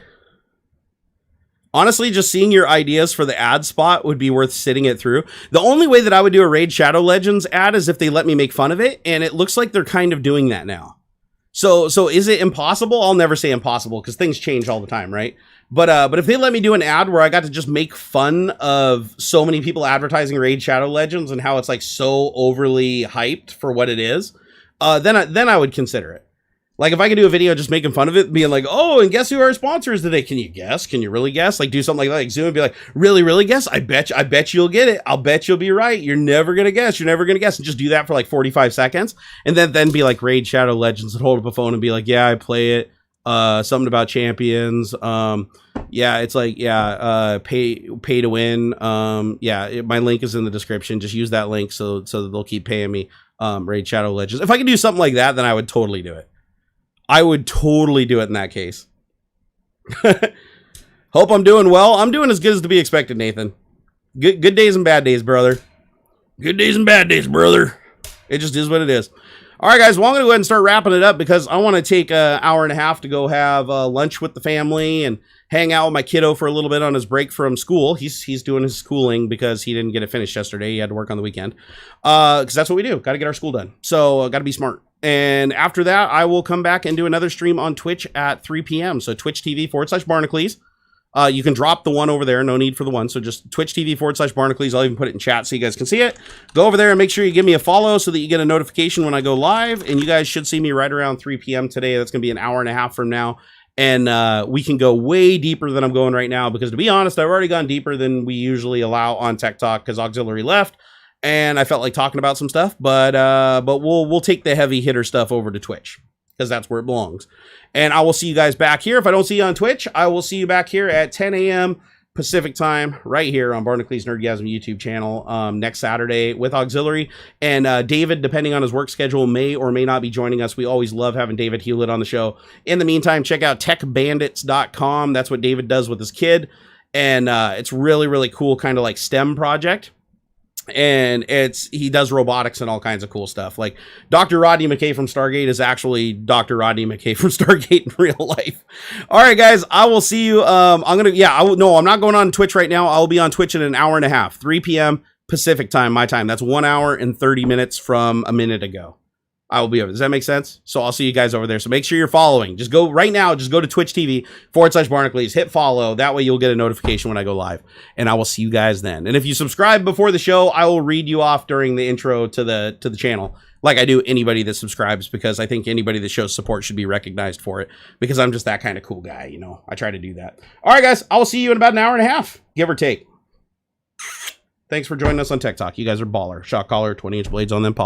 Honestly, just seeing your ideas for the ad spot would be worth sitting it through. The only way that I would do a Raid Shadow Legends ad is if they let me make fun of it, and it looks like they're kind of doing that now. So is it impossible? I'll never say impossible, because things change all the time, right? But if they let me do an ad where I got to just make fun of so many people advertising Raid Shadow Legends and how it's like so overly hyped for what it is, then I would consider it. Like if I could do a video just making fun of it, being like, oh, and guess who our sponsor is today? Can you guess? Can you really guess? Like do something like that, like Zoom and be like, really guess? I bet you'll get it. I'll bet you'll be right. You're never going to guess. And just do that for like 45 seconds. And then be like Raid Shadow Legends and hold up a phone and be like, yeah, I play it. Something about champions. Yeah, it's like, pay to win. My link is in the description. Just use that link so that they'll keep paying me. Raid Shadow Legends. If I could do something like that, then I would totally do it. I would totally do it in that case. Hope I'm doing well. I'm doing as good as to be expected, Nathan. Good days and bad days, brother. Good days and bad days, brother. It just is what it is. All right, guys. Well, I'm going to go ahead and start wrapping it up because I want to take an hour and a half to go have lunch with the family and hang out with my kiddo for a little bit on his break from school. He's doing his schooling because he didn't get it finished yesterday. He had to work on the weekend. Because that's what we do. Got to get our school done. So got to be smart. And after that, I will come back and do another stream on Twitch at 3 p.m. So Twitch TV/Barnacules. You can drop the one over there. No need for the one. So just Twitch TV/Barnacules. I'll even put it in chat so you guys can see it. Go over there and make sure you give me a follow so that you get a notification when I go live. And you guys should see me right around 3 p.m. today. That's going to be an hour and a half from now. And we can go way deeper than I'm going right now. Because to be honest, I've already gone deeper than we usually allow on Tech Talk because AuxxZillary left. And I felt like talking about some stuff, but we'll take the heavy hitter stuff over to Twitch because that's where it belongs. And I will see you guys back here. If I don't see you on Twitch, I will see you back here at 10 a.m. Pacific time, right here on Barnacules Nerdgasm YouTube channel next Saturday with AuxxZillary. And David, depending on his work schedule, may or may not be joining us. We always love having David Hewlett on the show. In the meantime, check out techbandits.com. That's what David does with his kid. And it's really cool, kind of like STEM project. And he does robotics and all kinds of cool stuff. Like Dr. Rodney McKay from Stargate is actually Dr. Rodney McKay from Stargate in real life. All right, guys, I will see you. I'm not going on Twitch right now. I'll be on Twitch in an hour and a half, 3 p.m. Pacific time, my time. That's 1 hour and 30 minutes from a minute ago. I will be over. Does that make sense? So I'll see you guys over there. So make sure you're following. Just go right now. Just go to Twitch TV/Barnacules. Hit follow. That way you'll get a notification when I go live. And I will see you guys then. And if you subscribe before the show, I will read you off during the intro to the channel, like I do anybody that subscribes, because I think anybody that shows support should be recognized for it. Because I'm just that kind of cool guy. You know, I try to do that. All right, guys. I will see you in about an hour and a half, give or take. Thanks for joining us on Tech Talk. You guys are baller. Shock collar, 20-inch blades on them.